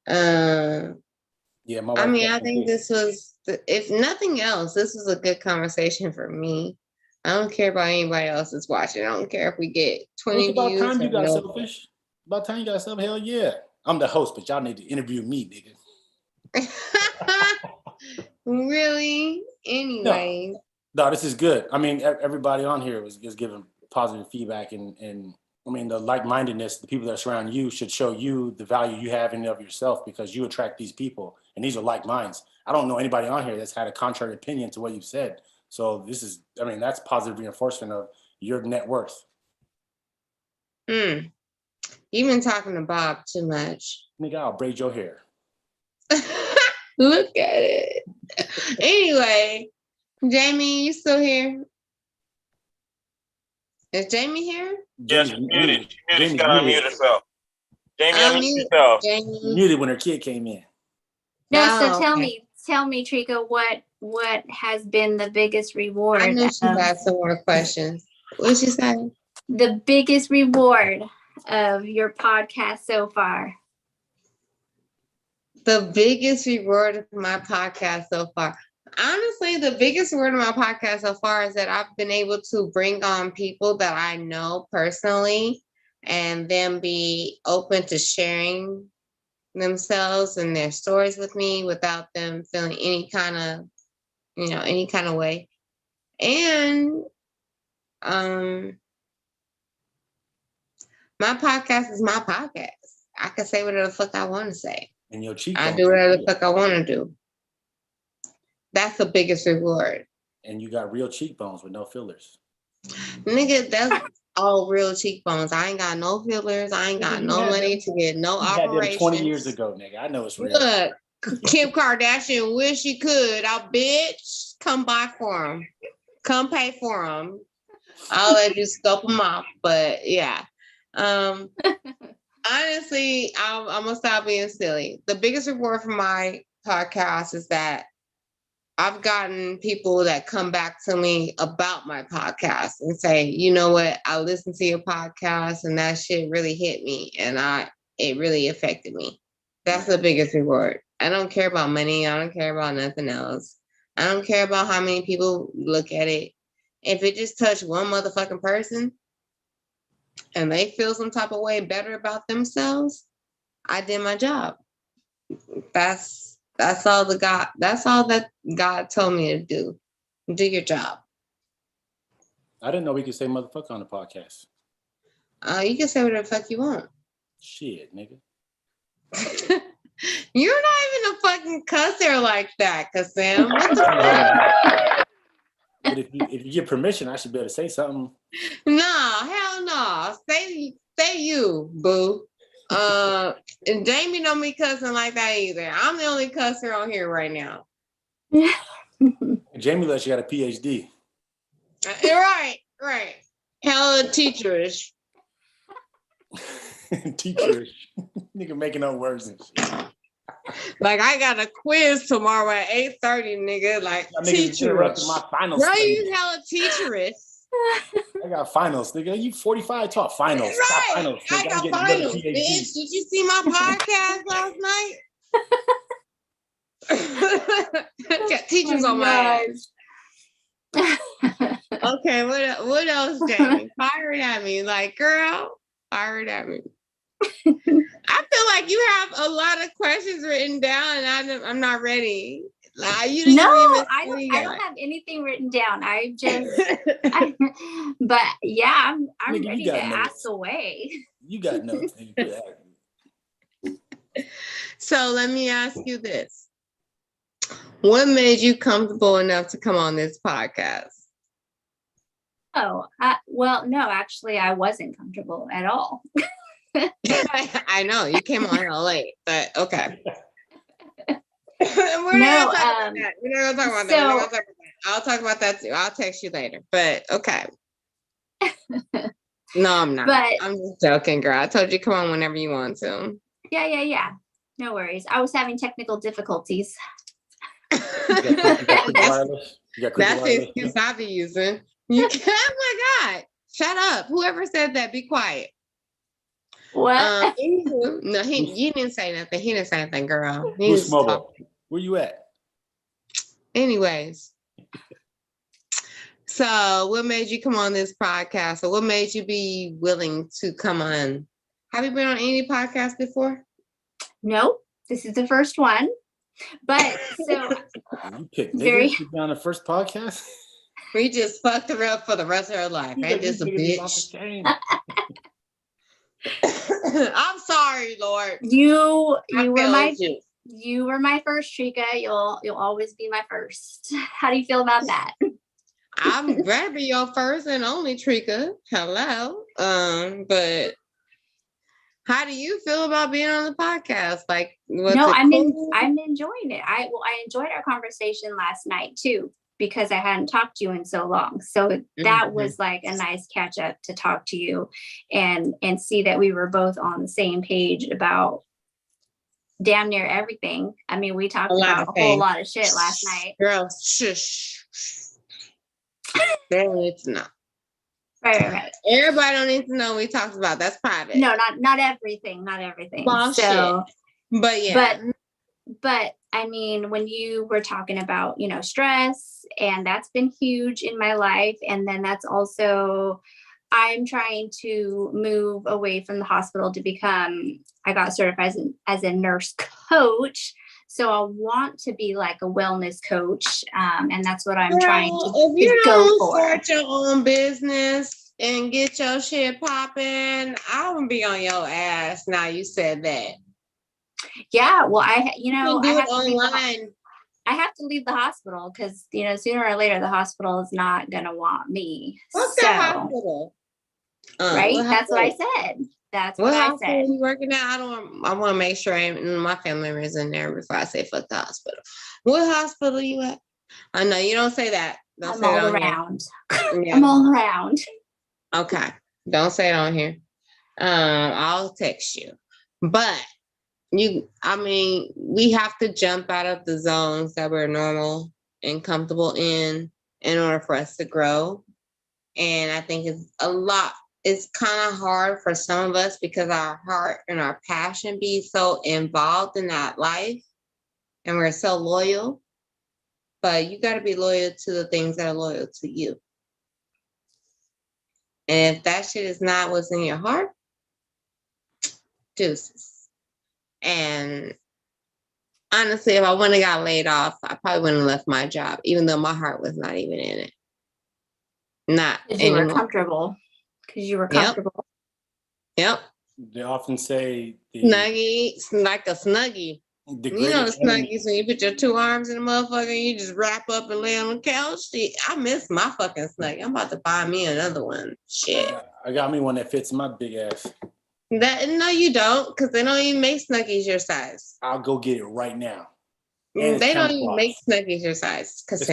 Yeah, my wife. I mean, I think this was, if nothing else, this was a good conversation for me. I don't care about anybody else that's watching. I don't care if we get 20 about views. Time you got selfish. About time you got selfish. Hell yeah. I'm the host, but y'all need to interview me, nigga. Really? Anyway. No, this is good. I mean, everybody on here is giving positive feedback, and I mean, the like-mindedness, the people that surround you should show you the value you have in and of yourself, because you attract these people, and these are like minds. I don't know anybody on here that's had a contrary opinion to what you've said. So this is, I mean, that's positive reinforcement of your net worth. You've been talking to Bob too much. Nigga, I'll braid your hair. Look at it. Anyway, Jamie, you still here? Is Jamie here? Yes, she muted. She got to unmute herself. Jamie, unmute yourself. Muted when her kid came in. No, so tell me, Treka, what has been the biggest reward? I knew she had some more questions. What'd she say? The biggest reward of your podcast so far. The biggest reward of my podcast so far. Honestly, the biggest reward of my podcast so far is that I've been able to bring on people that I know personally and them be open to sharing themselves and their stories with me without them feeling any kind of way. And my podcast is my podcast. I can say whatever the fuck I want to say. And your cheek. I do whatever the fuck I want to do. That's the biggest reward. And you got real cheekbones with no fillers. Nigga, that's all real cheekbones. I ain't got no fillers. I ain't got no money to get no operations. Had them 20 years ago, nigga. I know it's real. Look, Kim Kardashian wish she could. I'll bitch. Come buy for them. Come pay for them. I'll let you scope them off. But yeah. Honestly, I'm gonna stop being silly. The biggest reward for my podcast is that I've gotten people that come back to me about my podcast and say, you know what, I listened to your podcast and that shit really hit me and it really affected me. That's the biggest reward. I don't care about money. I don't care about nothing else. I don't care about how many people look at it. If it just touched one motherfucking person and they feel some type of way better about themselves, I did my job. That's all that God told me to do. Do your job. I didn't know we could say motherfucker on the podcast. You can say whatever the fuck you want. Shit, nigga. You're not even a fucking cusser like that, Kassam. What the fuck? But if you get permission, I should be able to say something. No, hell no. Say you, boo. And Jamie don't be cussing like that either. I'm the only cusser on here right now. Jamie lets you got a PhD. Right. Hella teacherish. Teacherish. Nigga making up words and shit. Like I got a quiz tomorrow at 8:30, nigga. Like teacherish. My final Bro, you hella teacherish. I got finals, nigga. You 45 talk finals. Right. Finals, I nigga. got I'm getting finals, another PhD. bitch. Did you see my podcast last night? Got teachers on my ass. Okay, what else, Jamie? Fire it at me. Like, girl, fire it at me. I feel like you have a lot of questions written down, and I'm not ready. Like, you didn't I don't have anything written down. But yeah, I'm Nigga, ready to ask away. You got notes. So let me ask you this. What made you comfortable enough to come on this podcast? Oh, well, no, actually, I wasn't comfortable at all. I know you came on here late, but okay. We're not gonna talk about that. I'll talk about that too. I'll text you later. But okay. No, I'm not. But I'm just joking, girl. I told you come on whenever you want to. Yeah. No worries. I was having technical difficulties. You got wireless? That's the excuse I be using. You can't. Oh my God! Shut up. Whoever said that, be quiet. What? No, you didn't say nothing. He didn't say anything, girl. Boost Mobile. Where you at? Anyways. So what made you come on this podcast? Or what made you be willing to come on? Have you been on any podcast before? No, this is the first one. But so you picked niggas to be on the first podcast? We just fucked her up for the rest of her life. Ain't this a bitch? I'm sorry, Lord. You were my first, Treka. You'll always be my first. How do you feel about that? I'm glad to be your first and only, Treka. Hello. But how do you feel about being on the podcast? Like, I'm enjoying it. I enjoyed our conversation last night too, because I hadn't talked to you in so long. So that was like a nice catch up to talk to you and see that we were both on the same page about damn near everything. I mean, we talked about a whole lot of shit last night. Girl, shush. They don't need to know. Right. Everybody don't need to know what we talked about. That's private. No, not everything. Not everything. So, but yeah. But I mean, when you were talking about, stress, and that's been huge in my life. And then that's also, I'm trying to move away from the hospital I got certified as a nurse coach. So I want to be like a wellness coach. And that's what I'm trying to if you go don't for. Start your own business and get your shit popping, I would be on your ass. Now you said that. Yeah, well, I have to leave the hospital because, sooner or later, the hospital is not going to want me. What's that hospital? Right? That's what I said. That's what I said. Are you working at? I want to make sure my family is in there before I say fuck the hospital. What hospital you at? I know you don't say that. I'm all around. I'm all around. Okay. Don't say it on here. I'll text you. But we have to jump out of the zones that we're normal and comfortable in order for us to grow. And I think it's kind of hard for some of us because our heart and our passion be so involved in that life and we're so loyal. But you got to be loyal to the things that are loyal to you. And if that shit is not what's in your heart, deuces. And honestly, if I wouldn't have got laid off, I probably wouldn't have left my job, even though my heart was not even in it. Not because you were comfortable. Yep. They often say snuggie, like a snuggie. The snuggies when you put your two arms in the motherfucker and you just wrap up and lay on the couch. I miss my fucking snuggie. I'm about to buy me another one. Shit. I got me one that fits my big ass. No, you don't, because they don't even make snuggies your size. I'll go get it right now. They don't even make snuggies your size. It's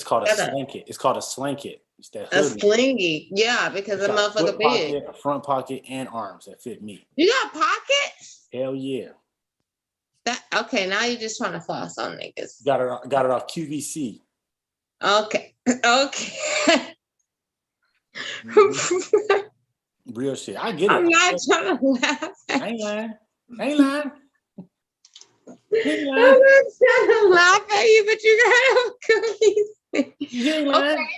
called a slanket. It's called a slanket. It's that a slingy. Yeah, because the motherfucker big. A front pocket and arms that fit me. You got pockets? Hell yeah. Okay, now you're just trying to floss on niggas. Got it off QVC. Okay. Real shit. I get it. I'm not trying to laugh. I ain't lying. I ain't lying. I'm not trying to laugh at you, but you gotta have cookies. You ain't lying. Okay.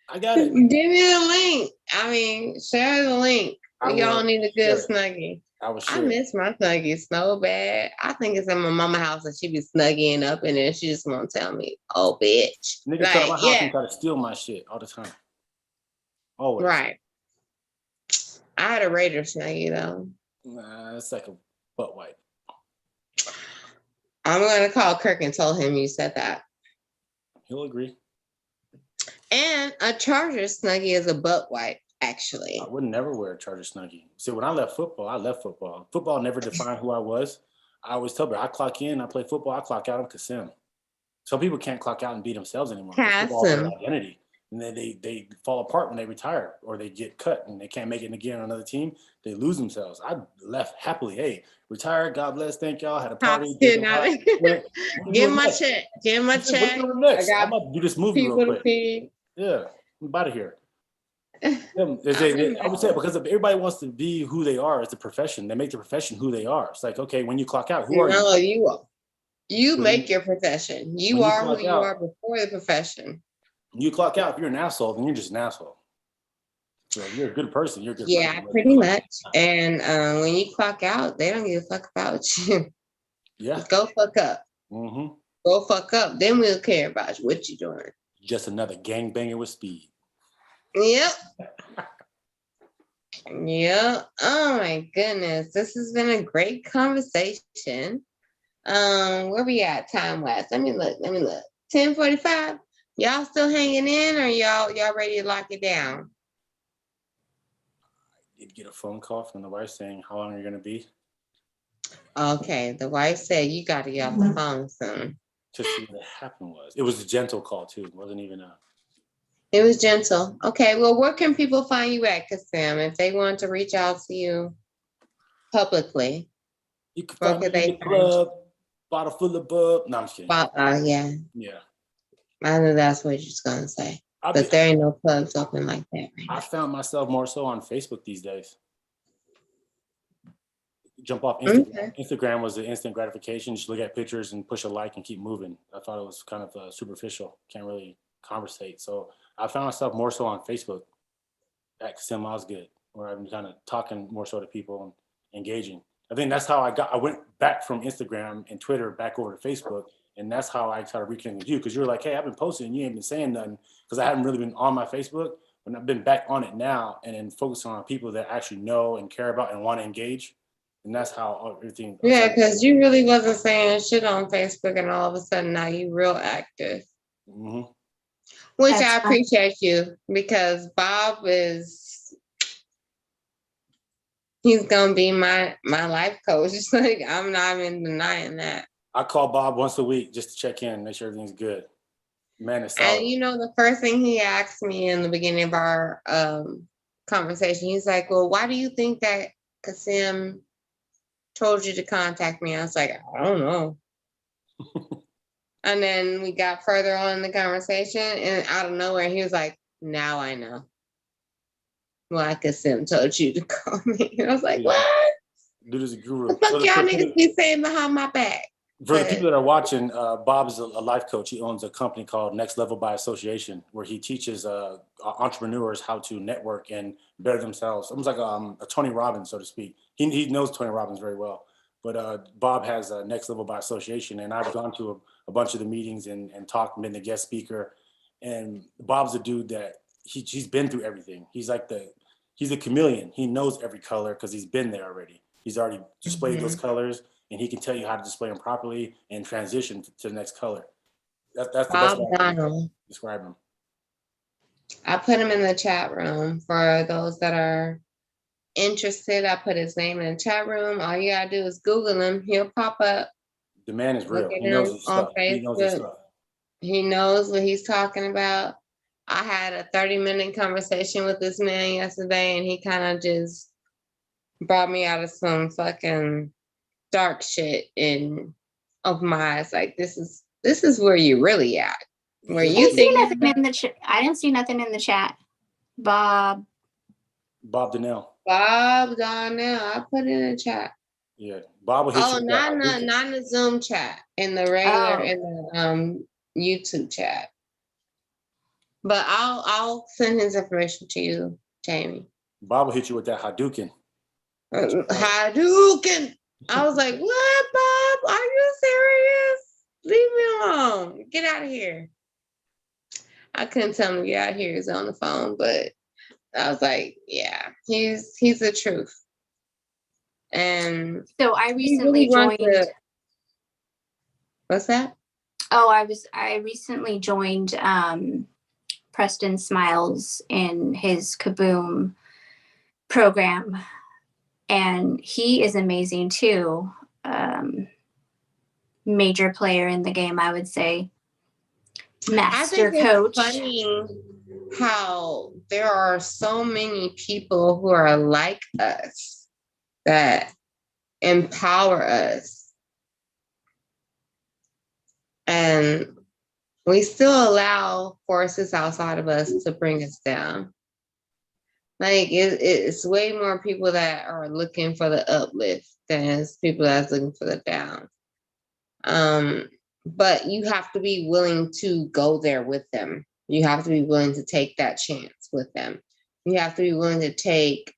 I got it. Give me the link. I mean, share the link. We all need a good snuggie. I miss my snuggie so bad. I think it's in my mama house and she be snuggieing up in there. She just won't tell me, oh, bitch. Niggas like, come to my house and try to steal my shit all the time. Always. Right. I had a Raider snuggie though. Nah, it's like a butt wipe. I'm gonna call Kirk and tell him you said that. He'll agree. And a Charger snuggie is a butt wipe, actually. I would never wear a Charger snuggie. See, when I left football, football. Football never defined who I was. I always tell people, I clock in, I play football, I clock out, I'm Kasim. Some people can't clock out and be themselves anymore. Football is their identity. And then they fall apart when they retire or they get cut and they can't make it again on another team. They lose themselves. I left happily. Hey, retired. God bless. Thank y'all. Had a party. Give my check. Give my check. I'm about to do this movie real quick. Yeah, I'm out of here. I would say because everybody wants to be who they are as a profession. They make the profession who they are. It's like, okay, when you clock out, who are you? No, you are. You make your profession. You are who you are before the profession. You clock out, if you're an asshole, then you're just an asshole. So you're a good person. You're a good person. Yeah, pretty much. And when you clock out, they don't give a fuck about you. Yeah. Go fuck up. Mm-hmm. Go fuck up. Then we'll care about you. What you doing. Just another gangbanger with speed. Yep. Yep. Oh my goodness. This has been a great conversation. Where we at time-wise? Let me look. 10:45. Y'all still hanging in or y'all ready to lock it down? I did get a phone call from the wife saying, how long are you going to be? Okay. The wife said you got to get off the phone soon. To see what happened was. It was a gentle call too. It wasn't even a... It was gentle. Okay. Well, where can people find you at, Kasim, if they want to reach out to you publicly? You can find me in the club, bottle full of bub. No, I'm just kidding. Yeah. Yeah. I knew that's what you're just going to say. But there ain't no clubs open like that right now. I found myself more so on Facebook these days. Jump off Instagram. Okay. Instagram was the instant gratification. Just look at pictures and push a like and keep moving. I thought it was kind of superficial. Can't really conversate. So I found myself more so on Facebook at Kasim Osgood, where I'm kind of talking more so to people and engaging. I think that's how I went back from Instagram and Twitter back over to Facebook. And that's how I started reconnecting with you, because you're like, hey, I've been posting and you ain't been saying nothing, because I haven't really been on my Facebook, but I've been back on it now and then focusing on people that actually know and care about and want to engage. And that's how everything. Yeah, because you really wasn't saying shit on Facebook, and all of a sudden now you real active. Mm-hmm. Which I appreciate you, because Bob he's gonna be my life coach. Like, I'm not even denying that. I call Bob once a week just to check in, make sure everything's good. Man, it's solid. And the first thing he asked me in the beginning of our conversation, he's like, well, why do you think that Kasim told you to contact me? I was like, I don't know. And then we got further on in the conversation, and out of nowhere, he was like, now I know why Kasim told you to call me. And I was like, what? Dude is a guru. The fuck y'all niggas be saying behind my back? For the people that are watching, Bob is a life coach. He owns a company called Next Level by Association, where he teaches entrepreneurs how to network and better themselves. Almost like a Tony Robbins, so to speak. He knows Tony Robbins very well. But Bob has Next Level by Association, and I've gone to a bunch of the meetings and talked, been the guest speaker. And Bob's a dude that he's been through everything. He's a chameleon. He knows every color because he's been there already. He's already displayed those colors. And he can tell you how to display them properly and transition to the next color. That's the best way I can describe him. I put him in the chat room for those that are interested. I put his name in the chat room. All you gotta do is Google him. He'll pop up. The man is real. He knows his stuff. He knows his stuff. He knows what he's talking about. I had a 30-minute conversation with this man yesterday, and he kind of just brought me out of some fucking dark shit of my eyes. Like, this is where you really at. Where you think nothing in the chat. I didn't see nothing in the chat. Bob. Bob Donnell. Bob Donnell. I put it in the chat. Yeah, Bob will hit you with that. Not in the Zoom chat, in the regular, in the YouTube chat. But I'll send his information to you, Jamie. Bob will hit you with that Hadouken. Hadouken. I was like, what, Bob? Are you serious? Leave me alone. Get out of here. I couldn't tell him to get out of here. He's on the phone, but I was like, yeah, he's the truth. And so I recently joined. What's that? Oh, I recently joined Preston Smiles in his Kaboom program, and he is amazing too. Major player in the game, I would say. Master coach. It's funny how there are so many people who are like us that empower us, and we still allow forces outside of us to bring us down. Like it's way more people that are looking for the uplift than it's people that's looking for the down. But you have to be willing to go there with them. You have to be willing to take that chance with them. You have to be willing to take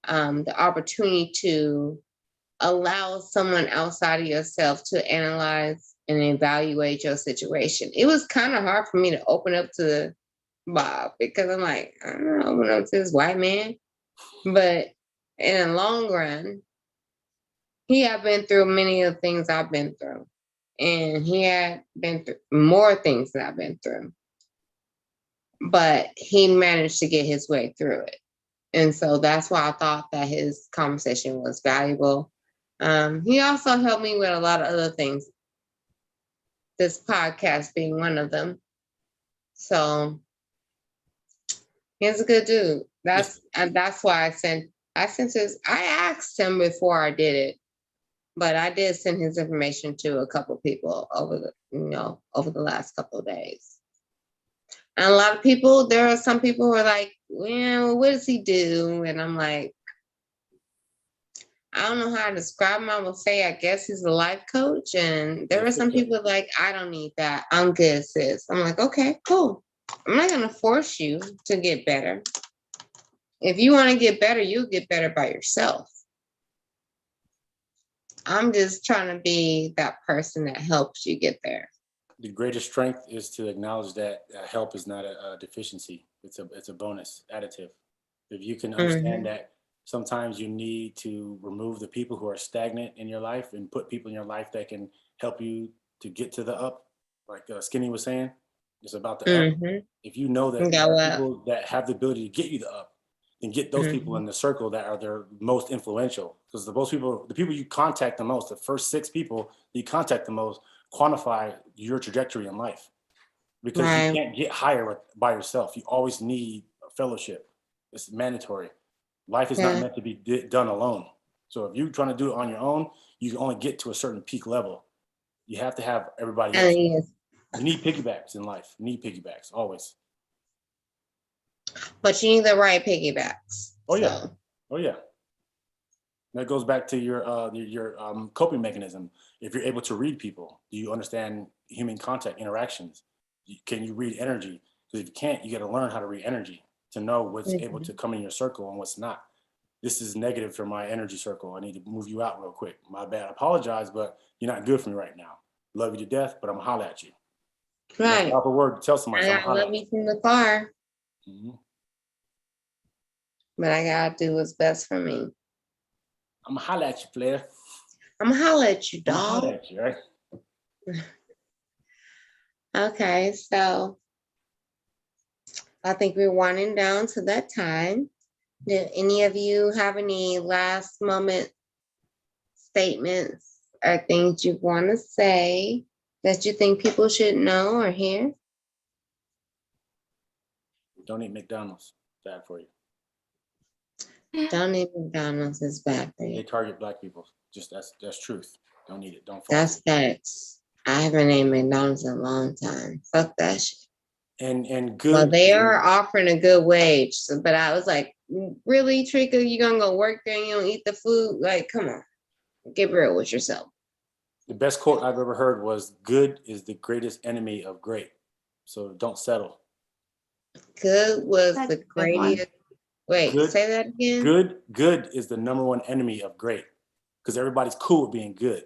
the opportunity to allow someone outside of yourself to analyze and evaluate your situation. It was kind of hard for me to open up to Bob because I'm like, I don't know, open up to this white man. But in the long run, he had been through many of the things I've been through. And he had been through more things that I've been through. But he managed to get his way through it. And so that's why I thought that his conversation was valuable. He also helped me with a lot of other things, this podcast being one of them. So he's a good dude. That's why I asked him before I did it, but I did send his information to a couple people over the last couple of days. And a lot of people, there are some people who are like, well, what does he do? And I'm like, I don't know how to describe him. I will say, I guess he's a life coach. And there are some people like, I don't need that. I'm good, sis. I'm like, okay, cool. I'm not going to force you to get better. If you want to get better, you'll get better by yourself. I'm just trying to be that person that helps you get there. The greatest strength is to acknowledge that help is not a deficiency. It's a bonus, additive. If you can understand that sometimes you need to remove the people who are stagnant in your life and put people in your life that can help you to get to the up, like Skinny was saying, it's about the up. If you know that there are people that have the ability to get you the up, then get those people in the circle that are their most influential. Because the people you contact the most, the first 6 people you contact the most, quantify your trajectory in life. Because you can't get higher by yourself. You always need a fellowship. It's mandatory. Life is not meant to be done alone. So if you're trying to do it on your own, you can only get to a certain peak level. You have to have everybody else. You need piggybacks in life. You need piggybacks, always. But you need the right piggybacks. Oh, yeah. So. Oh, yeah. That goes back to your coping mechanism. If you're able to read people, do you understand human contact interactions? Can you read energy? Because if you can't, you got to learn how to read energy to know what's able to come in your circle and what's not. This is negative for my energy circle. I need to move you out real quick. My bad. I apologize, but you're not good for me right now. Love you to death, but I'm gonna holler at you. Right. That's a word to tell somebody. I love you from the far. But I gotta do what's best for me. I'm gonna holler at you, player. I'm gonna holler at you, dog. I'm gonna holler at you, right? Okay, so I think we're winding down to that time. Did any of you have any last moment statements or things you want to say that you think people should know or hear? Don't eat McDonald's. Bad for you. Don't eat McDonald's is bad for you. They target Black people. Just that's truth. Don't eat it. Don't fall. That's facts. I haven't ate McDonald's in a long time. Fuck that shit. And good. Well, they are offering a good wage, but I was like, really, Treka, you gonna go work there and you don't eat the food? Like, come on, get real with yourself. The best quote I've ever heard was, "Good is the greatest enemy of great." So don't settle. Good was the greatest. Wait, Good, say that again. Good is the number one enemy of great, because everybody's cool with being good.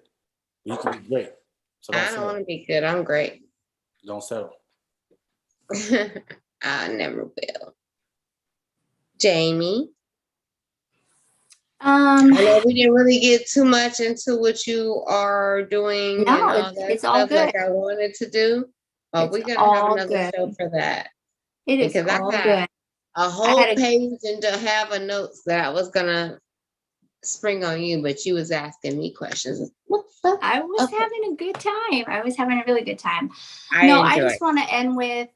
But you can be great. So I don't want to be good. I'm great. Don't settle. I never will. Jamie. I know we didn't really get too much into what you are doing and all that it's stuff all good. like I wanted to do, but we're gonna have another show for that. It is because all I had good. a whole page and to have a notes that I was gonna spring on you, but you was asking me questions. What the fuck? I was having a good time. I was having a really good time. I just want to end with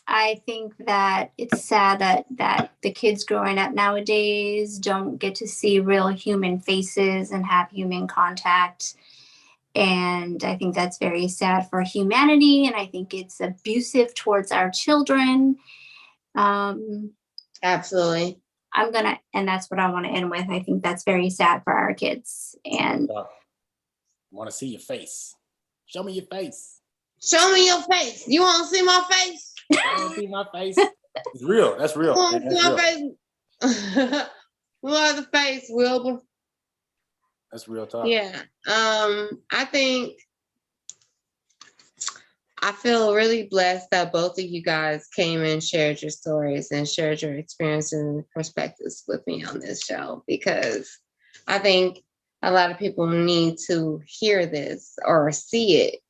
I think that it's sad that the kids growing up nowadays don't get to see real human faces and have human contact. And I think that's very sad for humanity. And I think it's abusive towards our children. Absolutely. And that's what I want to end with. I think that's very sad for our kids. And I want to see your face. Show me your face. Show me your face. You want to see my face? I want to see my face. It's real. That's real. You want to see That's my face? We want the face, Wilbur. That's real talk. Yeah. I feel really blessed that both of you guys came and shared your stories and shared your experiences and perspectives with me on this show, because I think a lot of people need to hear this or see it.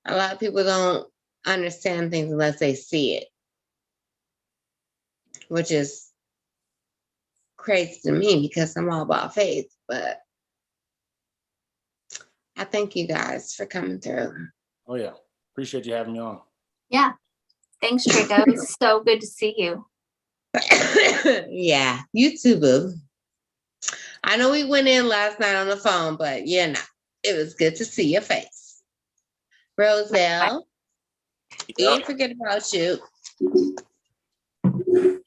A lot of people don't understand things unless they see it, which is crazy to me because I'm all about faith. But I thank you guys for coming through. Oh yeah, appreciate you having me on. Yeah, thanks, Treka. It was so good to see you. Yeah, you too, boo. I know we went in last night on the phone, but it was good to see your face. Roselle, didn't forget about you.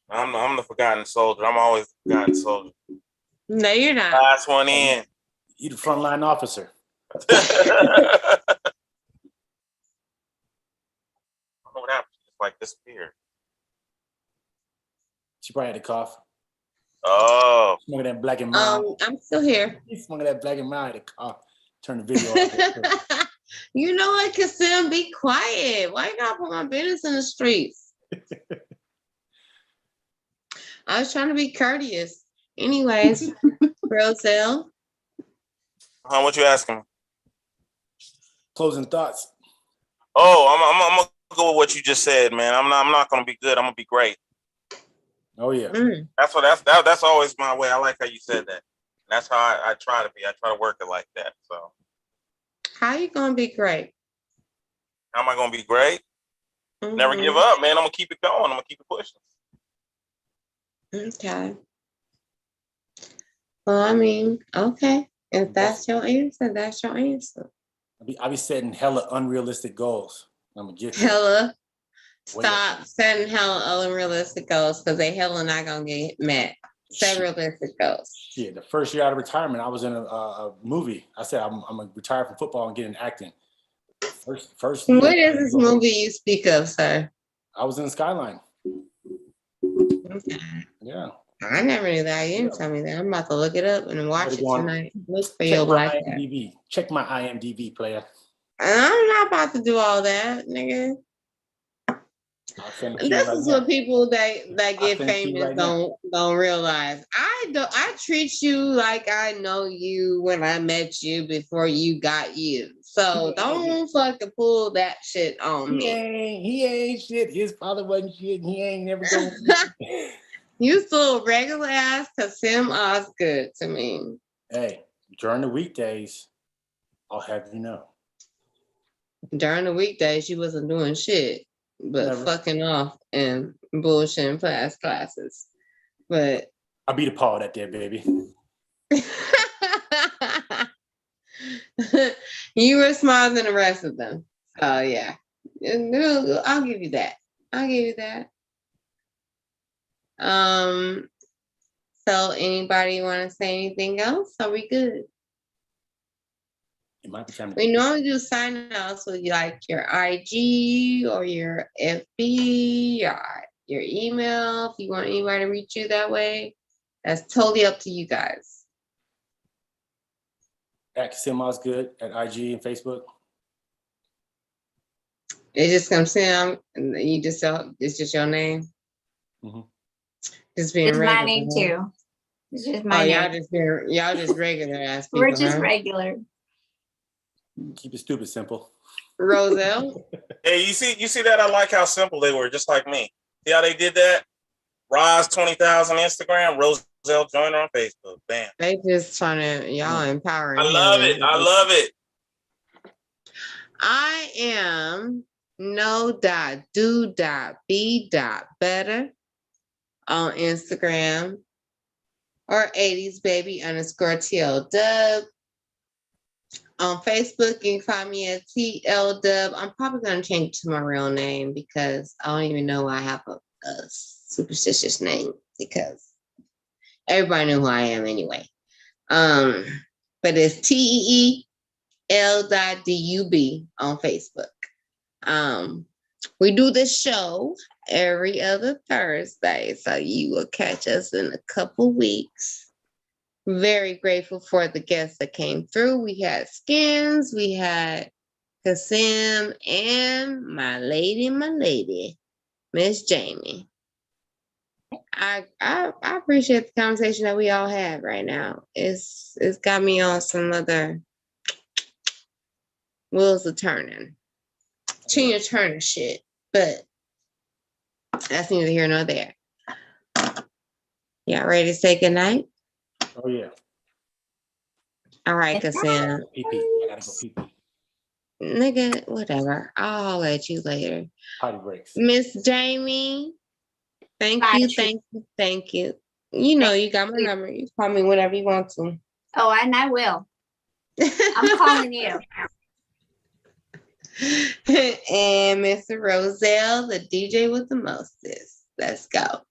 I'm the forgotten soldier. I'm always the forgotten soldier. No, you're not. Last one in. You the frontline officer. I don't know what happened. Just like disappeared. She probably had a cough. Oh. Smoking that black and mild. I'm still here. He's smoking that black and mild, had a cough. Turn the video off. You know what, Kasim? Be quiet. Why you gotta put my business in the streets? I was trying to be courteous. Anyways, Roselle. What you asking? Closing thoughts. Oh, I'm gonna go with what you just said, man. I'm not gonna be good. I'm gonna be great. Oh yeah. That's always my way. I like how you said that. That's how I try to be. I try to work it like that. So how you gonna be great? How am I gonna be great? Never give up, man. I'm gonna keep it going. I'm gonna keep it pushing. Okay. Well, I mean, okay. If that's your answer, that's your answer. I be setting hella unrealistic goals. I'm gonna get there. Hella. Stop setting hella unrealistic goals because they hella not gonna get met. Set realistic goals. Yeah, the first year out of retirement, I was in a movie. I said I'm gonna retire from football and get into acting. First. What is this movie you speak of, sir? I was in Skyline. Okay. Yeah. I never knew that. You didn't tell me that. I'm about to look it up and watch it tonight. Look for your black IMDb. Check my IMDb, player. I'm not about to do all that, nigga. This is what people that get famous don't realize. I treat you like I know you when I met you before you got you. So don't fucking pull that shit on me. He ain't shit. His father wasn't shit. He ain't never going. You still regular ass Kasim Osgood to me. Hey, during the weekdays, I'll have you know. During the weekdays, you wasn't doing shit but fucking off and bullshitting past classes. But I beat a paw that there, baby. You were smarter than the rest of them. Oh yeah. No, I'll give you that. So anybody want to say anything else? Are we good? It might be time to We normally do sign outs with like your IG or your FB or your email. If you want anybody to reach you that way, that's totally up to you guys. At Kasim's good at IG and Facebook. It just comes in, and you just it's just your name. Mm-hmm. Just being It's regular. my name too. It's just my name. Y'all just regular ass people. We're just regular. Keep it stupid simple. Roselle. Hey, you see that? I like how simple they were, just like me. See how they did that? Roz 20,000 Instagram, Roselle Joyner on Facebook. Bam. They just trying to y'all empowering. I love it. I love it. I am no.do.be.better on Instagram or 80s baby _TL dub. On Facebook, you can find me at TL Dub. I'm probably going to change it to my real name because I don't even know I have a superstitious name because everybody knew who I am anyway. But it's TEEL.DUB on Facebook. We do this show every other Thursday, so you will catch us in a couple weeks. Very grateful for the guests that came through. We had Skins, we had Kasim, and my lady, Miss Jamie. I appreciate the conversation that we all had right now. It's got me on some other wheels are turning. Tina Turner shit, but that's neither here nor there. Y'all ready to say goodnight? Oh yeah. All right, Kasim. Pee-pee. I gotta go pee-pee. Nigga, whatever. I'll holler at you later. Potty breaks. Miss Jamie, thank you. You know you got my number. You call me whenever you want to. Oh, and I will. I'm calling you. And Mr. Roselle, the DJ with the mostest. Let's go.